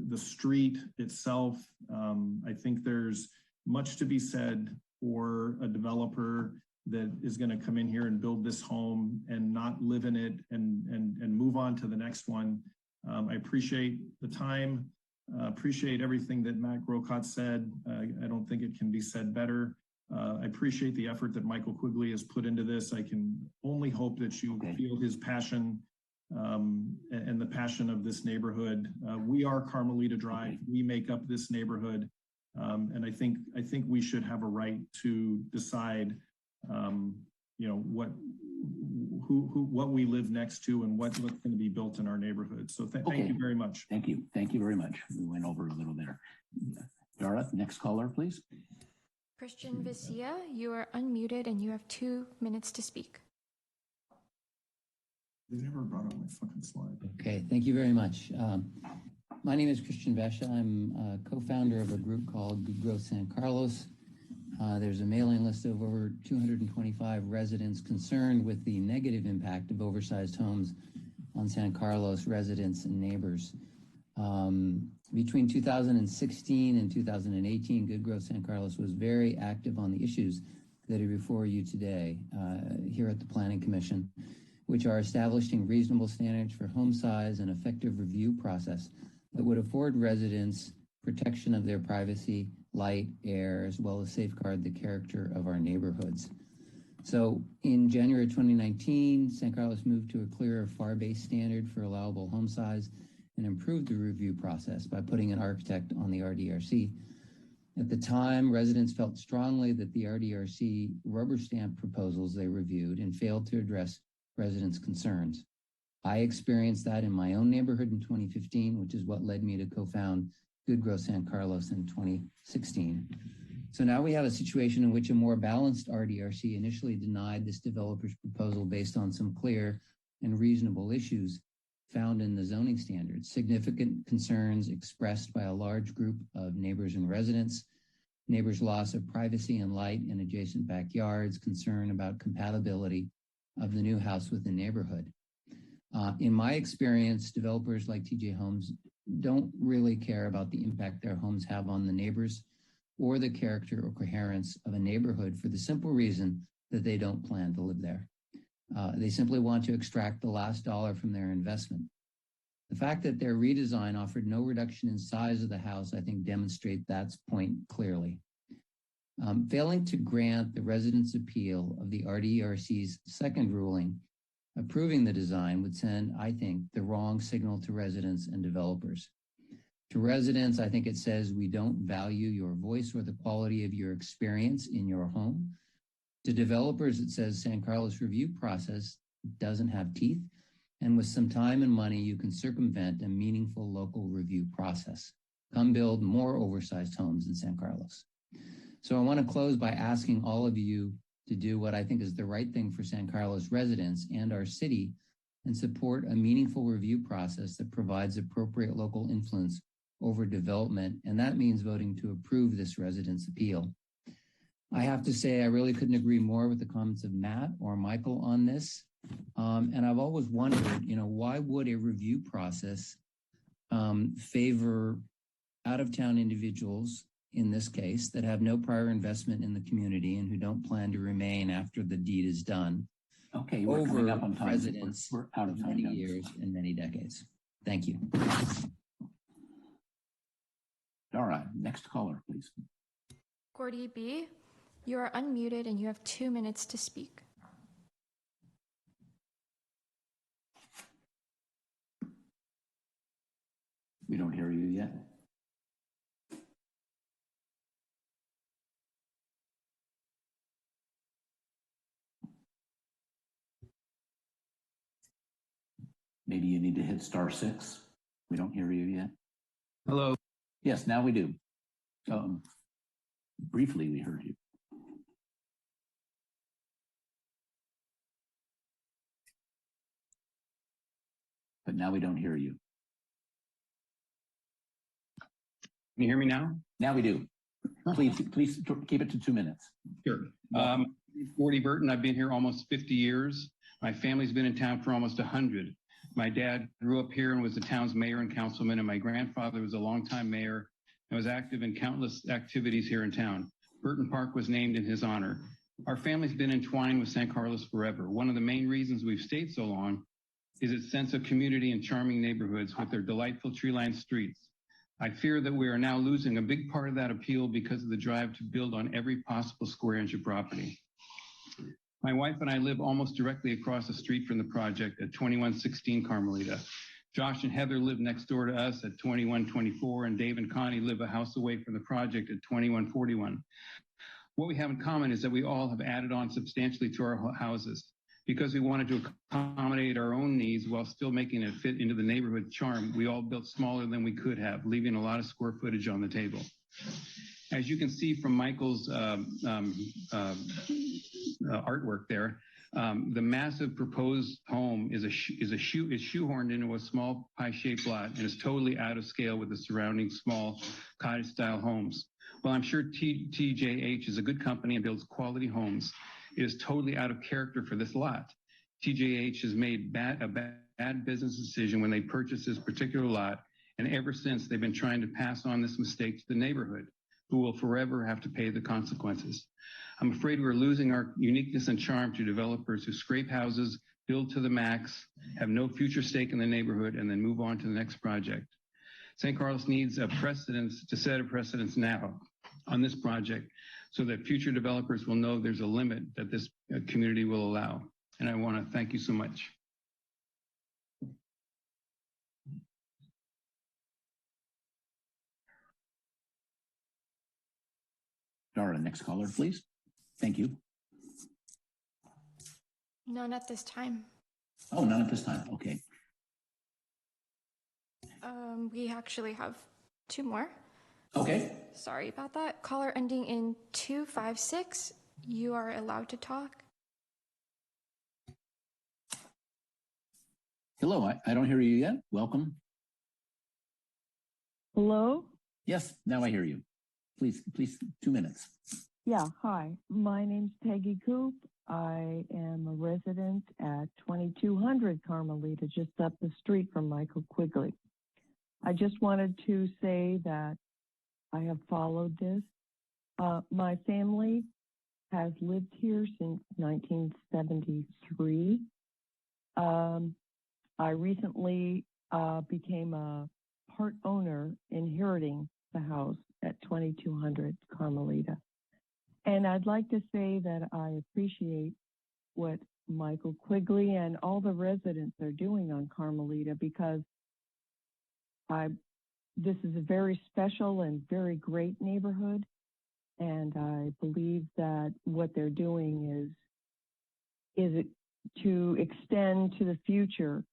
the street itself. I think there's much to be said for a developer that is going to come in here and build this home and not live in it and move on to the next one. I appreciate the time, appreciate everything that Matt Grocott said. I don't think it can be said better. I appreciate the effort that Michael Quigley has put into this. I can only hope that you feel his passion and the passion of this neighborhood. We are Carmelita Drive. We make up this neighborhood. And I think we should have a right to decide, what we live next to and what's going to be built in our neighborhood. So thank you very much. Thank you. Thank you very much. We went over a little there. Dara, next caller, please. Christian Vicia, you are unmuted and you have 2 minutes to speak. They never brought up my fucking slide. Okay, thank you very much. My name is Christian Vesha. I'm a co-founder of a group called Good Growth San Carlos. There's a mailing list of over 225 residents concerned with the negative impact of oversized homes on San Carlos residents and neighbors. Between 2016 and 2018, Good Growth San Carlos was very active on the issues that are before you today here at the Planning Commission, which are establishing reasonable standards for home size and effective review process that would afford residents protection of their privacy, light, air, as well as safeguard the character of our neighborhoods. So in January 2019, San Carlos moved to a clearer FAR-based standard for allowable home size and improved the review process by putting an architect on the RDRC. At the time, residents felt strongly that the RDRC rubber stamp proposals they reviewed and failed to address residents' concerns. I experienced that in my own neighborhood in 2015, which is what led me to co-found Good Growth San Carlos in 2016. So now we have a situation in which a more balanced RDRC initially denied this developer's proposal based on some clear and reasonable issues found in the zoning standards, significant concerns expressed by a large group of neighbors and residents, neighbors' loss of privacy and light in adjacent backyards, concern about compatibility of the new house with the neighborhood. In my experience, developers like TJ Homes don't really care about the impact their homes have on the neighbors or the character or coherence of a neighborhood for the simple reason that they don't plan to live there. They simply want to extract the last dollar from their investment. The fact that their redesign offered no reduction in size of the house, I think, demonstrate that point clearly. Failing to grant the residents' appeal of the RDRC's second ruling, approving the design would send, I think, the wrong signal to residents and developers. To residents, I think it says we don't value your voice or the quality of your experience in your home. To developers, it says San Carlos review process doesn't have teeth, and with some time and money, you can circumvent a meaningful local review process. Come build more oversized homes in San Carlos. So I want to close by asking all of you to do what I think is the right thing for San Carlos residents and our city and support a meaningful review process that provides appropriate local influence over development. And that means voting to approve this residents' appeal. I have to say, I really couldn't agree more with the comments of Matt or Michael on this. And I've always wondered, why would a review process favor out-of-town individuals, in this case, that have no prior investment in the community and who don't plan to remain after the deed is done? Okay, we're coming up on time. Residents we're out of time. Many years and many decades. Thank you. All right, next caller, please. Gordy B., you are unmuted and you have 2 minutes to speak. We don't hear you yet. Maybe you need to hit *6. We don't hear you yet. Hello. Yes, now we do. Briefly, we heard you. But now we don't hear you. Can you hear me now? Now we do. Please keep it to 2 minutes. Sure. Gordy Burton, I've been here almost 50 years. My family's been in town for almost 100. My dad grew up here and was the town's mayor and councilman, and my grandfather was a longtime mayor and was active in countless activities here in town. Burton Park was named in his honor. Our family's been entwined with San Carlos forever. One of the main reasons we've stayed so long is its sense of community and charming neighborhoods with their delightful tree-lined streets. I fear that we are now losing a big part of that appeal because of the drive to build on every possible square inch of property. My wife and I live almost directly across the street from the project at 2116 Carmelita. Josh and Heather live next door to us at 2124, and Dave and Connie live a house away from the project at 2141. What we have in common is that we all have added on substantially to our houses. Because we wanted to accommodate our own needs while still making it fit into the neighborhood charm, we all built smaller than we could have, leaving a lot of square footage on the table. As you can see from Michael's artwork there, the massive proposed home is shoehorned into a small pie-shaped lot and is totally out of scale with the surrounding small cottage-style homes. While I'm sure TJH is a good company and builds quality homes, it is totally out of character for this lot. TJH has made a bad business decision when they purchased this particular lot, and ever since they've been trying to pass on this mistake to the neighborhood, who will forever have to pay the consequences. I'm afraid we're losing our uniqueness and charm to developers who scrape houses, build to the max, have no future stake in the neighborhood, and then move on to the next project. San Carlos needs a precedence to set a precedence now on this project so that future developers will know there's a limit that this community will allow. And I want to thank you so much. Dara, next caller, please. Thank you. None at this time. Oh, none at this time. Okay. We actually have two more. Okay. Sorry about that. Caller ending in 256. You are allowed to talk. Hello, I don't hear you yet. Welcome. Hello? Yes, now I hear you. Please, 2 minutes. Yeah, hi. My name's Peggy Coop. I am a resident at 2200 Carmelita, just up the street from Michael Quigley. I just wanted to say that I have followed this. My family has lived here since 1973. I recently became a part owner inheriting the house at 2200 Carmelita. And I'd like to say that I appreciate what Michael Quigley and all the residents are doing on Carmelita, because this is a very special and very great neighborhood. And I believe that what they're doing is to extend to the future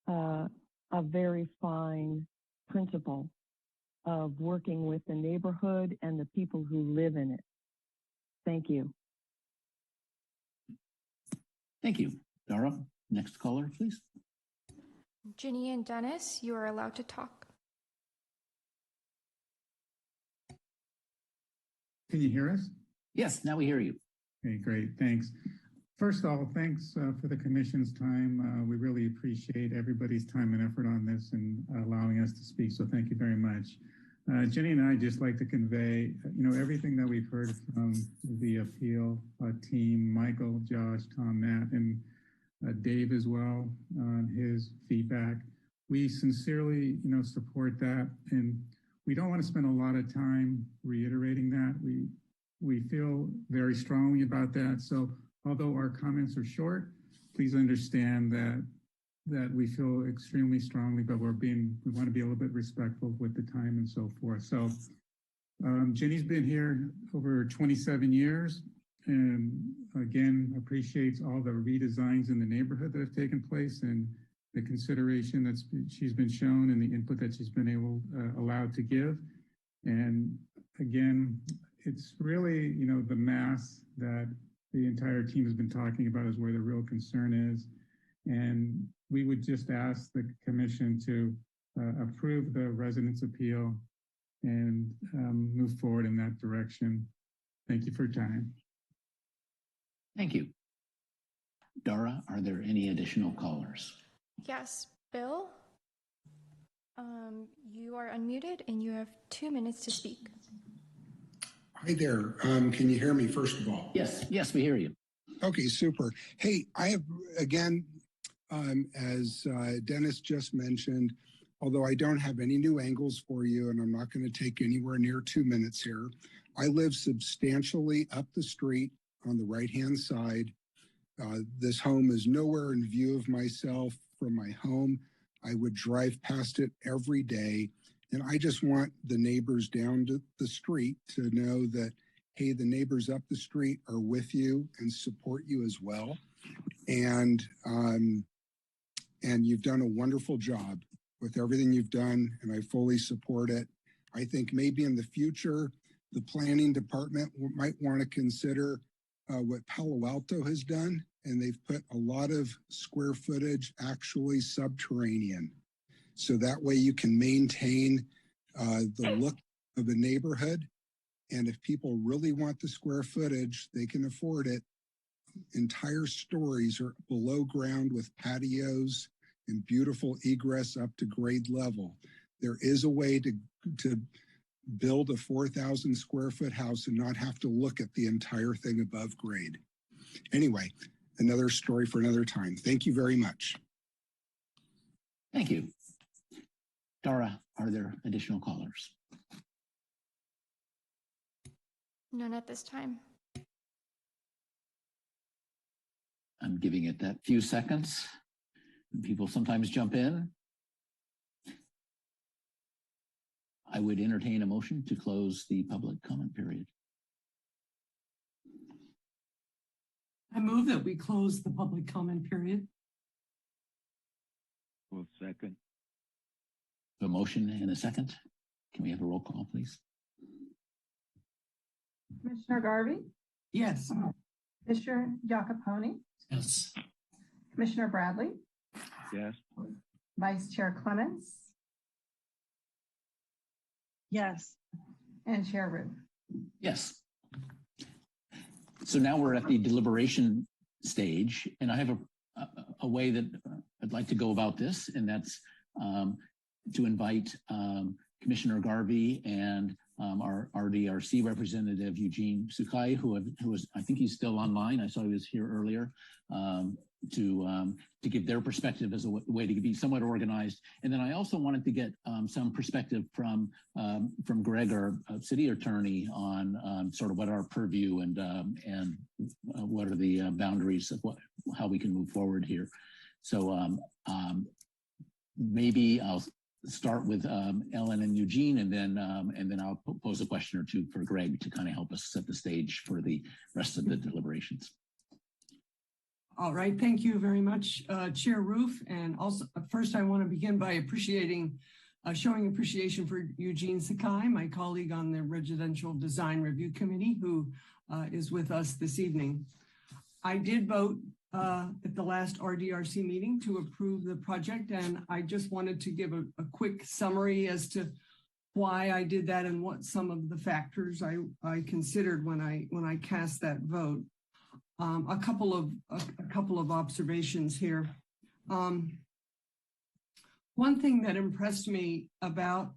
a very fine principle of working with the neighborhood and the people who live in it. Thank you. Thank you. Dara, next caller, please. Ginny and Dennis, you are allowed to talk. Can you hear us? Yes, now we hear you. Okay, great. Thanks. First of all, thanks for the commission's time. We really appreciate everybody's time and effort on this and allowing us to speak. So thank you very much. Jenny and I just like to convey, everything that we've heard from the appeal team, Michael, Josh, Tom, Matt, and Dave as well on his feedback. We sincerely, support that, and we don't want to spend a lot of time reiterating that. We feel very strongly about that. So although our comments are short, please understand that we feel extremely strongly, but we want to be a little bit respectful with the time and so forth. So Jenny's been here over 27 years, and again, appreciates all the redesigns in the neighborhood that have taken place and the consideration that she's been shown and the input that she's been allowed to give. And again, it's really, the mass that the entire team has been talking about is where the real concern is. And we would just ask the commission to approve the residents' appeal and move forward in that direction. Thank you for your time. Thank you. Dara, are there any additional callers? Yes, Bill, you are unmuted and you have 2 minutes to speak. Hi there. Can you hear me first of all? Yes, we hear you. Okay, super. Hey, I have, again, as Dennis just mentioned, although I don't have any new angles for you, and I'm not going to take anywhere near 2 minutes here, I live substantially up the street on the right-hand side This home is nowhere in view of myself from my home. I would drive past it every day. And I just want the neighbors down to the street to know that, hey, the neighbors up the street are with you and support you as well. And you've done a wonderful job with everything you've done, and I fully support it. I think maybe in the future, the planning department might want to consider what Palo Alto has done, and they've put a lot of square footage actually subterranean. So that way you can maintain the look of a neighborhood. And if people really want the square footage, they can afford it. Entire stories are below ground with patios and beautiful egress up to grade level. There is a way to build a 4,000 square foot house and not have to look at the entire thing above grade. Anyway, another story for another time. Thank you very much. Thank you. Dara, are there additional callers? None at this time. I'm giving it that few seconds. People sometimes jump in. I would entertain a motion to close the public comment period. I move that we close the public comment period. Well, second. A motion and a second. Can we have a roll call, please? Commissioner Garvey? Yes. Commissioner Jacoponi? Yes. Commissioner Bradley? Yes. Vice Chair Clements? Yes. And Chair Roof? Yes. So now we're at the deliberation stage, and I have a way that I'd like to go about this, and that's to invite Commissioner Garvey and our RDRC representative, Eugene Sukai, who was, I think he's still online. I saw he was here earlier, to give their perspective as a way to be somewhat organized. And then I also wanted to get some perspective from Greg, our city attorney, on sort of what our purview and what are the boundaries of how we can move forward here. So maybe I'll start with Ellen and Eugene, and then I'll pose a question or two for Greg to kind of help us set the stage for the rest of the deliberations. All right, thank you very much, Chair Roof. And also, first I want to begin by showing appreciation for Eugene Sakai, my colleague on the Residential Design Review Committee, who is with us this evening. I did vote at the last RDRC meeting to approve the project, and I just wanted to give a quick summary as to why I did that and what some of the factors I considered when I cast that vote. A couple of observations here. One thing that impressed me about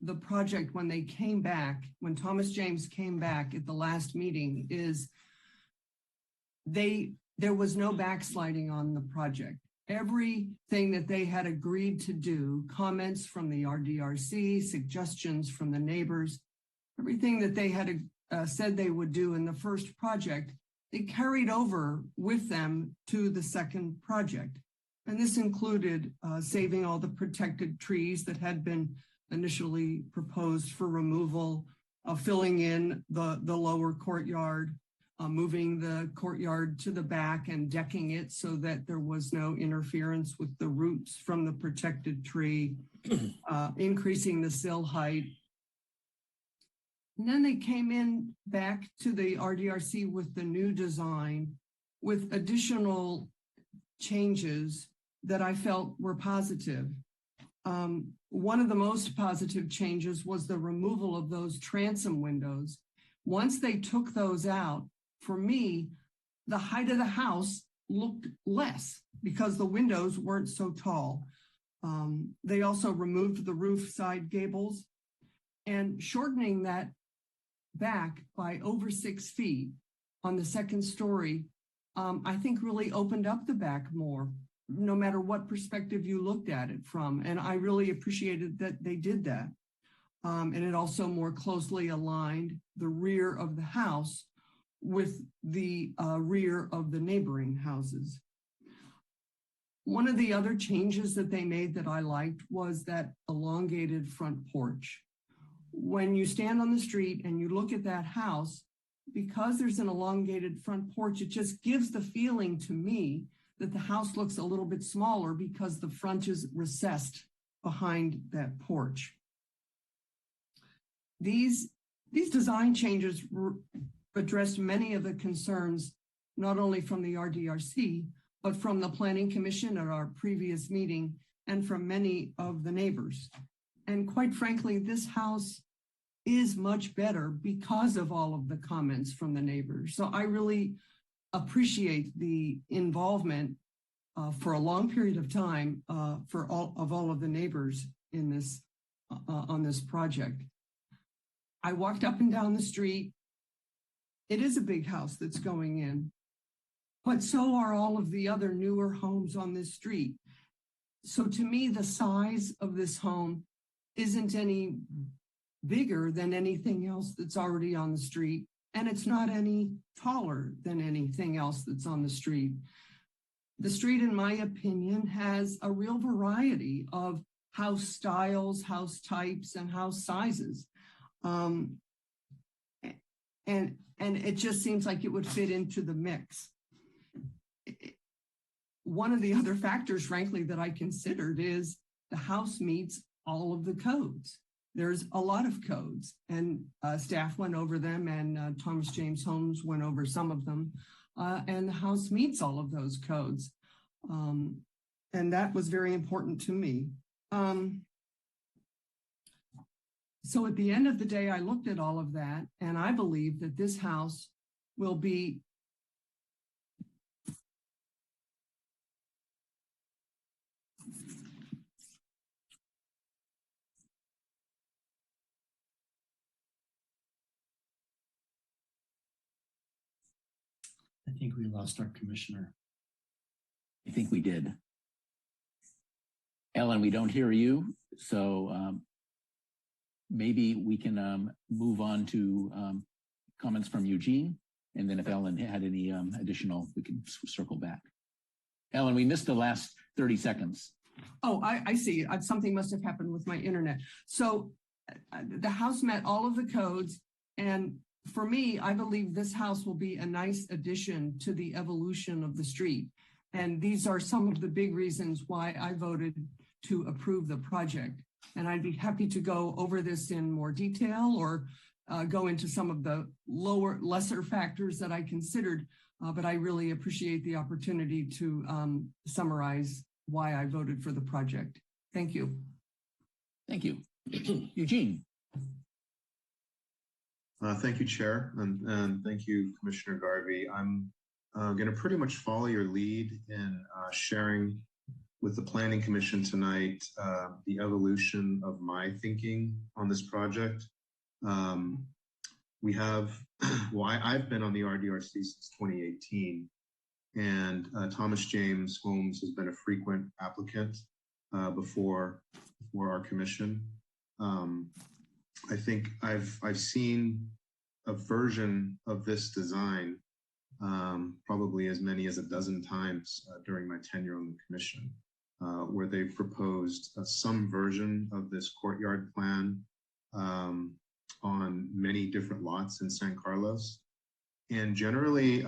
the project when they came back, when Thomas James came back at the last meeting, is there was no backsliding on the project. Everything that they had agreed to do, comments from the RDRC, suggestions from the neighbors, everything that they had said they would do in the first project, they carried over with them to the second project. And this included saving all the protected trees that had been initially proposed for removal, filling in the lower courtyard, moving the courtyard to the back and decking it so that there was no interference with the roots from the protected tree, increasing the sill height. And then they came in back to the RDRC with the new design with additional changes that I felt were positive. One of the most positive changes was the removal of those transom windows. Once they took those out, for me, the height of the house looked less because the windows weren't so tall. They also removed the roof side gables, and shortening that back by over 6 feet on the second story, I think really opened up the back more, no matter what perspective you looked at it from. And I really appreciated that they did that. And it also more closely aligned the rear of the house with the rear of the neighboring houses. One of the other changes that they made that I liked was that elongated front porch. When you stand on the street and you look at that house, because there's an elongated front porch, it just gives the feeling to me that the house looks a little bit smaller because the front is recessed behind that porch. These design changes addressed many of the concerns, not only from the RDRC, but from the Planning Commission at our previous meeting and from many of the neighbors. And quite frankly, this house is much better because of all of the comments from the neighbors. So I really appreciate the involvement for a long period of time for all of the neighbors in this on this project. I walked up and down the street. It is a big house that's going in, but so are all of the other newer homes on this street. So to me, the size of this home isn't any bigger than anything else that's already on the street, and it's not any taller than anything else that's on the street. The street, in my opinion, has a real variety of house styles, house types, and house sizes. And it just seems like it would fit into the mix. One of the other factors, frankly, that I considered is the house meets all of the codes. There's a lot of codes, and staff went over them, and Thomas James Homes went over some of them, and the house meets all of those codes. And that was very important to me. So at the end of the day, I looked at all of that, and I believe that this house will be I think we lost our commissioner. I think we did. Ellen, we don't hear you, so maybe we can move on to comments from Eugene, and then if Ellen had any additional, we can circle back. Ellen, we missed the last 30 seconds. Oh, I see. Something must have happened with my internet. So the house met all of the codes, and for me, I believe this house will be a nice addition to the evolution of the street. And these are some of the big reasons why I voted to approve the project. And I'd be happy to go over this in more detail or go into some of the lesser factors that I considered, but I really appreciate the opportunity to summarize why I voted for the project. Thank you. Thank you. Eugene. Thank you, Chair, and thank you, Commissioner Garvey. I'm going to pretty much follow your lead in sharing with the Planning Commission tonight the evolution of my thinking on this project. We have, well, I've been on the RDRC since 2018, and Thomas James Homes has been a frequent applicant before our commission. I think I've seen a version of this design probably as many as a dozen times during my tenure on the commission, where they've proposed some version of this courtyard plan on many different lots in San Carlos. And generally,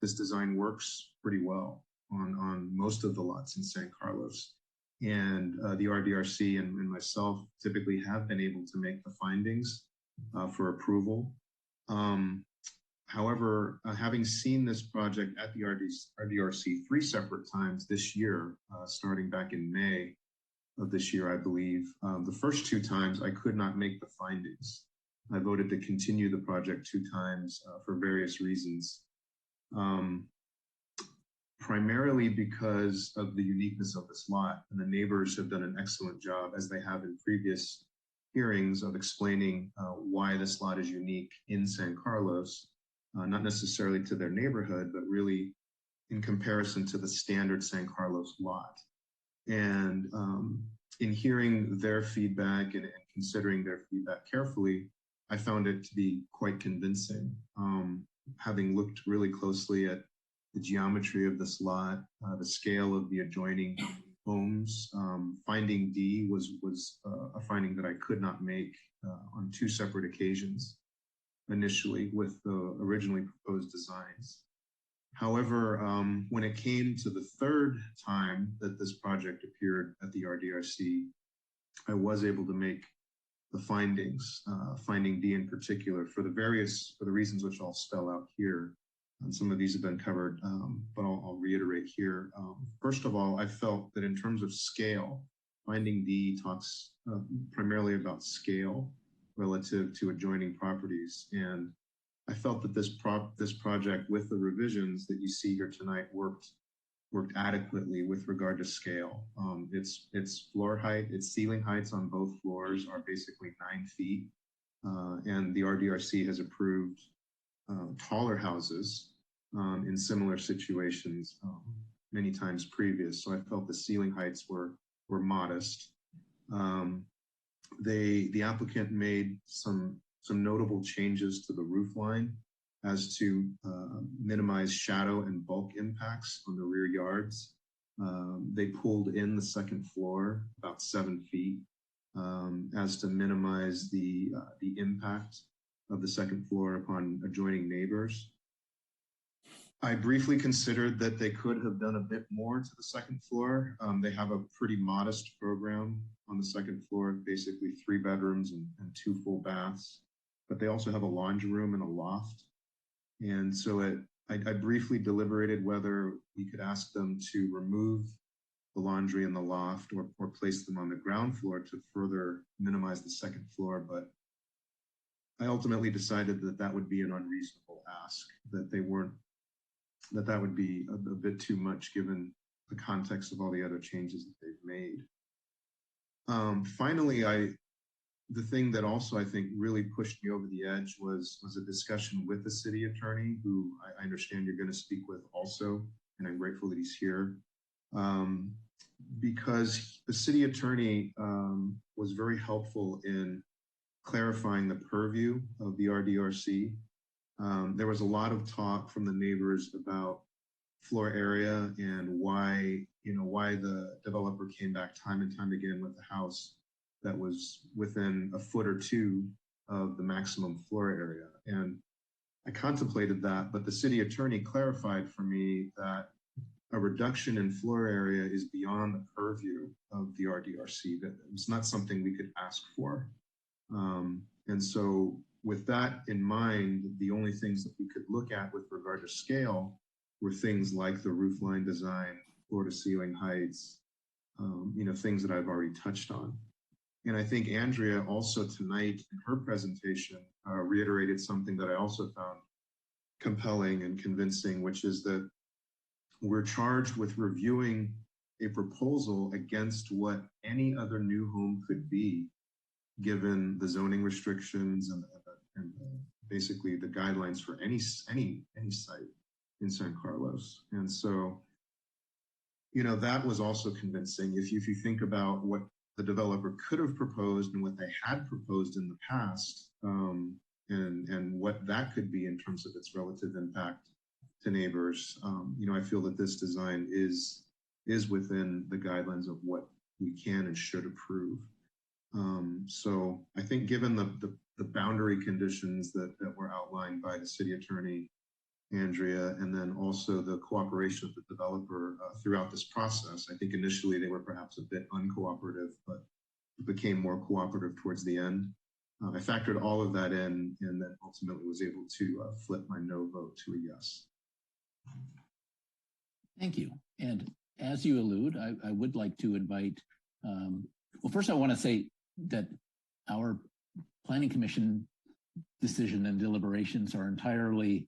this design works pretty well on most of the lots in San Carlos. And the RDRC and myself typically have been able to make the findings for approval. However, having seen this project at the RDRC 3 separate times this year, starting back in May of this year, I believe, the first 2 times I could not make the findings. I voted to continue the project 2 times for various reasons. Primarily because of the uniqueness of this lot, and the neighbors have done an excellent job, as they have in previous hearings, of explaining why this lot is unique in San Carlos, not necessarily to their neighborhood, but really in comparison to the standard San Carlos lot. And in hearing their feedback and considering their feedback carefully, I found it to be quite convincing. having looked really closely at the geometry of this lot, the scale of the adjoining homes, finding D was a finding that I could not make on two separate occasions initially with the originally proposed designs. However, when it came to the third time that this project appeared at the RDRC, I was able to make the findings, finding D in particular, for the reasons which I'll spell out here. And some of these have been covered, but I'll reiterate here. First of all, I felt that in terms of scale, finding D talks primarily about scale relative to adjoining properties. And I felt that this project, with the revisions that you see here tonight, worked adequately with regard to scale. Its floor height, its ceiling heights on both floors are basically 9 feet. And the RDRC has approved taller houses in similar situations many times previous. So I felt the ceiling heights were modest. The applicant made some notable changes to the roof line as to minimize shadow and bulk impacts on the rear yards. They pulled in the second floor about 7 feet as to minimize the impact of the second floor upon adjoining neighbors. I briefly considered that they could have done a bit more to the second floor. They have a pretty modest program on the second floor, basically 3 bedrooms and 2 full baths, but they also have a laundry room and a loft. And so I briefly deliberated whether we could ask them to remove the laundry and the loft or place them on the ground floor to further minimize the second floor. But I ultimately decided that that would be an unreasonable ask, that would be a bit too much given the context of all the other changes that they've made. Finally, the thing that also I think really pushed me over the edge was a discussion with the city attorney, who I understand you're going to speak with also, and I'm grateful that he's here, because the city attorney was very helpful in clarifying the purview of the RDRC. There was a lot of talk from the neighbors about floor area and why the developer came back time and time again with a house that was within a foot or two of the maximum floor area. And I contemplated that, but the city attorney clarified for me that a reduction in floor area is beyond the purview of the RDRC, that it's not something we could ask for. And so with that in mind, the only things that we could look at with regard to scale were things like the roof line design, floor to ceiling heights, things that I've already touched on. And I think Andrea also tonight in her presentation reiterated something that I also found compelling and convincing, which is that we're charged with reviewing a proposal against what any other new home could be, given the zoning restrictions and basically the guidelines for any site in San Carlos. And so, that was also convincing. If you think about what the developer could have proposed and what they had proposed in the past, and what that could be in terms of its relative impact to neighbors, I feel that this design is within the guidelines of what we can and should approve. So I think given the boundary conditions that were outlined by the city attorney, Andrea, and then also the cooperation of the developer throughout this process, I think initially they were perhaps a bit uncooperative, but became more cooperative towards the end. I factored all of that in and then ultimately was able to flip my no vote to a yes. Thank you. And as you allude, I would like to invite, well, first I want to say that our Planning Commission decision and deliberations are entirely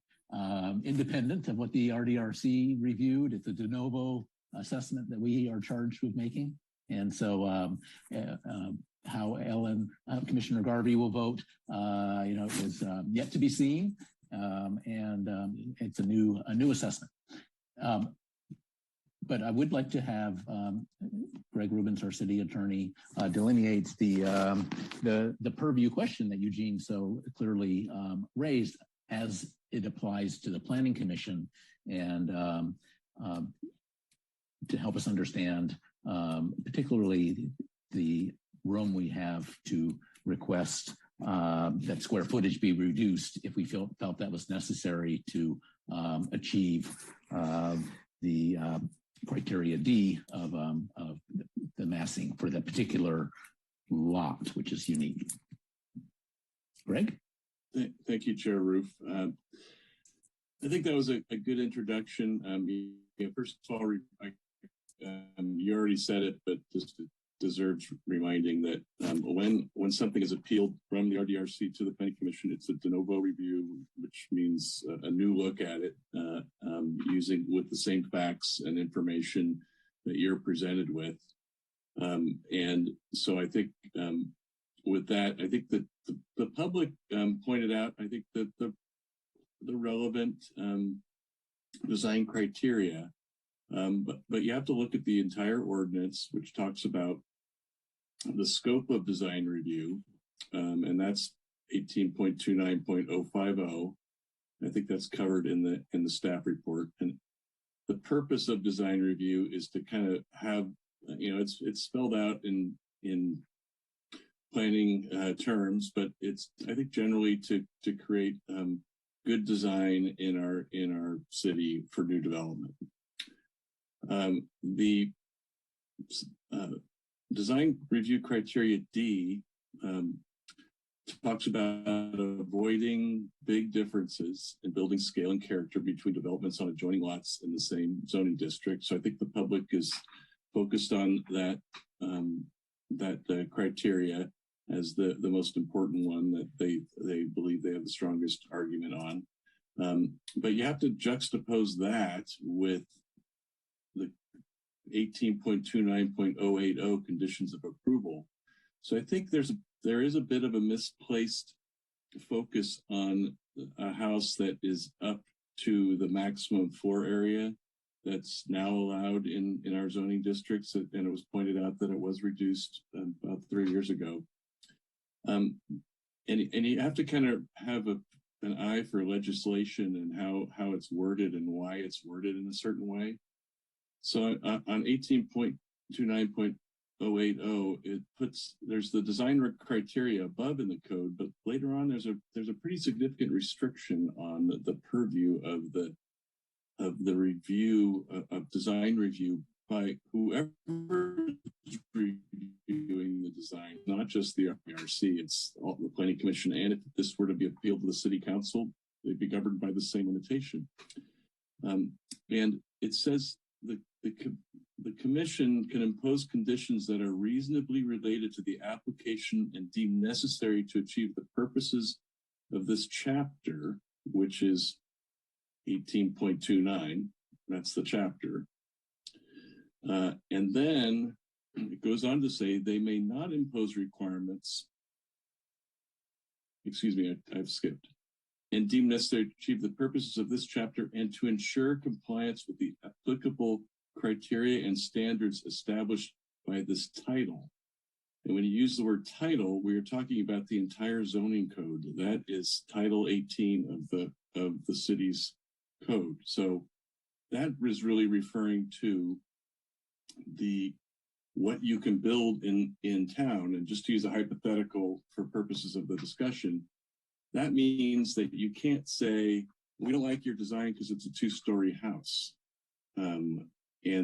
independent of what the RDRC reviewed. It's a de novo assessment that we are charged with making. And so how Ellen, Commissioner Garvey will vote, is yet to be seen. And it's a new assessment. But I would like to have Greg Rubens, our city attorney, delineate the purview question that Eugene so clearly raised as it applies to the Planning Commission and to help us understand particularly the room we have to request that square footage be reduced if we felt that was necessary to achieve the criteria D of the massing for that particular lot, which is unique. Greg? Thank you, Chair Roof. I think that was a good introduction. First of all, you already said it, but just it deserves reminding that when something is appealed from the RDRC to the Planning Commission, it's a de novo review, which means a new look at it, using with the same facts and information that you're presented with. And so I think with that, I think that the public pointed out, I think that the relevant design criteria, but you have to look at the entire ordinance, which talks about the scope of design review, and that's 18.29.050. I think that's covered in the staff report. And the purpose of design review is to kind of have, it's spelled out in planning terms, but it's, I think, generally to create good design in our city for new development. The design review criteria D talks about avoiding big differences in building scale and character between developments on adjoining lots in the same zoning district. So I think the public is focused on that criteria as the most important one that they believe they have the strongest argument on. But you have to juxtapose that with the 18.29.080 conditions of approval. So I think there is a bit of a misplaced focus on a house that is up to the maximum floor area that's now allowed in our zoning districts, and it was pointed out that it was reduced about 3 years ago. And you have to kind of have an eye for legislation and how it's worded and why it's worded in a certain way. So on 18.29.080, there's the design criteria above in the code, but later on there's a pretty significant restriction on the purview of the review of design review by whoever is reviewing the design, not just the RDRC, it's all the Planning Commission. And if this were to be appealed to the City Council, they'd be governed by the same limitation. And it says the Commission can impose conditions that are reasonably related to the application and deemed necessary to achieve the purposes of this chapter, which is 18.29. That's the chapter. And then it goes on to say they may not impose requirements. Excuse me, I've skipped. And deemed necessary to achieve the purposes of this chapter and to ensure compliance with the applicable criteria and standards established by this title. And when you use the word title, we are talking about the entire zoning code. That is Title 18 of the city's code. So that is really referring to what you can build in town. And just to use a hypothetical for purposes of the discussion, that means that you can't say, we don't like your design because it's a 2-story house. And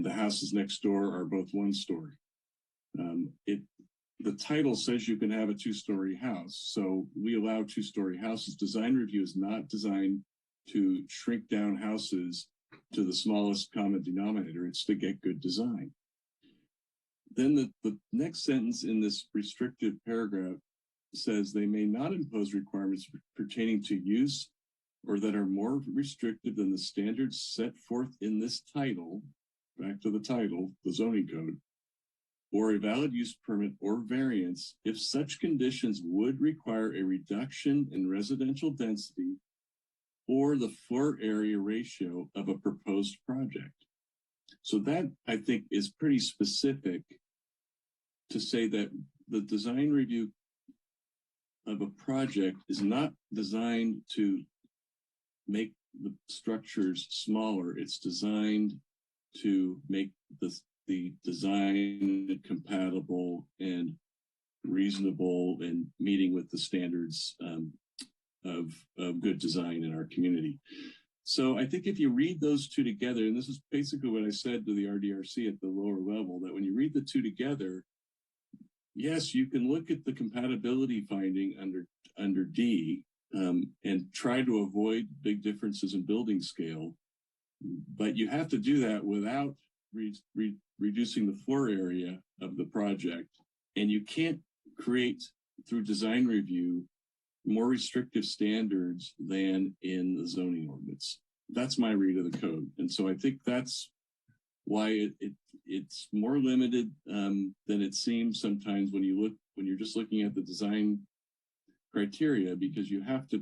the houses next door are both 1-story. The title says you can have a 2-story house. So we allow 2-story houses. Design review is not designed to shrink down houses to the smallest common denominator. It's to get good design. Then the next sentence in this restrictive paragraph says they may not impose requirements pertaining to use or that are more restrictive than the standards set forth in this title, back to the title, the zoning code, or a valid use permit or variance if such conditions would require a reduction in residential density or the floor area ratio of a proposed project. So that, I think, is pretty specific to say that the design review of a project is not designed to make the structures smaller. It's designed to make the design compatible and reasonable and meeting with the standards of good design in our community. So I think if you read those two together, and this is basically what I said to the RDRC at the lower level, that when you read the two together, yes, you can look at the compatibility finding under D and try to avoid big differences in building scale, but you have to do that without reducing the floor area of the project. And you can't create, through design review, more restrictive standards than in the zoning ordinance. That's my read of the code. And so I think that's why it's more limited than it seems sometimes when you're just looking at the design criteria, because you have to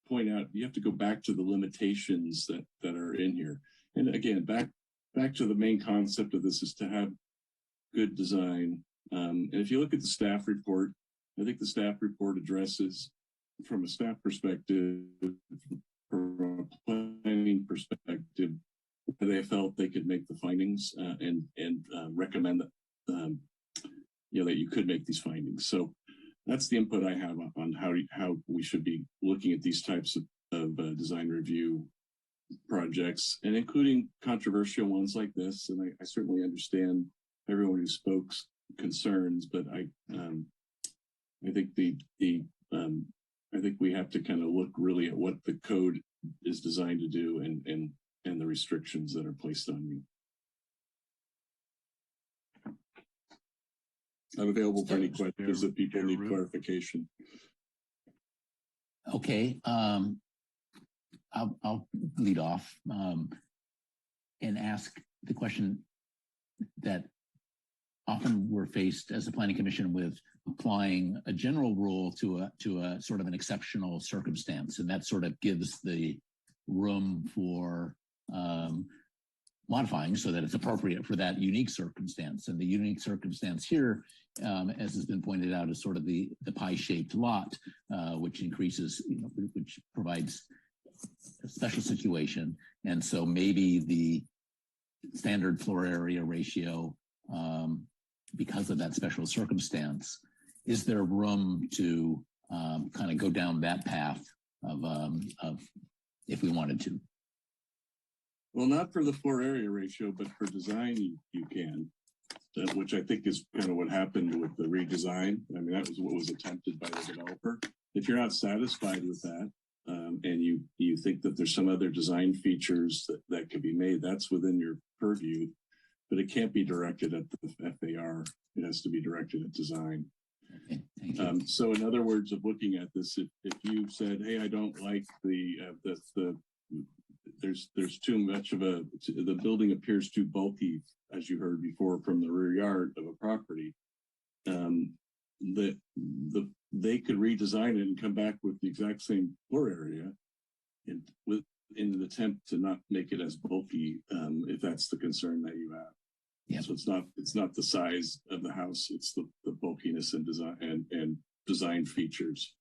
point out, you have to go back to the limitations that are in here. And again, back to the main concept of this is to have good design. And if you look at the staff report, I think the staff report addresses, from a staff perspective, from a planning perspective, they felt they could make the findings and recommend that that you could make these findings. So that's the input I have on how we should be looking at these types of design review projects, and including controversial ones like this. And I certainly understand everyone who spoke's concerns, but I think I think we have to kind of look really at what the code is designed to do and the restrictions that are placed on you. I'm available for any questions if people need clarification. Okay, I'll lead off and ask the question that often we're faced as a planning commission with applying a general rule to a sort of an exceptional circumstance, and that sort of gives the room for modifying so that it's appropriate for that unique circumstance. And the unique circumstance here, as has been pointed out, is sort of the pie-shaped lot, which increases, which provides a special situation. And so maybe the standard floor area ratio, because of that special circumstance, is there room to kind of go down that path of if we wanted to? Well, not for the floor area ratio, but for design, you can, which I think is kind of what happened with the redesign. I mean, that was what was attempted by the developer. If you're not satisfied with that, and you think that there's some other design features that could be made, that's within your purview, but it can't be directed at the FAR. It has to be directed at design. Okay, thank you. So in other words of looking at this, if you said, hey, I don't like there's too much of the building appears too bulky, as you heard before, from the rear yard of a property, they could redesign it and come back with the exact same floor area in an attempt to not make it as bulky, if that's the concern that you have. Yeah. So it's not the size of the house, it's the bulkiness and design and design features.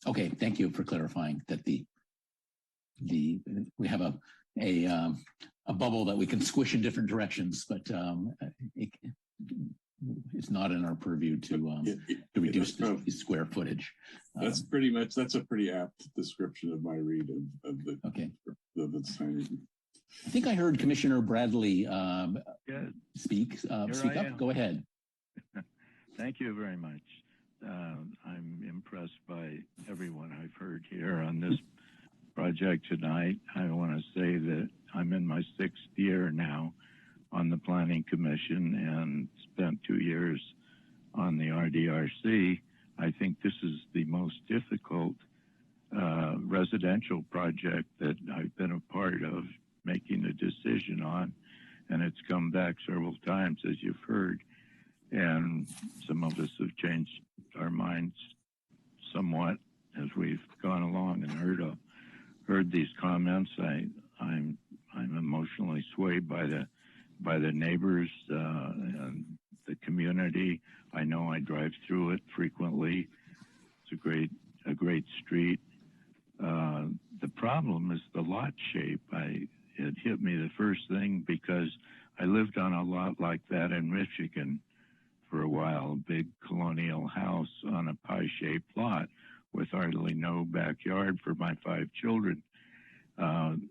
Okay, thank you for clarifying that we have a bubble that we can squish in different directions, but it's not in our purview to reduce the square footage. That's a pretty apt description of my read of the design. I think I heard Commissioner Bradley speak up. Go ahead. Thank you very much. I'm impressed by everyone I've heard here on this project tonight. I want to say that I'm in my 6th year now on the Planning Commission and spent 2 years on the RDRC. I think this is the most difficult residential project that I've been a part of making a decision on, and it's come back several times, as you've heard, and some of us have changed our minds somewhat as we've gone along and heard these comments. I'm emotionally swayed by the neighbors and the community. I know I drive through it frequently. It's a great street. the problem is the lot shape. It hit me the first thing because I lived on a lot like that in Michigan for a while, a big colonial house on a pie-shaped lot with hardly no backyard for my 5 children. And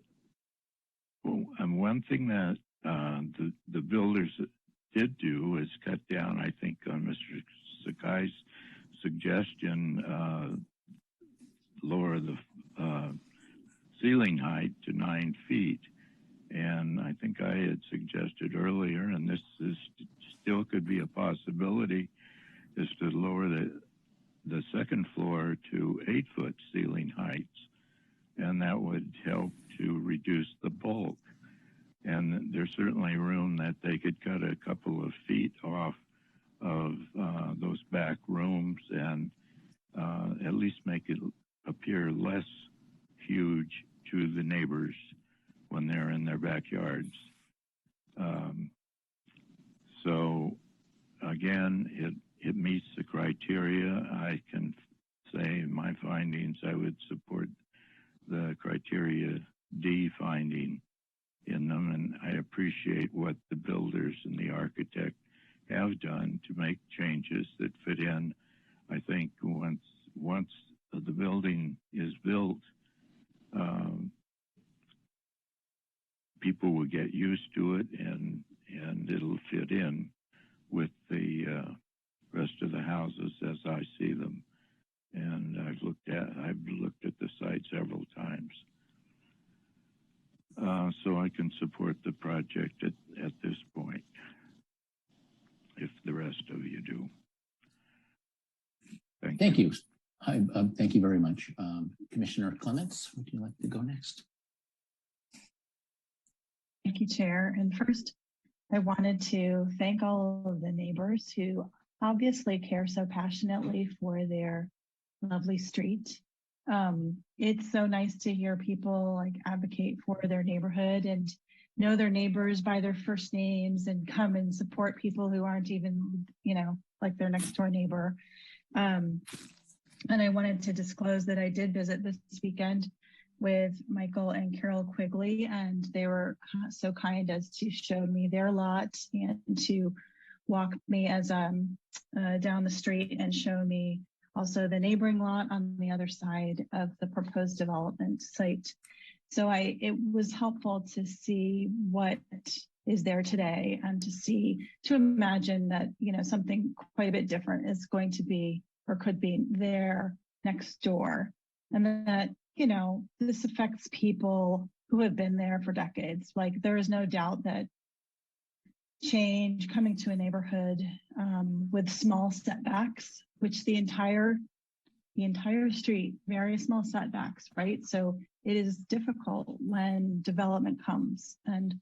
one thing that the builders did do is cut down, I think, on Mr. Sakai's suggestion, lower the ceiling height to 9 feet. And I think I had suggested earlier, and this is still could be a possibility, is to lower the second floor to 8-foot ceiling heights. And that would help to reduce the bulk. And there's certainly room that they could cut a couple of feet off of those back rooms and at least make it appear less huge to the neighbors when they're in their backyards. So again, it meets the criteria. I can say in my findings, I would support the criteria D finding in them, and I appreciate what the builders and the architect have done to make changes that fit in. I think once the building is built, people will get used to it, and it'll fit in with the rest of the houses as I see them. And I've looked at the site several times. So I can support the project at this point, if the rest of you do. Thank you. Thank you very much. Commissioner Clements, would you like to go next? Thank you, Chair. And first, I wanted to thank all of the neighbors who obviously care so passionately for their lovely street. It's so nice to hear people like advocate for their neighborhood and know their neighbors by their first names and come and support people who aren't even, like their next door neighbor. And I wanted to disclose that I did visit this weekend with Michael and Carol Quigley, and they were so kind as to show me their lot and to walk me as down the street and show me also the neighboring lot on the other side of the proposed development site. So it was helpful to see what is there today and to imagine that, something quite a bit different is going to be or could be there next door. And that, this affects people who have been there for decades. Like, there is no doubt that change coming to a neighborhood with small setbacks, which the entire street, very small setbacks, right? So it is difficult when development comes. And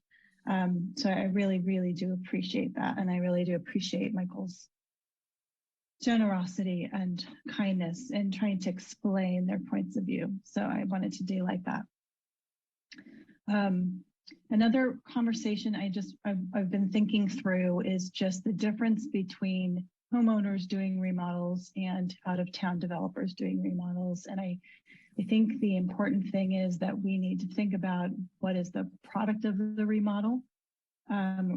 so I really, really do appreciate that. And I really do appreciate Michael's generosity and kindness in trying to explain their points of view. So I wanted to do like that. Another conversation I've been thinking through is just the difference between homeowners doing remodels and out-of-town developers doing remodels. And I think the important thing is that we need to think about what is the product of the remodel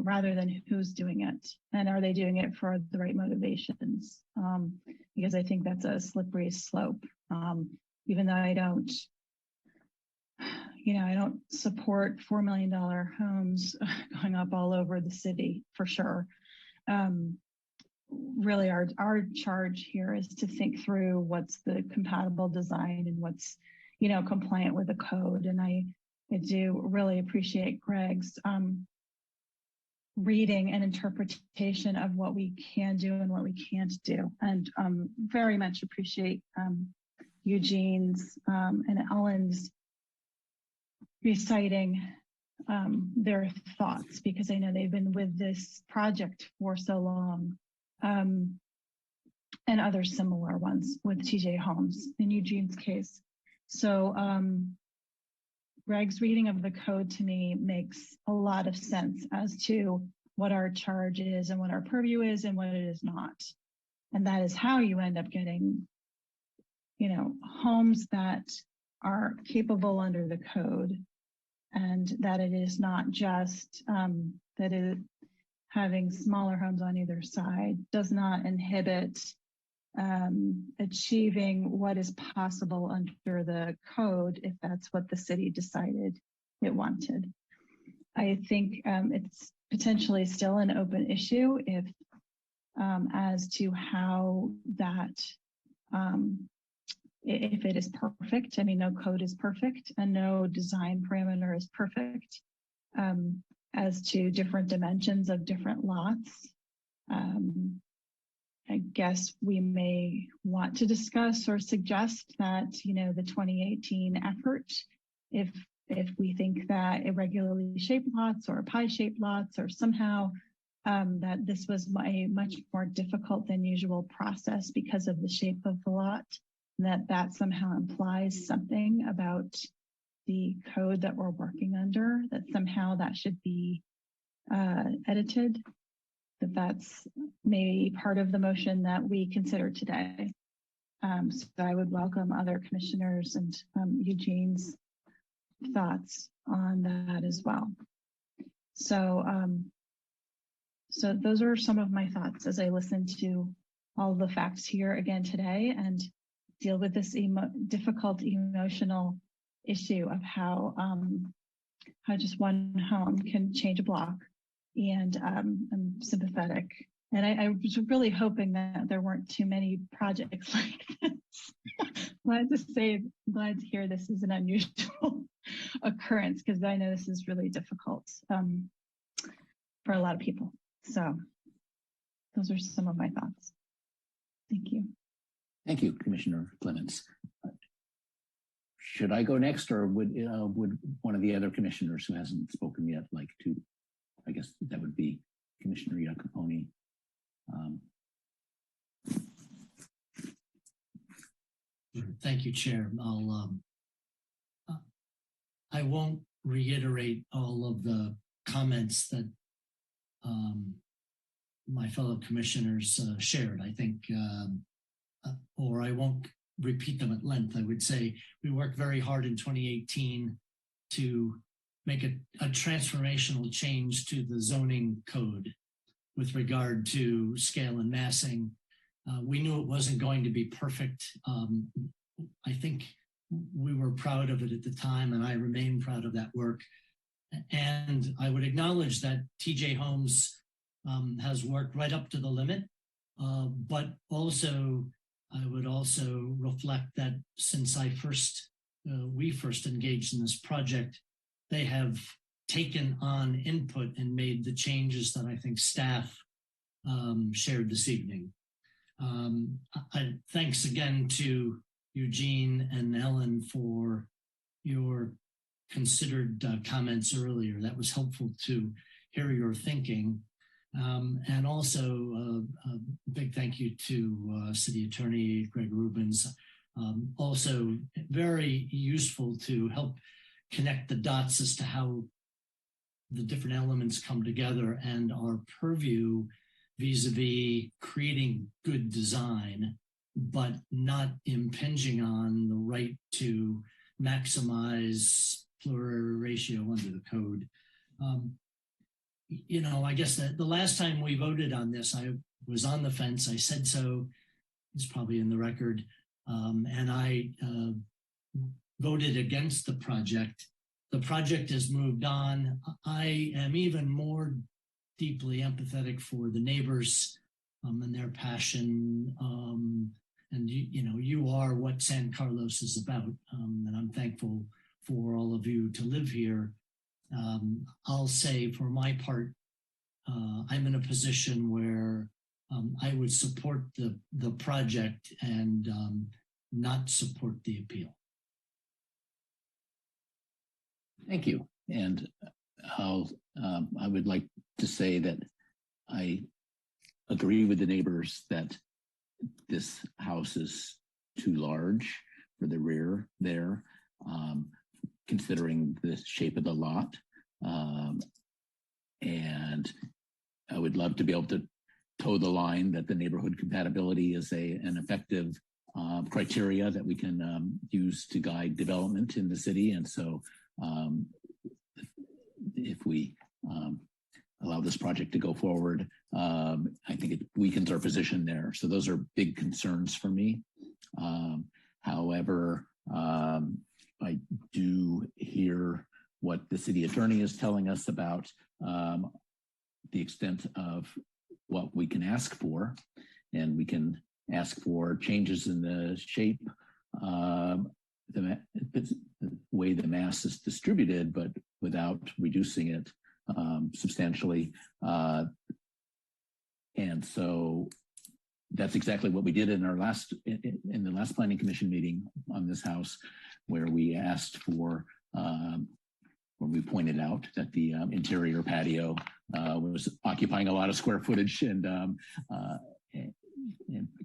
rather than who's doing it. And are they doing it for the right motivations? Because I think that's a slippery slope. Even though I don't support $4 million homes going up all over the city for sure. Really our charge here is to think through what's the compatible design and what's, compliant with the code. And I do really appreciate Greg's reading and interpretation of what we can do and what we can't do. And very much appreciate Eugene's and Ellen's reciting their thoughts, because I know they've been with this project for so long, and other similar ones with TJ Homes in Eugene's case. So Greg's reading of the code to me makes a lot of sense as to what our charge is and what our purview is and what it is not. And that is how you end up getting, homes that are capable under the code, and that it is not just that it having smaller homes on either side does not inhibit achieving what is possible under the code if that's what the city decided it wanted. I think it's potentially still an open issue as to how that, if it is perfect. I mean, no code is perfect and no design parameter is perfect as to different dimensions of different lots. I guess we may want to discuss or suggest that, the 2018 effort, if we think that irregularly shaped lots or pie-shaped lots or somehow that this was a much more difficult than usual process because of the shape of the lot, that somehow implies something about the code that we're working under, that somehow that should be edited, that's maybe part of the motion that we consider today. So I would welcome other commissioners and Eugene's thoughts on that as well. So, so those are some of my thoughts as I listen to all the facts here again today and deal with this difficult emotional issue of how just one home can change a block. And I'm sympathetic. And I was really hoping that there weren't too many projects like this. Glad to hear this is an unusual occurrence, because I know this is really difficult for a lot of people. So those are some of my thoughts. Thank you. Thank you, Commissioner Clements. Should I go next, or would one of the other commissioners who hasn't spoken yet like to? I guess that would be Commissioner Iacopone. Thank you, Chair. I won't reiterate all of the comments that my fellow commissioners shared. I think, or I won't repeat them at length. I would say we worked very hard in 2018 to make a transformational change to the zoning code with regard to scale and massing. We knew it wasn't going to be perfect. I think we were proud of it at the time, and I remain proud of that work. And I would acknowledge that TJ Homes has worked right up to the limit, but also I would also reflect that since we first engaged in this project, they have taken on input and made the changes that I think staff shared this evening. Thanks again to Eugene and Ellen for your considered comments earlier. That was helpful to hear your thinking. And also a big thank you to City Attorney Greg Rubens. Also very useful to help connect the dots as to how the different elements come together and our purview vis-a-vis creating good design, but not impinging on the right to maximize plural ratio under the code. I guess that the last time we voted on this, I was on the fence. I said so. It's probably in the record. And I voted against the project. The project has moved on. I am even more deeply empathetic for the neighbors and their passion. And you are what San Carlos is about. And I'm thankful for all of you to live here. I'll say for my part, I'm in a position where I would support the project and not support the appeal. Thank you. And I would like to say that I agree with the neighbors that this house is too large for the rear there, considering the shape of the lot. And I would love to be able to toe the line that the neighborhood compatibility is an effective criteria that we can use to guide development in the city. And so if we allow this project to go forward, I think it weakens our position there. So those are big concerns for me. However, I do hear what the city attorney is telling us about the extent of what we can ask for, and we can ask for changes in the shape, the way the mass is distributed, but without reducing it substantially. And so that's exactly what we did in our in the last planning commission meeting on this house, where we asked for, when we pointed out that the interior patio was occupying a lot of square footage and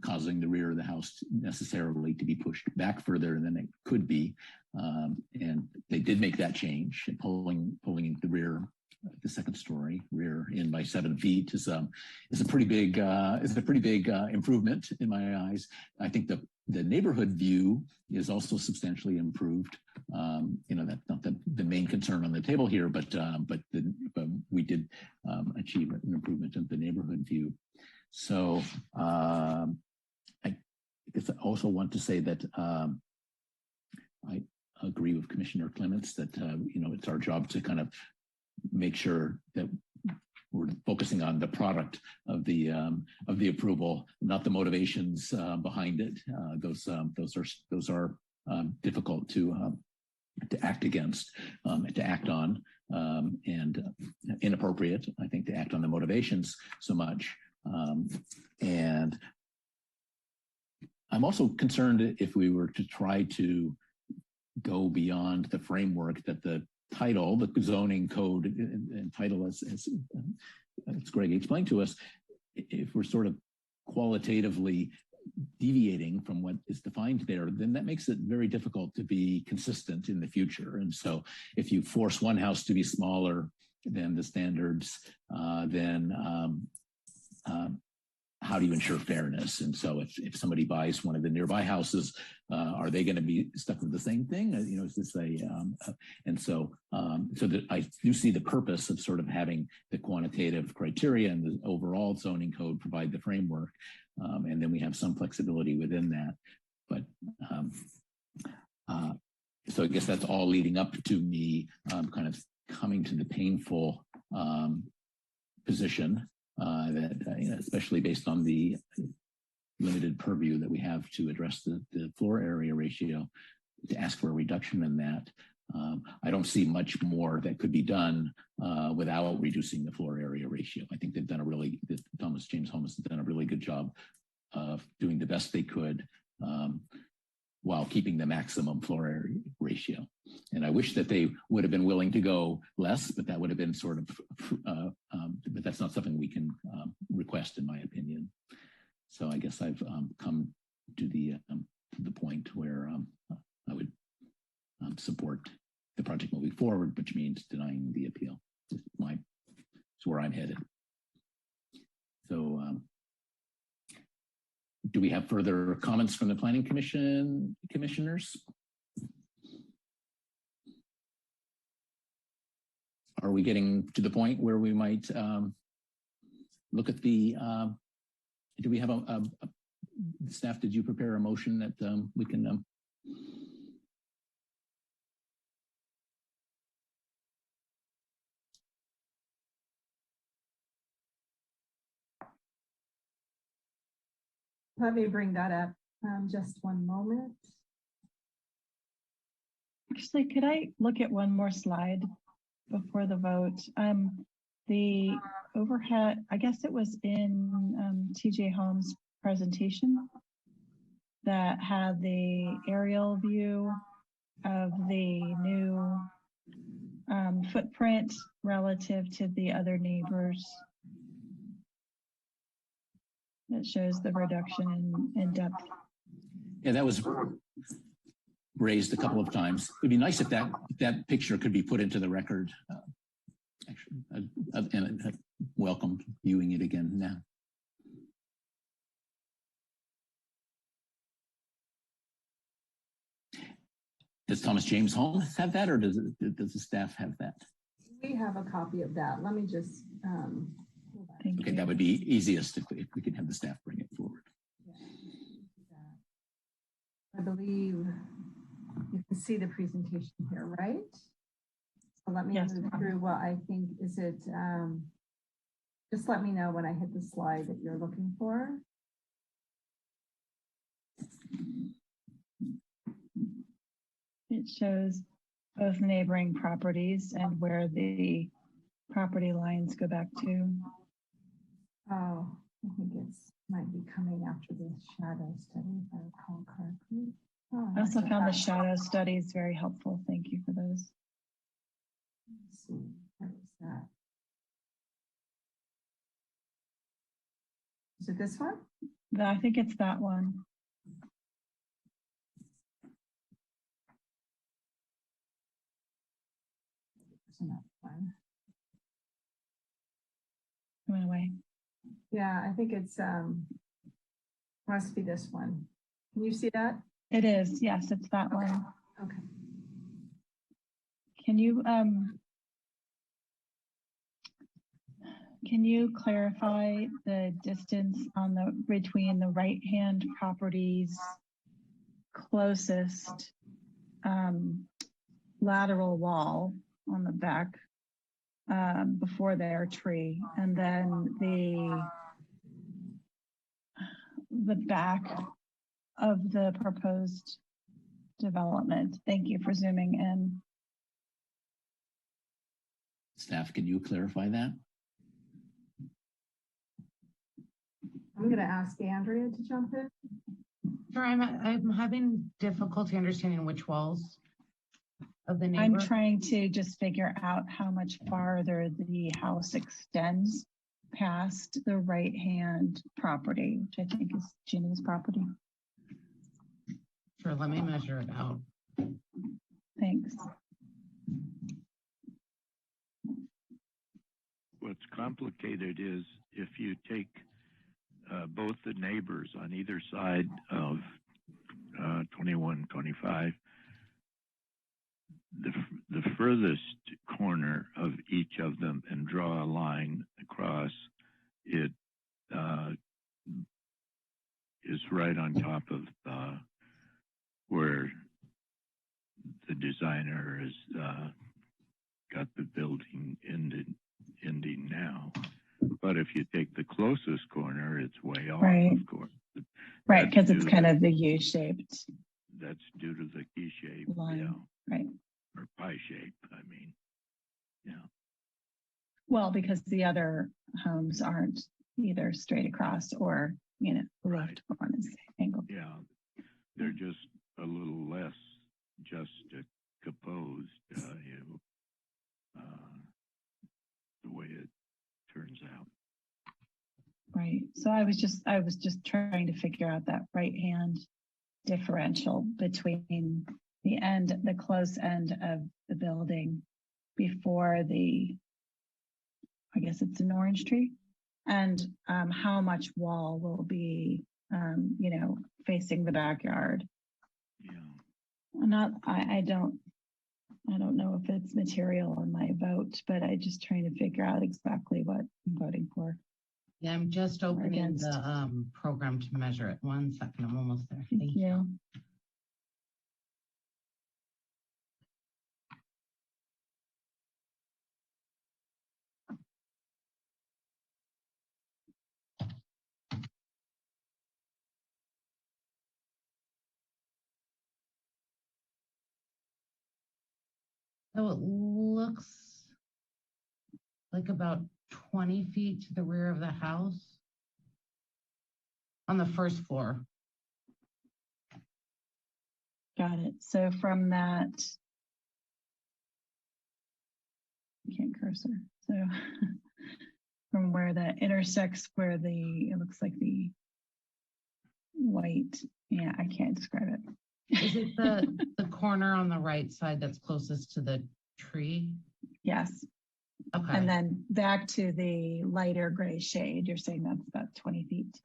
causing the rear of the house necessarily to be pushed back further than it could be. And they did make that change, and pulling the rear, the second story rear in by 7 feet is a pretty big improvement in my eyes. I think the neighborhood view is also substantially improved. That's not the main concern on the table here, but we did achieve an improvement in the neighborhood view. So I guess I also want to say that I agree with Commissioner Clements that it's our job to kind of make sure that we're focusing on the product of the approval, not the motivations behind it. Those are difficult to act against, to act on, and inappropriate, I think, to act on the motivations so much. And I'm also concerned if we were to try to go beyond the framework that the title, the zoning code and title, as Greg explained to us, if we're sort of qualitatively deviating from what is defined there, then that makes it very difficult to be consistent in the future. And so if you force one house to be smaller than the standards, then how do you ensure fairness? And so if somebody buys one of the nearby houses, are they going to be stuck with the same thing? Is this and so that I do see the purpose of sort of having the quantitative criteria and the overall zoning code provide the framework. And then we have some flexibility within that. But so I guess that's all leading up to me kind of coming to the painful position that, especially based on the limited purview that we have to address the floor area ratio, to ask for a reduction in that. I don't see much more that could be done without reducing the floor area ratio. I think they've done James Holmes has done a really good job of doing the best they could while keeping the maximum floor area ratio. And I wish that they would have been willing to go less, but that would have been sort of, but that's not something we can request, in my opinion. So I guess I've come to the point where I would support the project moving forward, which means denying the appeal. It's where I'm headed. So do we have further comments from the Planning Commission commissioners? Are we getting to the point where we might look at the, do we have staff, did you prepare a motion that we can Let me bring that up. Just one moment. Actually, could I look at one more slide before the vote? The overhead, I guess it was in TJ Holmes' presentation that had the aerial view of the new footprint relative to the other neighbors. That shows the reduction in depth. Yeah, that was raised a couple of times. It'd be nice if that picture could be put into the record. Actually, and I welcome viewing it again now. Does Thomas James Holmes have that, or does the staff have that? We have a copy of that. Let me just, Okay, that would be easiest if we can have the staff bring it forward. I believe you can see the presentation here, right? So let me move through what I think, is it, just let me know when I hit the slide that you're looking for. It shows both neighboring properties and where the property lines go back to. Oh, I think it's might be coming after the shadow study, if I recall correctly. Oh, I also found the shadow studies very helpful. Thank you for those. Let's see, what is that? Is it this one? I think it's that one. There's another one. It went away. Yeah, I think it's must be this one. Can you see that? It is. Yes, it's that one. Okay. Can you clarify the distance on between the right-hand properties closest lateral wall on the back before their tree, and then the back of the proposed development? Thank you for zooming in. Staff, can you clarify that? I'm going to ask Andrea to jump in. Sure, I'm having difficulty understanding which walls of the neighbor. I'm trying to just figure out how much farther the house extends past the right-hand property, which I think is Ginny's property. Sure, let me measure it out. Thanks. What's complicated is if you take both the neighbors on either side of 2125, the furthest corner of each of them, and draw a line across it, is right on top of where the designer has got the building ending now. But if you take the closest corner, it's way off, right. Of course. Right, because it's kind of the U-shaped. That's due to the key-shape, line. Yeah. Right. Or pie shape, I mean, yeah. Well, because the other homes aren't either straight across or, left on an angle. Yeah, they're just a little less juxtaposed, the way it turns out. Right. So I was just trying to figure out that right hand differential between the close end of the building before I guess it's an orange tree, and how much wall will be, facing the backyard. Yeah. I don't know if it's material on my vote, but I'm just trying to figure out exactly what I'm voting for. Yeah, I'm just opening the program to measure it. 1 second, I'm almost there. Thank you. So it looks like about 20 feet to the rear of the house on the first floor. Got it. So from that, I can't cursor. So from where that intersects, where it looks like the white, yeah, I can't describe it. Is it the corner on the right side that's closest to the tree? Yes. Okay. And then back to the lighter gray shade, you're saying that's about 20 feet.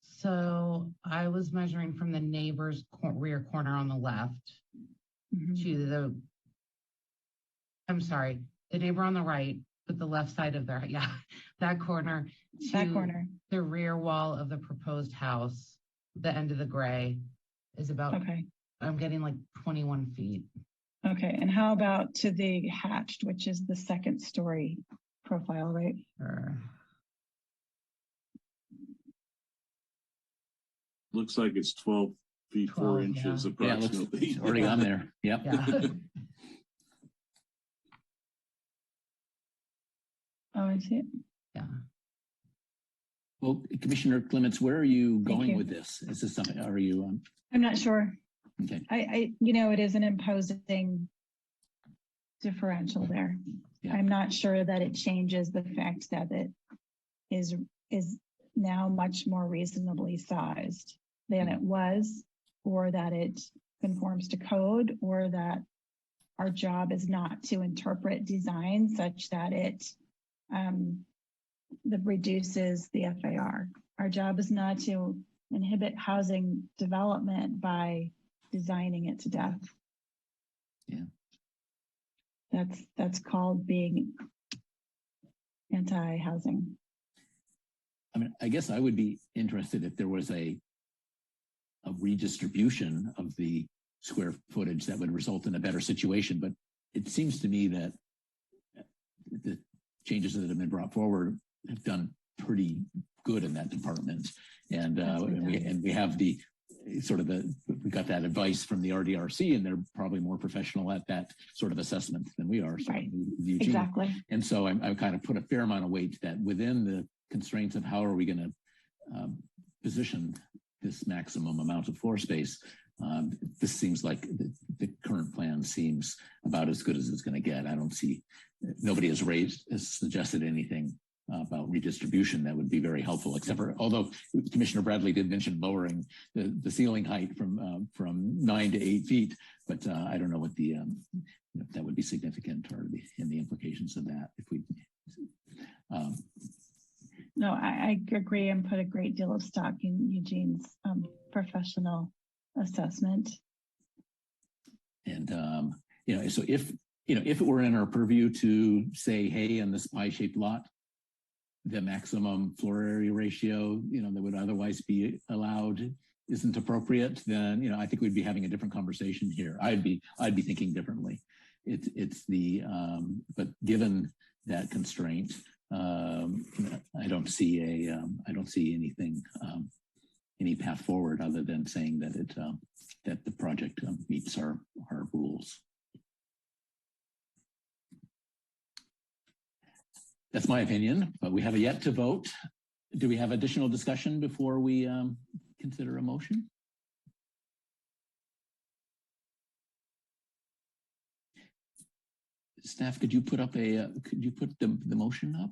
So I was measuring from the neighbor's rear corner on the left to the neighbor on the right, but the left side of that corner to the rear wall of the proposed house, the end of the gray is about, I'm getting like 21 feet. Okay, and how about to the hatched, which is the second story profile, right? Sure. Looks like it's 12 feet 4 inches approximately. It's already on there. Yep. Yeah. Oh, I see it. Yeah. Well, Commissioner Clements, where are you going you. with this? Is this something, are you, I'm not sure. okay. It is an imposing differential there. Yeah. I'm not sure that it changes the fact that it is now much more reasonably sized than it was, or that it conforms to code, or that our job is not to interpret design such that it that reduces the FAR. Our job is not to inhibit housing development by designing it to death. Yeah. That's called being anti-housing. I mean, I guess I would be interested if there was a redistribution of the square footage that would result in a better situation. But it seems to me that the changes that have been brought forward have done pretty good in that department. And we have the sort of we got that advice from the RDRC, and they're probably more professional at that sort of assessment than we are. Right. Eugene. Exactly. And so I kind of put a fair amount of weight that within the constraints of how are we going to position this maximum amount of floor space, this seems like the current plan seems about as good as it's going to get. I don't see, nobody has suggested anything about redistribution that would be very helpful, except for, although Commissioner Bradley did mention lowering the ceiling height from 9 to 8 feet, but I don't know what the if that would be significant or the implications of that. If we no, I agree and put a great deal of stock in Eugene's professional assessment. And so if it were in our purview to say, hey, in this pie-shaped lot, the maximum floor area ratio, that would otherwise be allowed isn't appropriate, then, I think we'd be having a different conversation here. I'd be thinking differently. But given that constraint, I don't see anything, any path forward other than saying that that the project meets our rules. That's my opinion, but we have yet to vote. Do we have additional discussion before we consider a motion? Staff, could you put the motion up?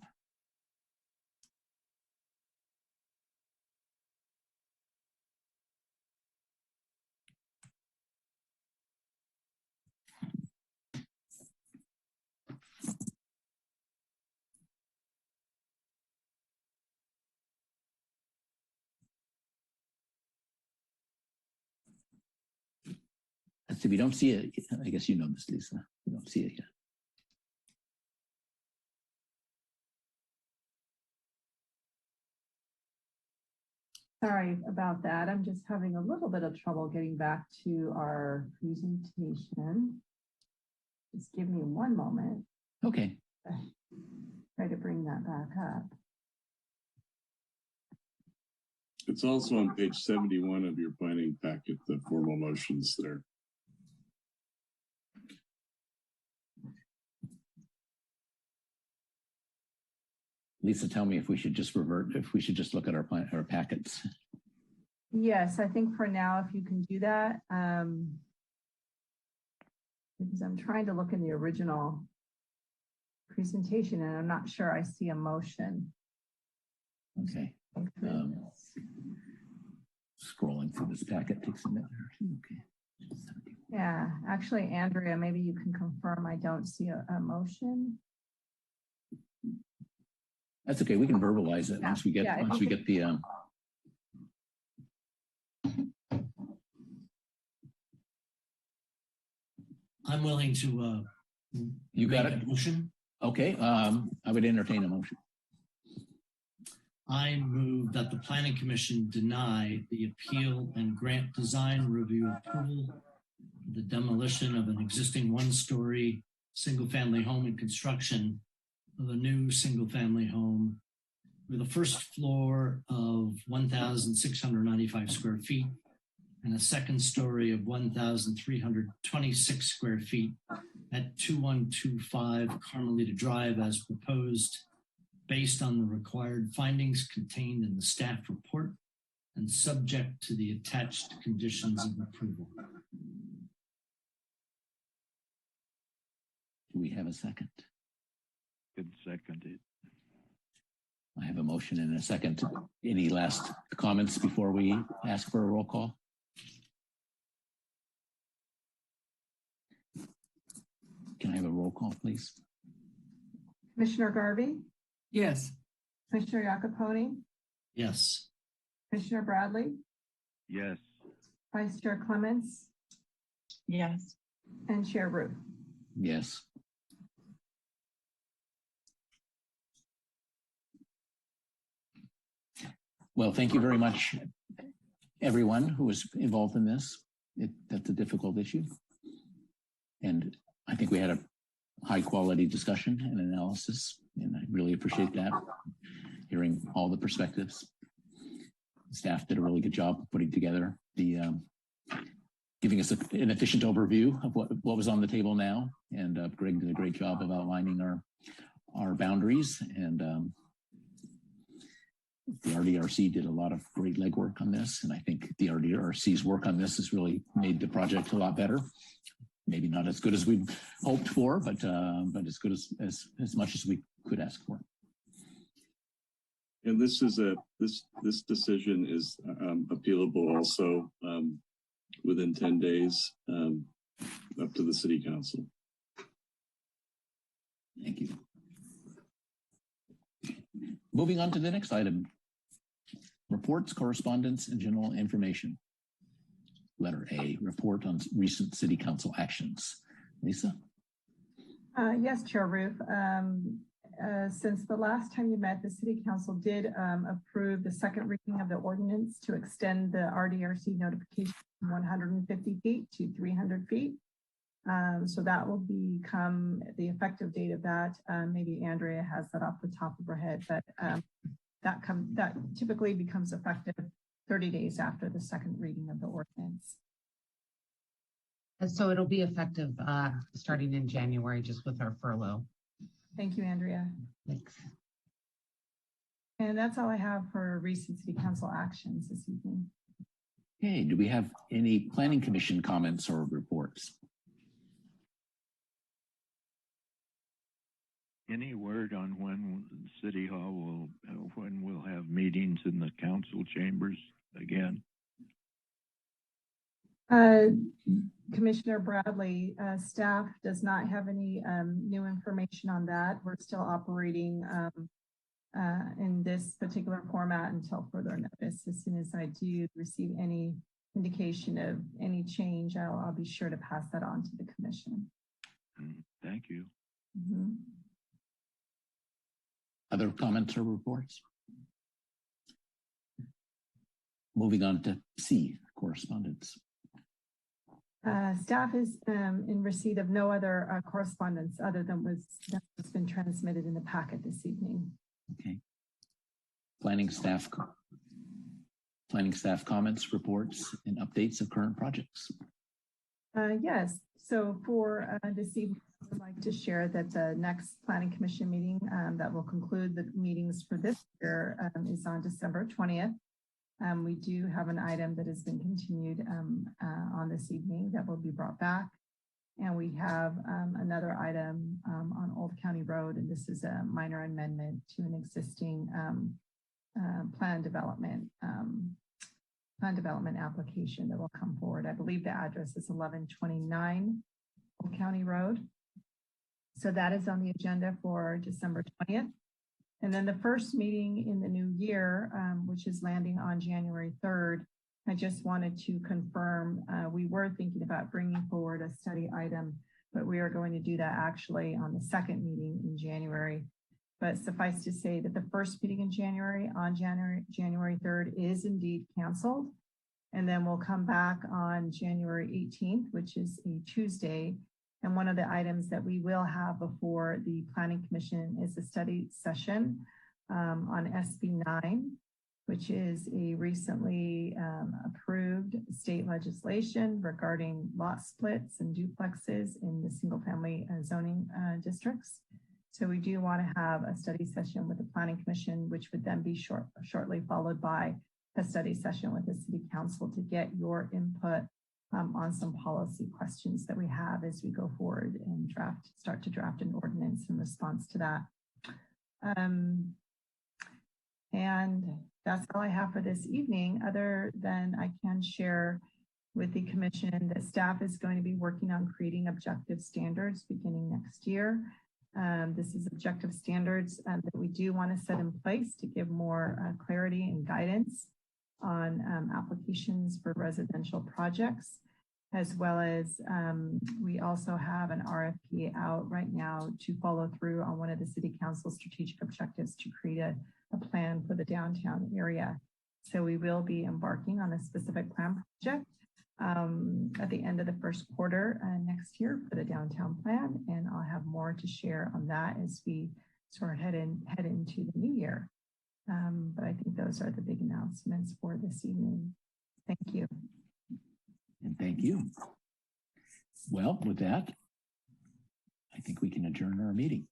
If we don't see it, I guess you know this, Lisa. We don't see it yet. Sorry about that. I'm just having a little bit of trouble getting back to our presentation. Just give me one moment. Okay. Try to bring that back up. It's also on page 71 of your planning packet, the formal motions there. Lisa, tell me if we should just look at our packets. Yes, I think for now, if you can do that, because I'm trying to look in the original presentation and I'm not sure I see a motion. Okay. Scrolling through this packet takes a minute. Okay. Yeah, actually, Andrea, maybe you can confirm I don't see a motion. That's okay. We can verbalize it once we get the I'm willing to You got make it? a motion. Okay, I would entertain a motion. I move that the Planning Commission deny the appeal and grant design review approval for the demolition of an existing one-story single-family home and construction of a new single-family home with a first floor of 1,695 square feet and a second story of 1,326 square feet at 2125 Carmelita Drive as proposed, based on the required findings contained in the staff report and subject to the attached conditions of approval. Do we have a second? Good seconded. I have a motion and a second. Any last comments before we ask for a roll call? Can I have a roll call, please? Commissioner Garvey, Yes. Commissioner Iacoponi, Yes. Commissioner Bradley, Yes. Vice Chair Clements, Yes. and Chair Ruth. Yes. Well, thank you very much, everyone who was involved in this. That's a difficult issue. And I think we had a high quality discussion and analysis, and I really appreciate that, hearing all the perspectives. Staff did a really good job of putting together the, giving us an efficient overview of what was on the table now. And Greg did a great job of outlining our boundaries, and the RDRC did a lot of great legwork on this. And I think the RDRC's work on this has really made the project a lot better. Maybe not as good as we hoped for, but as good as much as we could ask for. And this is this decision is appealable also within 10 days up to the city council. Thank you. Moving on to the next item. Reports, correspondence, and general information. Letter A, report on recent city council actions. Lisa? Yes, Chair Ruth. Since the last time you met, the City Council did approve the second reading of the ordinance to extend the RDRC notification from 150 feet to 300 feet. So that will become the effective date of that. Maybe Andrea has that off the top of her head, but that typically becomes effective 30 days after the second reading of the ordinance. And so it'll be effective starting in January, just with our furlough. Thank you, Andrea. Thanks. And that's all I have for recent City Council actions this evening. Okay, do we have any Planning Commission comments or reports? Any word on when City Hall when we'll have meetings in the council chambers again? Commissioner Bradley, staff does not have any new information on that. We're still operating in this particular format until further notice. As soon as I do receive any indication of any change, I'll be sure to pass that on to the commission. Thank you. Mm-hmm. Other comments or reports? Moving on to C, correspondence. Staff is in receipt of no other correspondence other than what's been transmitted in the packet this evening. Okay. Planning staff comments, reports, and updates of current projects. Yes. So for this evening, I would like to share that the next Planning Commission meeting that will conclude the meetings for this year is on December 20th. We do have an item that has been continued on this evening that will be brought back. And we have another item on Old County Road, and this is a minor amendment to an existing plan development application that will come forward. I believe the address is 1129 Old County Road. So that is on the agenda for December 20th. And then the first meeting in the new year, which is landing on January 3rd, I just wanted to confirm we were thinking about bringing forward a study item but we are going to do that actually on the second meeting in January. But suffice to say that the first meeting in January, on January 3rd, is indeed canceled. And then we'll come back on January 18th, which is a Tuesday. And one of the items that we will have before the Planning Commission is a study session on SB 9, which is a recently approved state legislation regarding lot splits and duplexes in the single family zoning districts. So we do want to have a study session with the Planning Commission, which would then be shortly followed by a study session with the City Council to get your input on some policy questions that we have as we go forward and start to draft an ordinance in response to that. And that's all I have for this evening, other than I can share with the Commission that staff is going to be working on creating objective standards beginning next year. This is objective standards that we do want to set in place to give more clarity and guidance on applications for residential projects, as well as we also have an RFP out right now to follow through on one of the City Council strategic objectives to create a plan for the downtown area. So we will be embarking on a specific plan project at the end of the first quarter next year for the downtown plan, and I'll have more to share on that as we sort of head into the new year. But I think those are the big announcements for this evening. Thank you. And thank you. Well, with that, I think we can adjourn our meeting.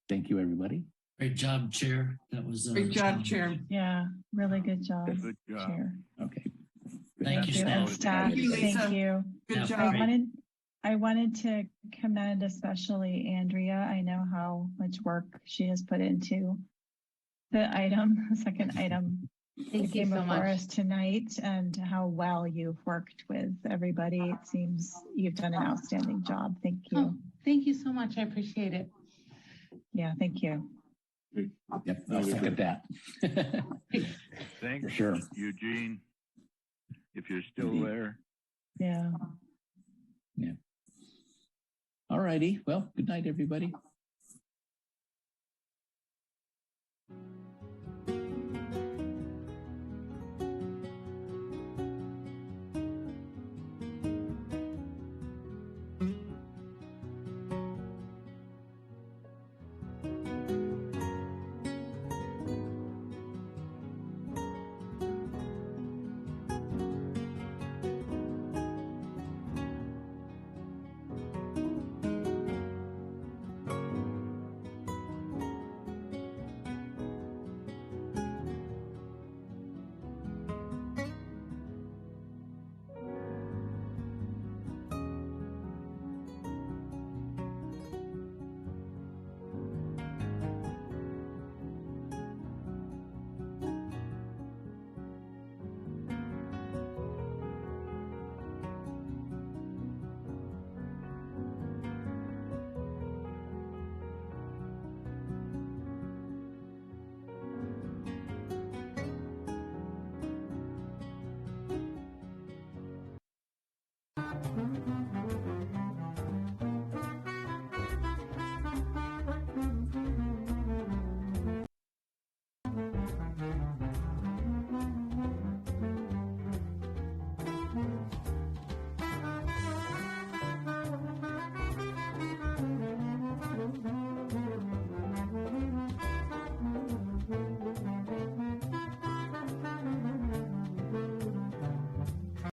Thank you, everybody. Great job, Chair. That was great job, Chair. Yeah, really good job. Good job. Chair. Okay. Thank you, And staff. Thank you, Lisa. Thank you. Good job. I wanted to commend especially Andrea. I know how much work she has put into the second item Thank you so before much. us tonight, and how well you've worked with everybody. It seems you've done an outstanding job. Thank you. Oh, thank you so much. I appreciate it. Yeah, thank you. Yep, I'll second that. Thanks, For sure. Eugene. If you're still Indeed. there. Yeah. Yeah. All righty. Well, good night, everybody. Thank you.